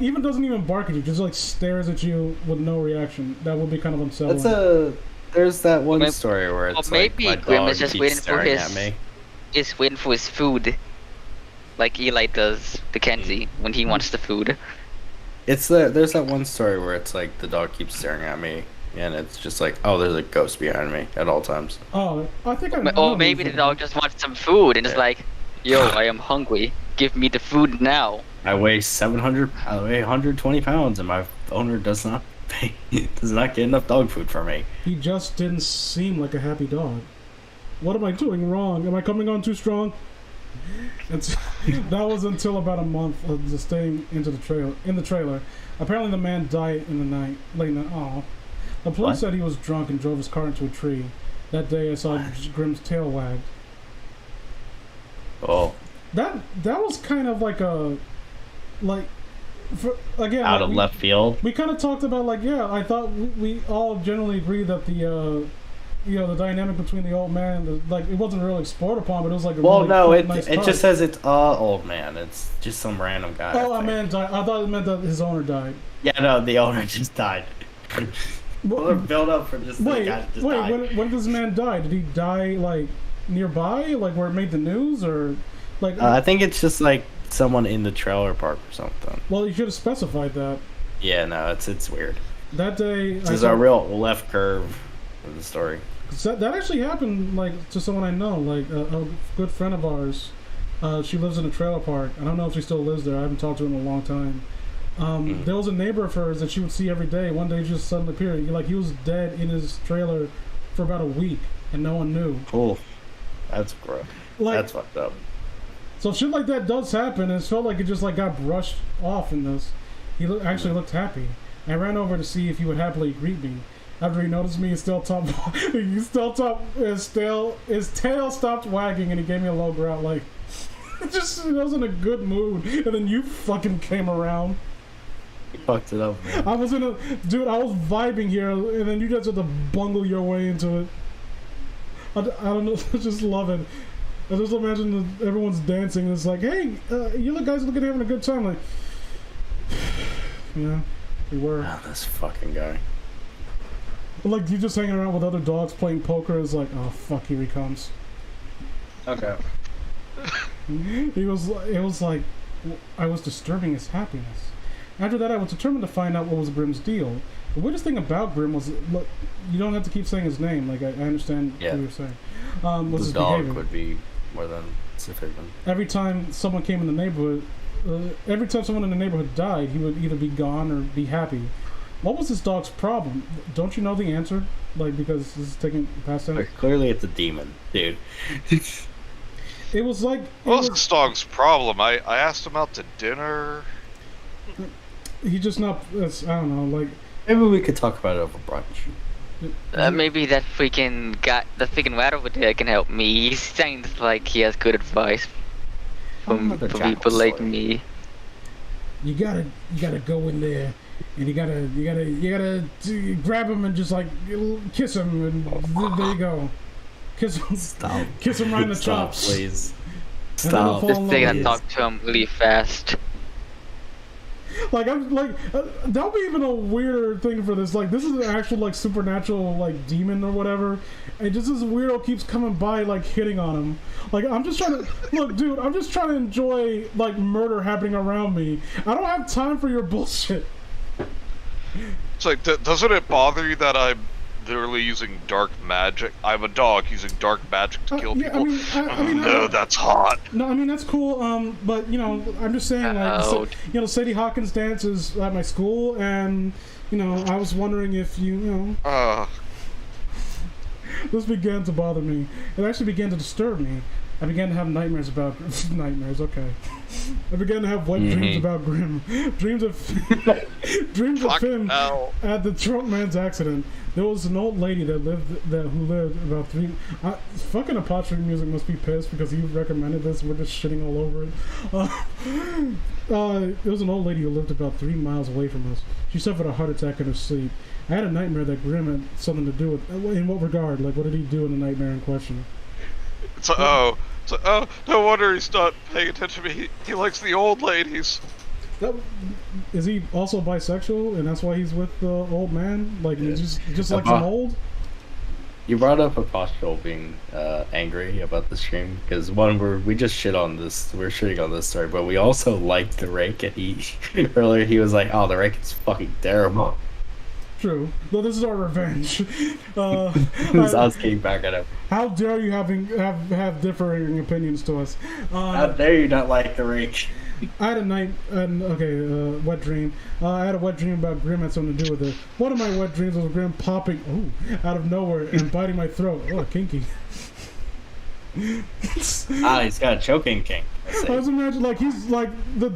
even doesn't even bark at you, just like stares at you with no reaction. That would be kind of unsettling. There's that one story where it's maybe like my Grim dog is just keeps waiting for staring at me. is waiting for his food, like Eli does to Kenzie when he wants the food. There's that one story where it's like the dog keeps staring at me, and it's just like, oh, there's a ghost behind me at all times. Oh, I think I know. Or maybe the dog just wants some food and it's like, yo, I am hungry. Give me the food now. I weigh 120 pounds, and my owner does not get enough dog food for me. He just didn't seem like a happy dog. What am I doing wrong? Am I coming on too strong? That was until about a month of just staying in the trailer. Apparently the man died in the night, late night. Oh, the police said he was drunk and drove his car into a tree. That day I saw Grimm's tail wagged. Oh, that was kind of like a again out of left field. We kind of talked about I thought we all generally agree that the the dynamic between the old man and it wasn't really explored upon, but it was like a really no, cool, it nice it touch. just says it's old man. It's just some random guy. Oh, a man died. I thought it meant that his owner died. Yeah, no, the owner just died. Well, they're built up for just the guy just died. When did this man die? Did he die nearby, where it made the news, or I think it's just someone in the trailer park or something. Well, you should have specified that. Yeah, no, it's weird. That day, This is a real left curve of the story. That actually happened to someone I know, a good friend of ours. She lives in a trailer park. I don't know if she still lives there. I haven't talked to her in a long time. There was a neighbor of hers that she would see every day. One day he just suddenly appeared. He was dead in his trailer for about a week, and no one knew. Cool. That's gross. That's fucked up. So shit like that does happen, and it felt like it just got brushed off in this. He actually looked happy. I ran over to see if he would happily greet me. After he noticed me, his tail stopped wagging, and he gave me a low growl, just he was in a good mood. And then you fucking came around. You fucked it up, man. I was vibing here, and then you guys had to bungle your way into it. I don't know, I just love it. I just imagine everyone's dancing, and it's like, hey, you guys look at having a good time, yeah, we were. Oh, this fucking guy. You just hanging around with other dogs playing poker is like, oh fuck, here he comes. Okay. It was like, I was disturbing his happiness. After that, I was determined to find out what was Grimm's deal. The weirdest thing about Grimm was, you don't have to keep saying his name. I understand what you're saying. What's his dog behavior? would be more than sufficient. Every time someone came in the neighborhood, every time someone in the neighborhood died, he would either be gone or be happy. What was this dog's problem? Don't you know the answer? Because this is taking past tense? Clearly it's a demon, dude. It was like... What was this dog's problem? I asked him out to dinner. He just not... I don't know, Maybe we could talk about it over brunch. Maybe that freaking rat over there can help me. He sounds like he has good advice for people like me. You gotta go in there, and you gotta grab him and just kiss him, and there you go. Kiss him. Stop. Kiss him right in the chops. Please. Stop. Just say I talk to him really fast. That'll be even a weirder thing for this. This is an actual supernatural demon or whatever, and just this weirdo keeps coming by hitting on him. I'm just trying to look, dude. I'm just trying to enjoy murder happening around me. I don't have time for your bullshit. It's doesn't it bother you that I'm literally using dark magic? I'm a dog using dark magic to kill people. No, that's hot. No, I mean that's cool. But I'm just saying, Sadie Hawkins dances at my school, and I was wondering if this began to bother me. It actually began to disturb me. I began to have nightmares about nightmares. Okay, I began to have wet dreams about Grimm. Dreams of him at the Trump man's accident. There was an old lady who lived about 3. Fucking Apostrophe Music must be pissed because he recommended this. We're just shitting all over it. There was an old lady who lived about 3 miles away from us. She suffered a heart attack in her sleep. I had a nightmare that Grimm had something to do with. In what regard? What did he do in the nightmare in question? No wonder he's not paying attention to me. He likes the old ladies. Is he also bisexual, and that's why he's with the old man? He just likes him old? You brought up Apostol being angry about the stream because we just shit on this. We're shitting on this story, but we also liked the rake. And earlier he was like, "Oh, the rake is fucking terrible." True. Though this is our revenge. I was getting back at him. How dare you have differing opinions to us? How dare you not like the rake? I had a wet dream. I had a wet dream about Grim had something to do with it. One of my wet dreams was Grim popping out of nowhere and biting my throat. Oh, kinky. He's got a choking kink. I was imagining like he's like the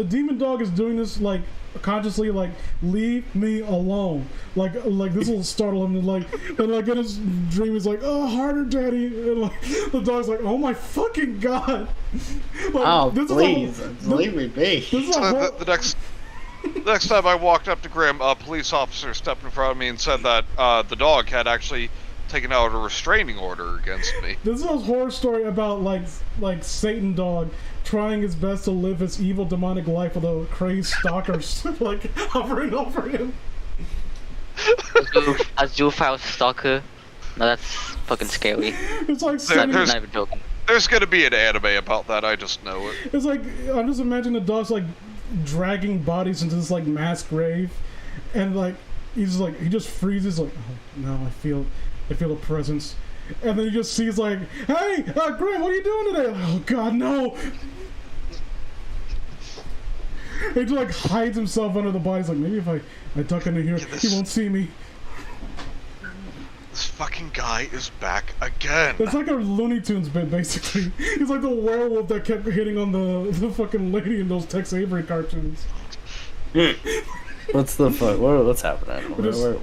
demon dog is doing this like consciously like leave me alone like this will startle him and like in his dream he's like, oh, harder daddy, and like the dog's like, oh my fucking god, like, please leave me be. The next time I walked up to Grim, a police officer stepped in front of me and said that the dog had actually taken out a restraining order against me. This is a horror story about like Satan dog trying his best to live his evil demonic life with a crazed stalker like hovering over him. A zoophile stalker? No, that's fucking scary. It's like not even joking. There's gonna be an anime about that, I just know it. It's like, I'm just imagining the dog's like dragging bodies into this like mass grave, and like he just freezes like, oh no, I feel a presence. And then he just sees like, hey, Grim, what are you doing today? Oh god, no! He just like hides himself under the body. He's like, maybe if I duck under here, he won't see me. This fucking guy is back again. It's like a Looney Tunes bit, basically. He's like the werewolf that kept hitting on the fucking lady in those Tex Avery cartoons. What's the fuck? What's happening?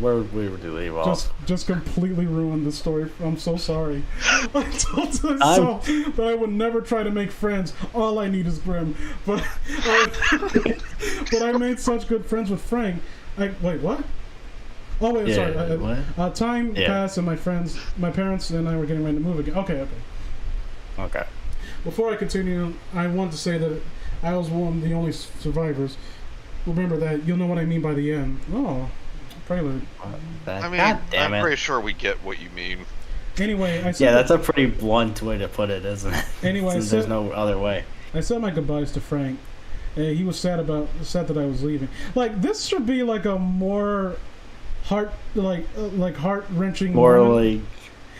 Where we were leave off? Just completely ruined the story. I'm so sorry. I told myself that I would never try to make friends. All I need is Grim. But I made such good friends with Frank. Wait, what? Oh wait, sorry. What? Time passed, and my parents, and I were getting ready to move again. Okay. Before I continue, I want to say that I was one of the only survivors. Remember that. You'll know what I mean by the end. Oh, prelude. I mean, I'm pretty sure we get what you mean. Anyway, that's a pretty blunt way to put it, isn't it? Anyway, there's no other way. I said my goodbyes to Frank. He was sad that I was leaving. Like, this should be like a more heart-wrenching more moment.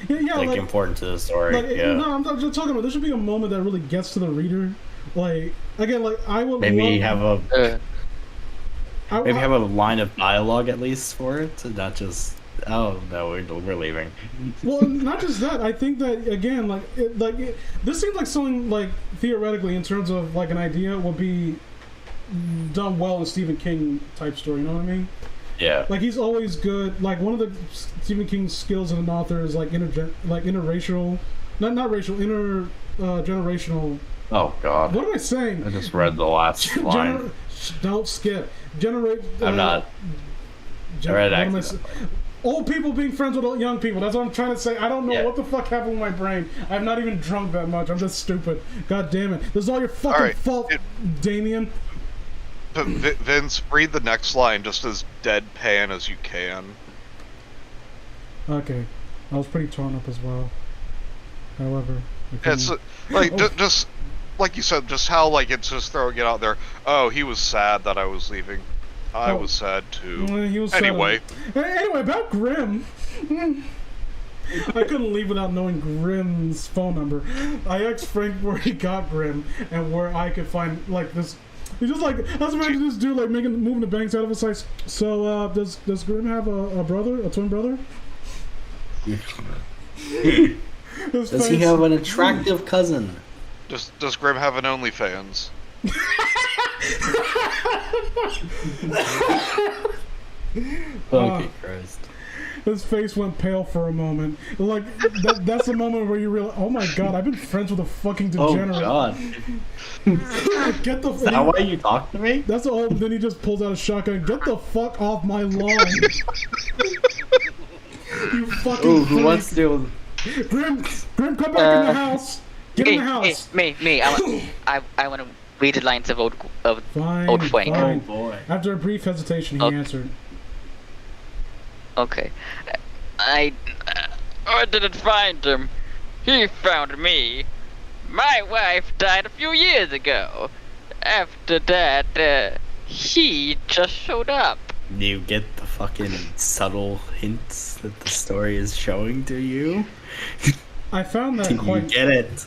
like important to the story. No, I'm just talking about. This should be a moment that really gets to the reader. Like, again, like I would have a line of dialogue at least for it, so not just, oh no, we're leaving. Well, not just that. I think that again, this seems like something like theoretically in terms of like an idea would be done well in a Stephen King type story. You know what I mean? Yeah. Like he's always good. Like one of the Stephen King skills as an author is like interracial, not racial, intergenerational. Oh God. What am I saying? I just read the last line. Don't skip. I'm not. I read accidentally. Old people being friends with young people. That's what I'm trying to say. I don't know what the fuck happened with my brain. I'm not even drunk that much. I'm just stupid. God damn it. This is all your fucking fault, Damien. Vince, read the next line just as deadpan as you can. Okay. I was pretty torn up as well. However, it's like just like you said, just how like it's just throwing it out there. Oh, he was sad that I was leaving. I was sad too. He was anyway. Sad. Anyway, about Grim. I couldn't leave without knowing Grim's phone number. I asked Frank where he got Grim and where I could find like this. He's just like, I was imagining this dude like moving the banks out of his size. So does Grim have a brother, a twin brother? Does he have an attractive cousin? Does Grim have an OnlyFans? Okay, Christ. His face went pale for a moment. Like that's the moment where you realize, oh my god, I've been friends with a fucking degenerate. Oh god. Get the. Is that why you talk to me? That's all. Then he just pulls out a shotgun. Get the fuck off my lawn. You fucking. Ooh, who wants to? Grim, come back in the house. Get in the house. Me. I want to read the lines of old Frank. Oh boy. After a brief hesitation, he answered. Okay. I didn't find him. He found me. My wife died a few years ago. After that, he just showed up. You get the fucking subtle hints that the story is showing to you? I found that Do you quite. get it?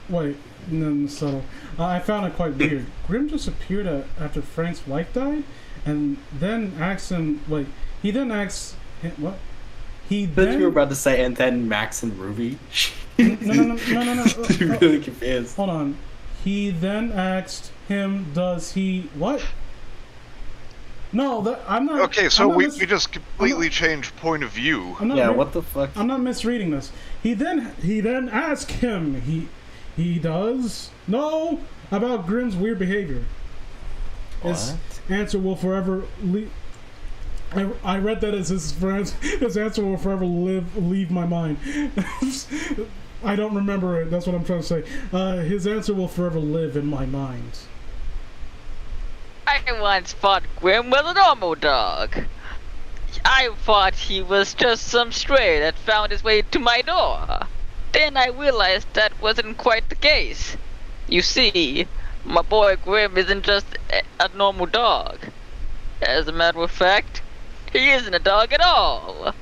Wait, no, subtle. I found it quite weird. Grimm just appeared after Frank's wife died, and then asked him. Wait, he then asked what? He But then. you were about to say, and then Max and Ruby. No. I'm really confused. Hold on. He then asked him, "Does he what?" No, I'm not. Okay, so I'm not we just completely changed point of view. I'm not Yeah, what the fuck? I'm not misreading this. He then asked him. He does know about Grimm's weird behavior. His What? answer will forever leave. I read that as his answer will forever leave my mind. I don't remember it. That's what I'm trying to say. His answer will forever live in my mind. I once thought Grim was a normal dog. I thought he was just some stray that found his way to my door. Then I realized that wasn't quite the case. You see, my boy Grim isn't just a normal dog. As a matter of fact, he isn't a dog at all.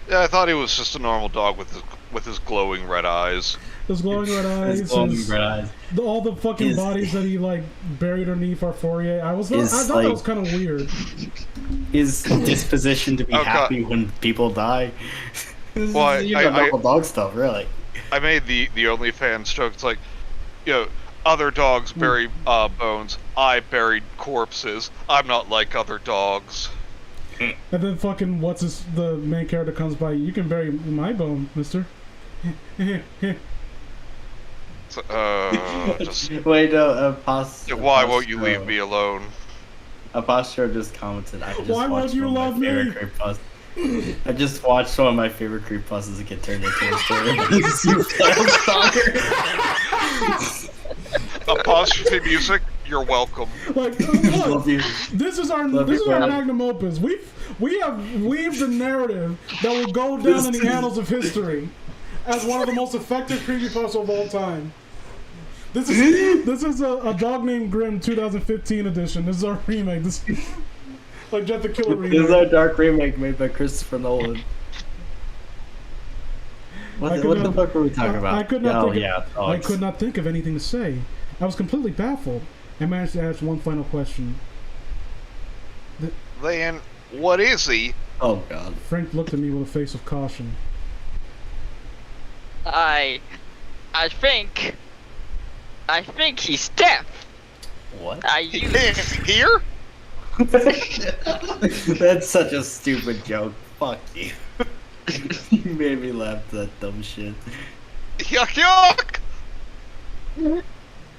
Yeah, I thought he was just a normal dog with his glowing red eyes. His glowing red eyes. His glowing red eyes. All the fucking bodies that he like buried underneath our foyer. I thought that was kind of weird. His disposition to be Oh, God. happy when people die. This Well, is, normal dog stuff, really. I made the OnlyFans joke. It's like, other dogs bury bones. I buried corpses. I'm not like other dogs. And then fucking the main character comes by. You can bury my bone, mister. Just Wait, no, why won't you leave me alone? Apostro just commented. I just Why won't watched you one of love my me? favorite creepypastas. I just watched one of my favorite creepypastas get turned into a story. You failed stalker. Apostrophe music. You're welcome. Like, Love look, you. this is our Love you, man. magnum opus. We have weaved a narrative that will go down in the annals of history as one of the most effective creepypastas of all time. This is a Dog Named Grimm 2015 edition. This is our remake. This like Jet the Killer This is remake. our dark remake made by Christopher Nolan. What the fuck were we talking about? I could not I dogs. could not think of anything to say. I was completely baffled. I managed to ask one final question. Then what is he? Oh god. Frank looked at me with a face of caution. I think he's deaf. What? Here? That's such a stupid joke. Fuck you. You made me laugh at that dumb shit. Yuck!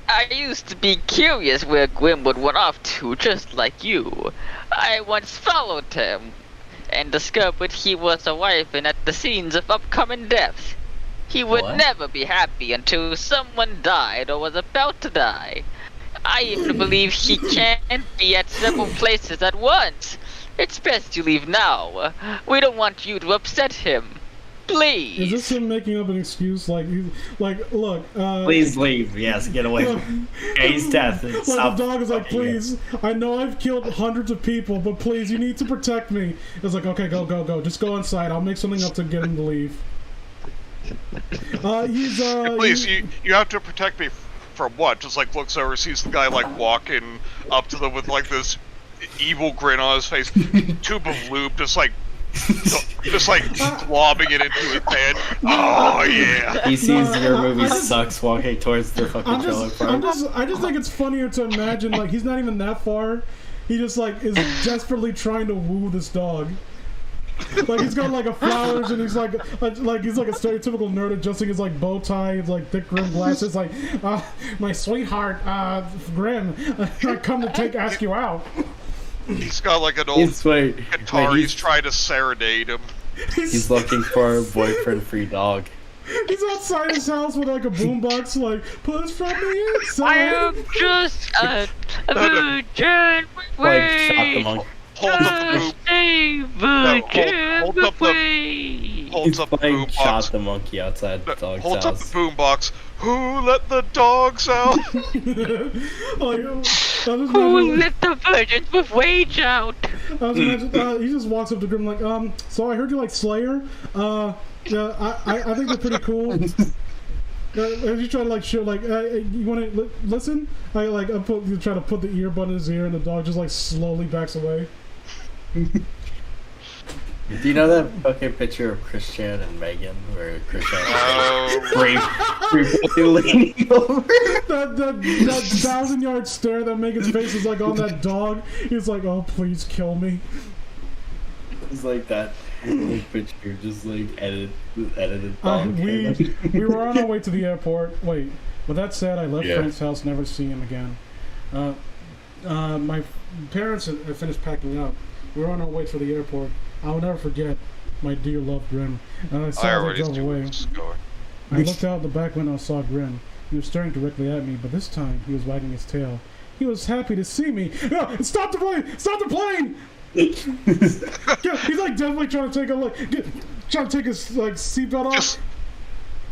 I used to be curious where Grim would run off to, just like you. I once followed him and discovered he was a wife and at the scenes of upcoming deaths. He would What? never be happy until someone died or was about to die. I even believe he can't be at several places at once. It's best you leave now. We don't want you to upset him. Please. Is this him making up an excuse? Look. Please leave. Yes, get away from him. Yeah, he's dead. Like Stop the dog is like, fucking it. please. I know I've killed hundreds of people, but please, you need to protect me. It's like, okay, go. Just go inside. I'll make something up to get him to leave. Please, you have to protect me from what? Just like looks over, sees the guy like walking up to them with like this evil grin on his face, tube of lube, just like globbing it into his hand. Oh yeah. He sees your movie I just- sucks walking towards the fucking trailer park. I just think it's funnier to imagine like he's not even that far. He just like is desperately trying to woo this dog. Like he's got like a flowers and he's like he's like a stereotypical nerd adjusting his like bow tie, his like thick rim glasses. Like, my sweetheart, Grim, I come to ask you out. He's got like an old guitar. He's trying to serenade him. He's looking for a boyfriend-free dog. He's outside his house with like a boombox, like push from the inside. I am just a virgin. Like shot the monkey. Holds up the He's playing shot boombox. the monkey outside the dog's Holds up the house. boombox. Who let the dogs out? Like, Who let the virgins with wage out? He just walks up to Grim like, so I heard you like Slayer. Yeah, I think they're pretty cool. And you try to like show like, you want to listen? You try to put the earbud in his ear, and the dog just like slowly backs away. Do you know that fucking picture of Christian and Megan where Christian briefly leaning over? That 1,000-yard stare that Megan's face is like on that dog. He's like, oh, please kill me. It's like that picture, just like edited dog. We were on our way to the airport. Wait, with that said, I left Frank's house, never to see him again. My parents had finished packing up. We were on our way to the airport. I will never forget my dear love Grim. I saw as I drove away. I looked out the back window and saw Grim. He was staring directly at me, but this time he was wagging his tail. He was happy to see me. No, stop the plane! Stop the plane! Yeah, he's like definitely trying to take his like seatbelt off.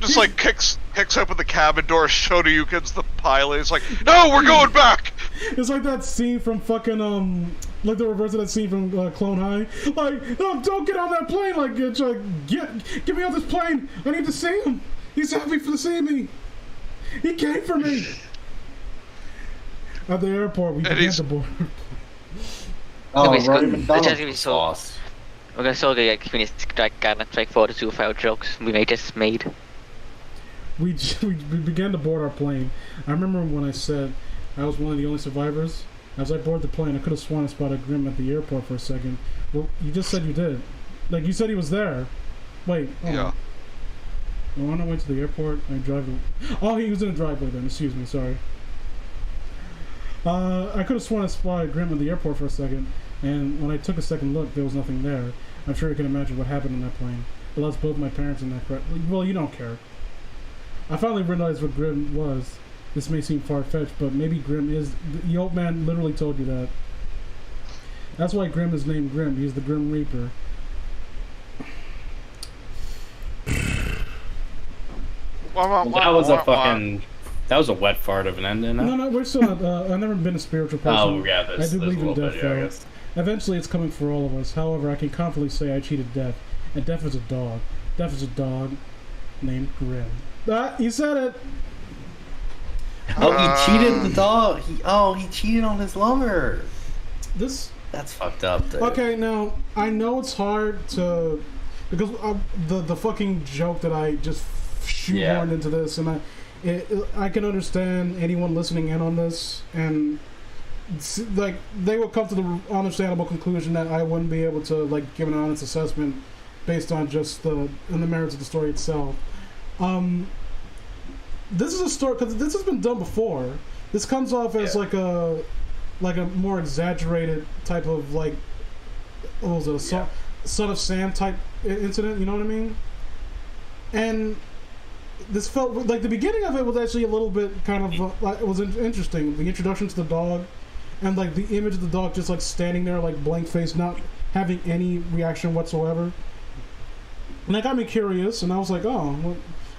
Just like kicks open the cabin door, Shoryuken's the pilot. It's like, no, we're going back. It's like that scene from fucking like the reverse of that scene from Clone High. Like, no, don't get on that plane. Like, get me off this plane. I need to see him. He's happy to see me. He came for me. At the airport, we began to board. Oh, it's Rory gonna McDonald's be was so- lost. We're gonna sort of like finish like 4 to 2 failed jokes we just made. We began to board our plane. I remember when I said I was one of the only survivors. As I boarded the plane, I could have sworn I spotted Grim at the airport for a second. Well, you just said you did. Like, you said he was there. Wait. Oh. Yeah. When I went to the airport, I drive. Oh, he was in the driveway then. Excuse me. Sorry. I could have sworn I spotted Grim at the airport for a second, and when I took a second look, there was nothing there. I'm sure you can imagine what happened on that plane. It lost both my parents in that crash. Well, you don't care. I finally realized what Grim was. This may seem far-fetched, but maybe Grim is... The old man literally told you that. That's why Grim is named Grim. He's the Grim Reaper. That was a fucking... That was a wet fart of an ending. No, we're still not... I've never been a spiritual person. Oh, yeah, I do believe in death, I though. guess. Eventually, it's coming for all of us. However, I can confidently say I cheated Death. And Death is a dog. Death is a dog named Grim. You said it! Oh, he cheated the dog. He cheated on his lover. That's fucked up, dude. Okay, now, I know it's hard to... Because the fucking joke that I just shoehorned into this, and I can understand anyone listening in on this, and like they will come to the understandable conclusion that I wouldn't be able to like give an honest assessment based on just the merits of the story itself. This is a story because this has been done before. This comes off as like a more exaggerated type of like what was it, Son of Sam type incident, you know what I mean? And this felt like the beginning of it was actually a little bit kind of it was interesting. The introduction to the dog, and like the image of the dog just like standing there like blank face, not having any reaction whatsoever. And that got me curious, and I was like, oh,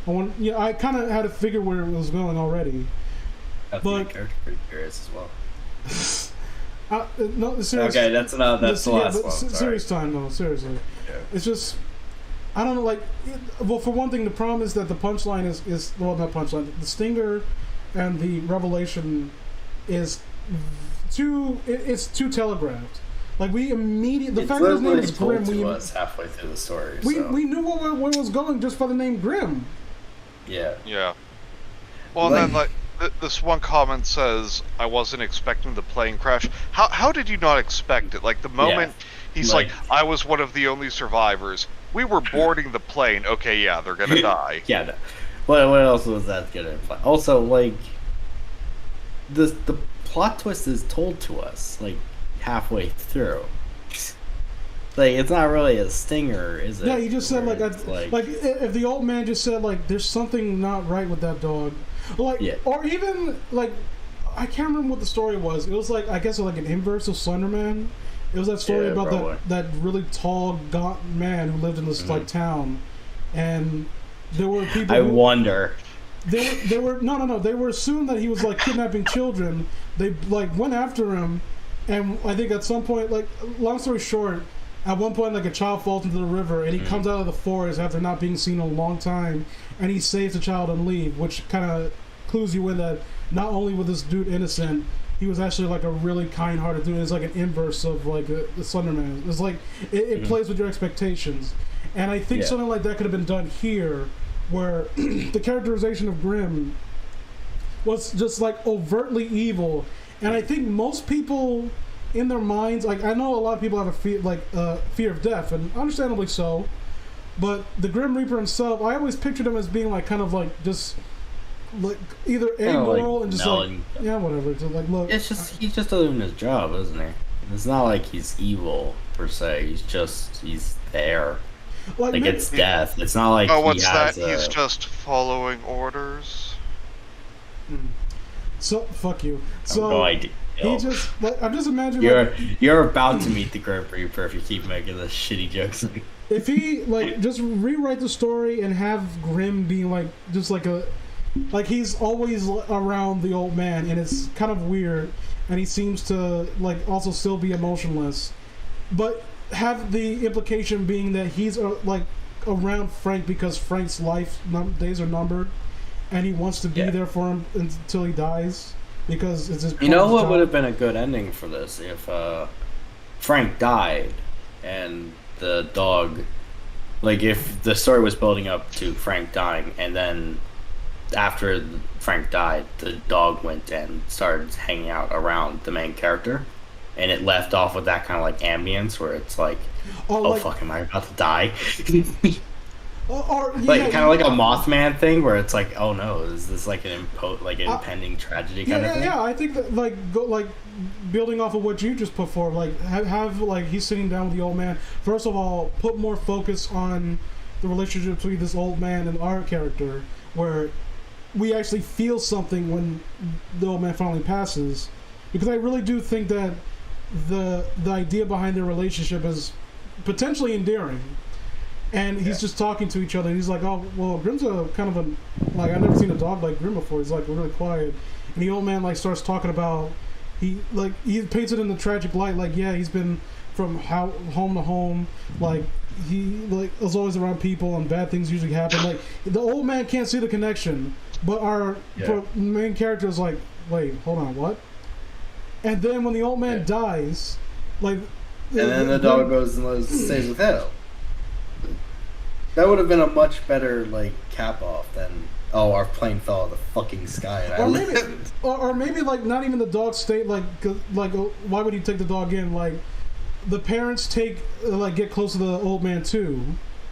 I kind of had to figure where it was going already. That's my character pretty curious as well. No, seriously. Okay, that's the last one. Serious time, though. Seriously, it's just I don't know. Like, well, for one thing, the problem is that the punchline is well, not punchline. The stinger and the revelation is too. It's too telegraphed. Like we immediately the fact that his name is Grim. We us halfway through the story. We knew where it was going just by the name Grim. Yeah. Yeah. Well, then like. This one comment says, I wasn't expecting the plane crash. How did you not expect it? Like, the moment he's like, I was one of the only survivors. We were boarding the plane. Okay, yeah, they're gonna die. Yeah, no. What else was that gonna imply? Also, like, the plot twist is told to us, like, halfway through. Like, it's not really a stinger, is it? Yeah, you just said, like if the old man just said, like, there's something not right with that dog. Like, or even, like, I can't remember what the story was. It was, like, I guess, like, an inverse of Slender Man. It was that story about that really tall, gaunt man who lived in this, like, town. And there were people I wonder. They were, no. They were assuming that he was, like, kidnapping children. They, like, went after him. And I think at some point, like, long story short, at one point, like, a child falls into the river, and he comes out of the forest after not being seen in a long time, and he saves the child and leaves, which kind of clues you in that not only was this dude innocent, he was actually, like, a really kind-hearted dude. It's like an inverse of, like, the Slenderman. It's like, it plays with your expectations. And I think something like that could have been done here, where the characterization of Grimm was just, like, overtly evil. And I think most people in their minds, like, I know a lot of people have a fear, like, fear of death, and understandably so, but the Grim Reaper himself, I always pictured him as being, like, kind of, like, just, like, either amoral like and just, melon. like, yeah, whatever. So, like, look, It's just he's just doing his job, isn't he? It's not like he's evil per se. He's there. Like maybe, it's death. It's not like Oh, what's he has that? He's just following orders. so fuck you. I have So no idea. he just, like, I'm just imagining, You're about to meet the Grim Reaper if you keep making the shitty jokes. if he, like, just rewrite the story and have Grimm being, like, just like a, like, he's always around the old man, and it's kind of weird, and he seems to, like, also still be emotionless, but have the implication being that he's, like, around Frank because Frank's days are numbered, and he wants to be there for him until he dies, because it's his. You know what would have been a good ending for this if Frank died and the dog, like, if the story was building up to Frank dying, and then after Frank died, the dog went and started hanging out around the main character, and it left off with that kind of like ambience where it's like, oh like, fuck, am I about to die? Like kind of like a Mothman thing where it's like, oh no, is this like an impending tragedy kind of thing? Yeah, I think that, like, building off of what you just put forward, like, have like, he's sitting down with the old man. First of all, put more focus on the relationship between this old man and our character, where we actually feel something when the old man finally passes, because I really do think that the idea behind their relationship is potentially endearing. And he's just talking to each other, and he's like, oh, well, Grimm's a kind of a, like, I've never seen a dog like Grimm before. He's, like, really quiet. And the old man, like, starts talking about, he paints it in the tragic light, like, yeah, he's been from home to home, like, he, like, is always around people, and bad things usually happen. Like, the old man can't see the connection, but our main character is like, wait, hold on, what? And then when the old man dies, like... And then the dog goes and stays with him. That would have been a much better, like, cap off than, oh, our plane fell out of the fucking sky and I lived. Or maybe, like, not even the dog stay, like, why would he take the dog in? Like, the parents get close to the old man too,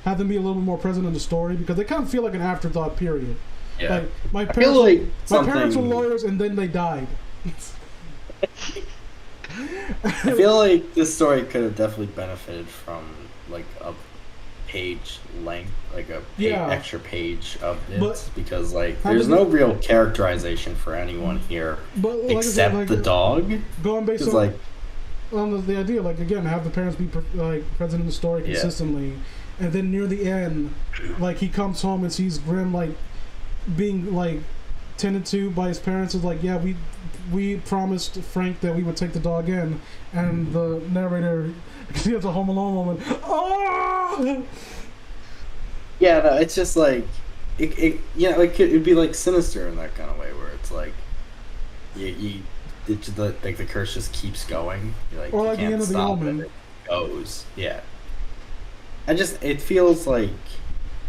have them be a little bit more present in the story, because they kind of feel like an afterthought, period. Yeah. Like, my parents were lawyers and then they died. I feel like this story could have definitely benefited from, like, a page length, like a extra page of it, because, like, there's no real characterization for anyone here except like, the dog. Going based on the idea, like, again, have the parents be present in the story consistently, and then near the end, like, he comes home and sees Grimm, like, being, like, tended to by his parents. Is like, yeah, we promised Frank that we would take the dog in, and the narrator, he has a Home Alone moment. Oh! Yeah, no, it's just like it'd be like Sinister in that kind of way, where it's like the curse just keeps going. Like, or you like can't the end of the stop Omen. it goes. Yeah. It feels like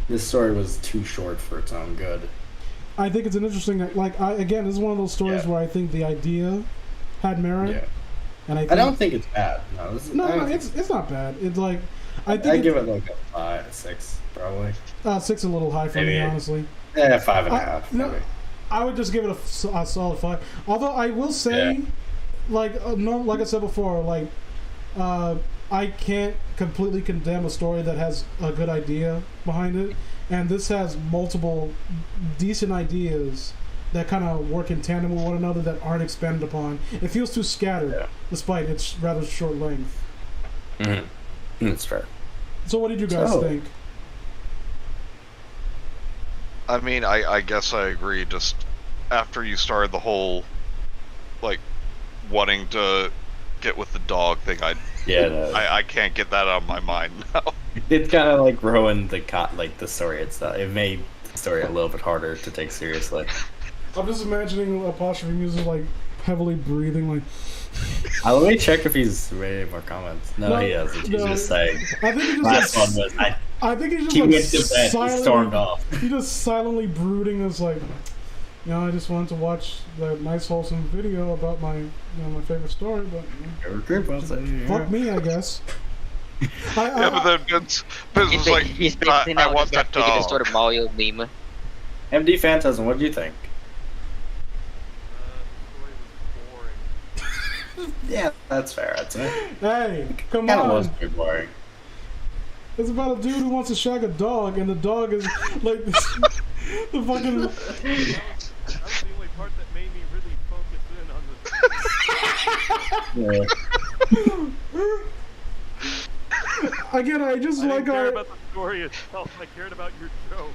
this story was too short for its own good. I think it's an interesting, like, again, this is one of those stories where I think the idea had merit. Yeah. And I don't think it's bad. No, it's not bad. It's like, I give it like a 6, probably. 6 a little high for me, honestly. Yeah, 5.5. No, I would just give it a solid 5. Although I will say, like I said before, like, I can't completely condemn a story that has a good idea behind it, and this has multiple decent ideas that kind of work in tandem with one another that aren't expanded upon. It feels too scattered, despite its rather short length. Mm-hmm. That's fair. So what did you guys think? I mean, I guess I agree. Just after you started the whole, like, wanting to get with the dog thing. Yeah, I can't get that out of my mind now. it kind of like ruined the story itself. It made the story a little bit harder to take seriously. I'm just imagining apostrophe music like heavily breathing, like. Let me check if he's made any more comments. No, he hasn't. He's just saying. I think he's Last just one was I think he's just he like went to bed. He stormed off. He's just silently brooding. As like, I just wanted to watch that nice wholesome video about my, my favorite story, but fuck me, I guess. But then Vince was like, I want that dog. Just sort of Mario meme. MD Phantasm, what do you think? Yeah, that's fair, I'd say. Hey, come Kinda on. was pretty boring. It's about a dude who wants to shag a dog, and the dog is like the fucking. That's the only part that made me really focus in on the. Again, I just I like didn't care about the story itself. I cared about your jokes.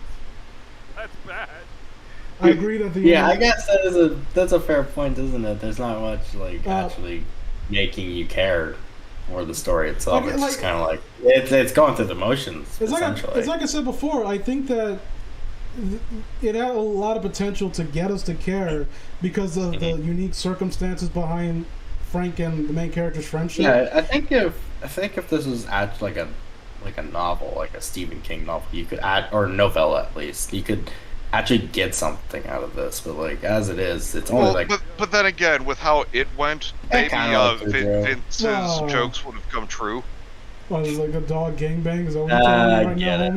That's bad. I agree that the Yeah, I guess that's a fair point, isn't it? There's not much like actually making you care for the story itself. It's just kind of like it's going through the motions. It's essentially. like I said before. I think that it had a lot of potential to get us to care because of the unique circumstances behind Frank and the main character's friendship. Yeah, I think if this was actually like a novel, like a Stephen King novel, you could add, or novella at least, you could actually get something out of this. But like as it is, it's only but then again, with how it went, maybe Vince's jokes would have come true. Well, it's like a dog gangbang. Is that what you're telling me right now,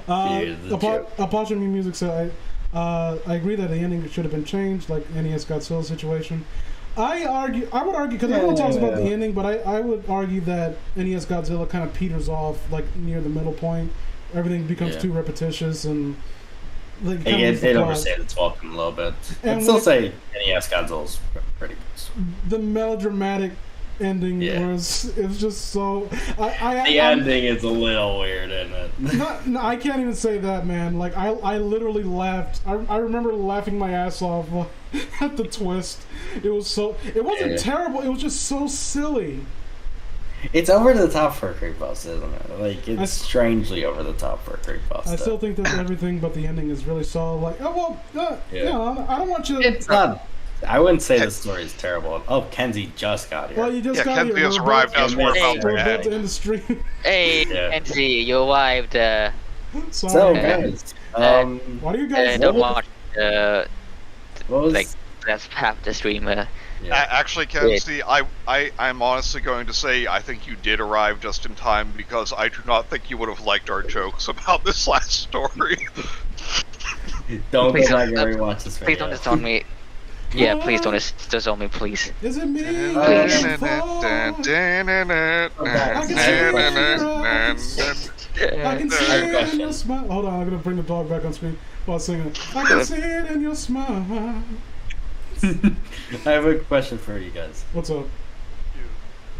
homie? Apostrophe music said, I agree that the ending should have been changed, like NES Godzilla situation. I would argue, because everyone talks about the ending, but I would argue that NES Godzilla kind of peters off, like, near the middle point. Everything becomes too repetitious, and... like, it overstayed its welcome a little bit. I'd still say NES Godzilla's pretty good. The melodramatic ending was just so... the ending is a little weird, isn't it? No, I can't even say that, man. Like, I literally laughed. I remember laughing my ass off at the twist. It was so... It wasn't terrible, it was just so silly. It's over the top for a creepypasta, isn't it? Like, it's strangely over the top for a creepypasta. I still think that everything but the ending is really solid. Like, I don't want you to... It's not... I wouldn't say the story is terrible. Oh, Kenzie just got here. Well, you just got here. Kenzie has arrived as we're about to end the stream. Hey, Kenzie, you arrived. So, guys, why do you guys... don't watch, what was... like, that's half the stream, Actually, Kenzie, I'm honestly going to say I think you did arrive just in time, because I do not think you would have liked our jokes about this last story. Don't go back and rewatch this video. Please don't disown me. Yeah, please don't disown me, please. Is it me? Please. I can see it in your smile. Hold on, I'm gonna bring the dog back on screen while singing. I can see it in your smile. I have a question for you guys. What's up?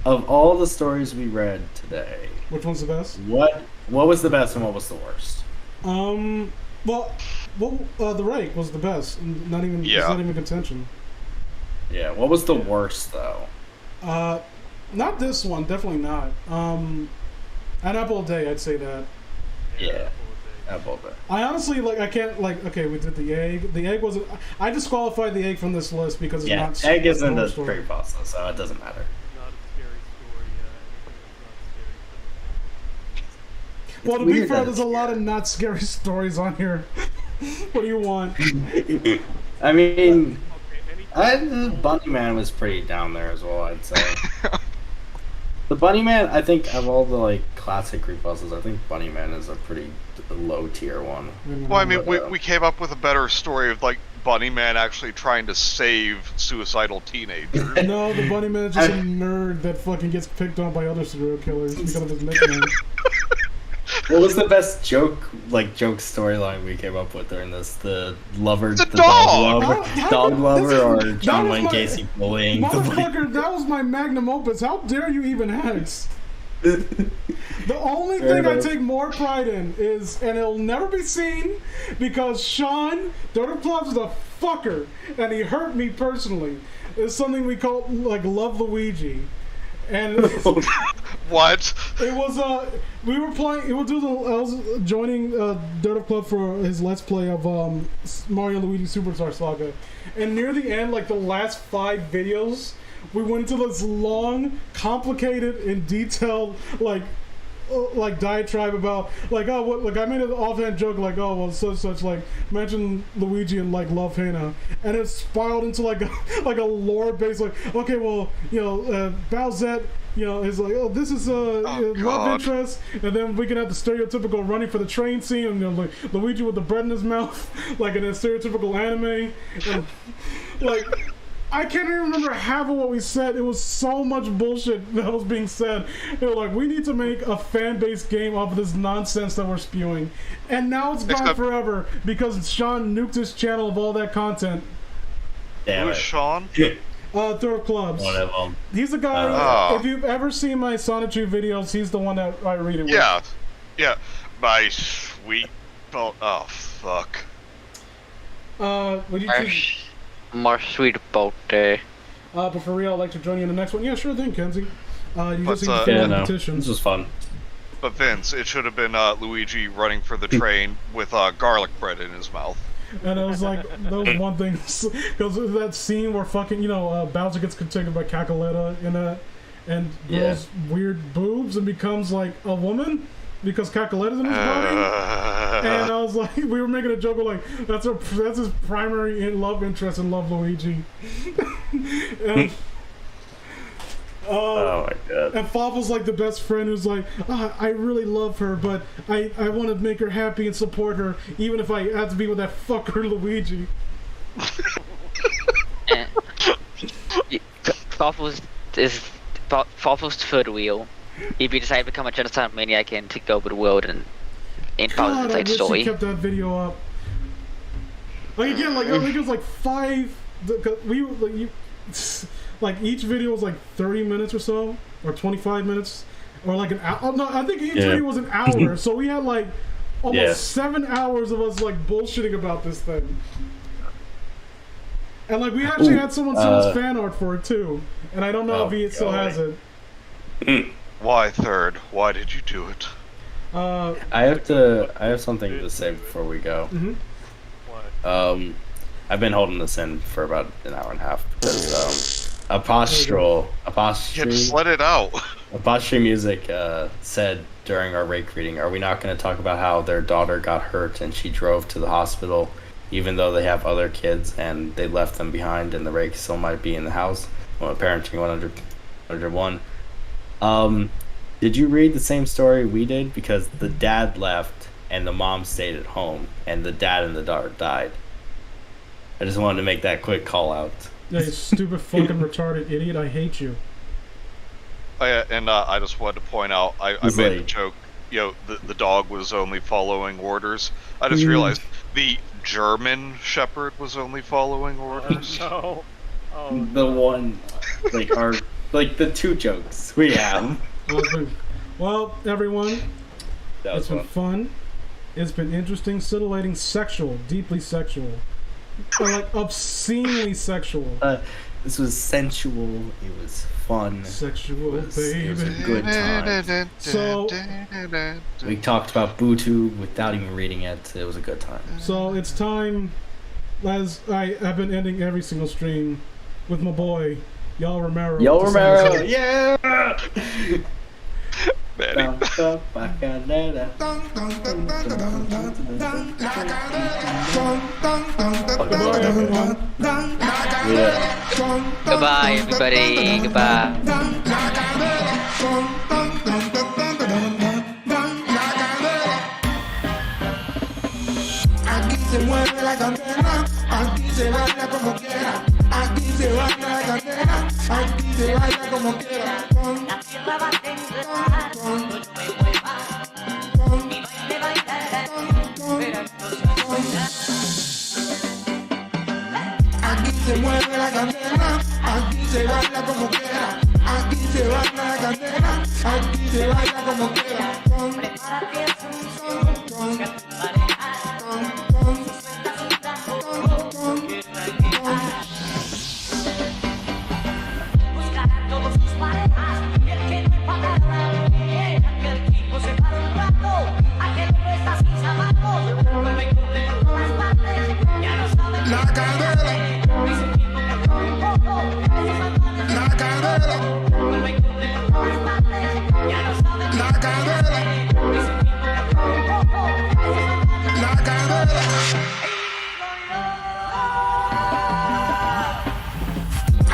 Of all the stories we read today, which one's the best? What was the best and what was the worst? The Rake was the best. It's not even contention. Yeah, what was the worst though? Not this one, definitely not. An Apple a Day, I'd say that. Yeah. Apple a Day. I honestly I can't okay, we did the egg. The egg wasn't. I disqualified the egg from this list because it's not. Egg isn't a creepypasta, so it doesn't matter. Not a scary story. Well, to be fair, there's a lot of not scary stories on here. What do you want? I mean, Bunny Man was pretty down there as well, I'd say. The Bunny Man, I think, of all the classic creepypastas, I think Bunny Man is a pretty low tier one. Well, I mean, we came up with a better story of Bunny Man actually trying to save suicidal teenagers. No, the Bunny Man is just a nerd that fucking gets picked on by other serial killers because of his nickname. What was the best joke storyline we came up with during this? The lover, the dog lover, or John Wayne Casey bullying? Motherfucker, that was my magnum opus. How dare you even ask? The only thing I take more pride in is, and it'll never be seen, because Sean Dirty Plugs is a fucker, and he hurt me personally. is something we call like Love Luigi, and What? it was we were playing. It was I was joining Dirt Up Club for his Let's Play of Mario and Luigi Superstar Saga, and near the end, like the last 5 videos, we went into this long, complicated, and detailed like diatribe about like oh what like I made an offhand joke like oh well such like mention Luigi and like love Hannah, and it spiraled into like a lore based like okay well Bowsette is like oh this is love interest, and then we can have the stereotypical running for the train scene and like Luigi with the bread in his mouth like in a stereotypical anime, and like I can't even remember half of what we said. It was so much bullshit that was being said. They were like, we need to make a fan-based game off of this nonsense that we're spewing. And now it's gone forever because Sean nuked his channel of all that content. Damn it. Who's Sean? Third Clubs. One of them. He's the guy, if you've ever seen my Sonic 2 videos, he's the one that I read it with. Yeah. My sweet... Oh, fuck. What do you think? More sweet about but for real, I'd like to join you in the next one. Yeah, sure thing, Kenzie. You just need to fill out the petition. This was fun. But Vince, it should have been Luigi running for the train with garlic bread in his mouth. And it was like those one thing because that scene where fucking Bowser gets protected by Cacaletta in that, and grows weird boobs and becomes like a woman because Cacaletta's in his body. And I was like, we were making a joke of like that's his primary love interest in Love Luigi. And, oh my god. And Fawful's like the best friend who's like, I really love her, but I want to make her happy and support her, even if I have to be with that fucker Luigi. Fawful's third wheel. If you decide to become a genocide maniac and take over the world and follow the inside story. I kept that video up. Like again, like I think it was like 5. Like each video was like 30 minutes or so, or 25 minutes, or like an hour. Oh, no, I think each video was an hour. So we had like almost 7 hours of us like bullshitting about this thing. And like we actually had someone send us fan art for it too, and I don't know if he still has it. Why Third? Why did you do it? I have something to say before we go. What? I've been holding this in for about an hour and a half because Apostrophe Just let it out. Apostrophe Music said during our rake reading, are we not going to talk about how their daughter got hurt and she drove to the hospital even though they have other kids and they left them behind and the rake still might be in the house? Well, parenting 101. Did you read the same story we did? Because the dad left and the mom stayed at home and the dad and the daughter died. I just wanted to make that quick call out. Yeah, you stupid fucking retarded idiot, I hate you. Oh, yeah, and I just wanted to point out, I made a joke, the dog was only following orders. I just realized the German Shepherd was only following orders. No. The one, like the 2 jokes we have. Well, everyone, It's been fun. It's been interesting, scintillating, sexual, deeply sexual, or like obscenely sexual. This was sensual. It was fun. Sexual, baby. It was a good time. So we talked about BooTube without even reading it. It was a good time. So it's time, as I have been ending every single stream with my boy, Y'all Romero. Yeah! Betty. Goodbye, everyone. Goodbye, everybody. Goodbye. Aquí se mueve la candela, aquí se baila como quiera, aquí se baila la candela, aquí se baila como quiera. La tierra va a temblar, cuando yo me mueva, mi baile bailará, esperando sin bailar. Aquí se mueve la candela, aquí se baila como quiera, aquí se baila la candela, aquí se baila como quiera. Prepárate, es un son, que tu pareja, suelta su tambor, que la guitarra. La cadera. La cadera. La cadera. La cadera.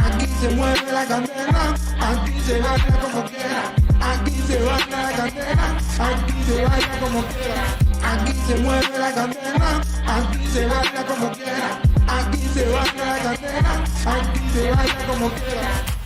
Aquí se mueve la candela, aquí se baila como quiera. Aquí se baila la candela, aquí se baila como quiera. Aquí se mueve la candela, aquí se baila como quiera. Aquí se baila la candela, aquí se baila como quiera.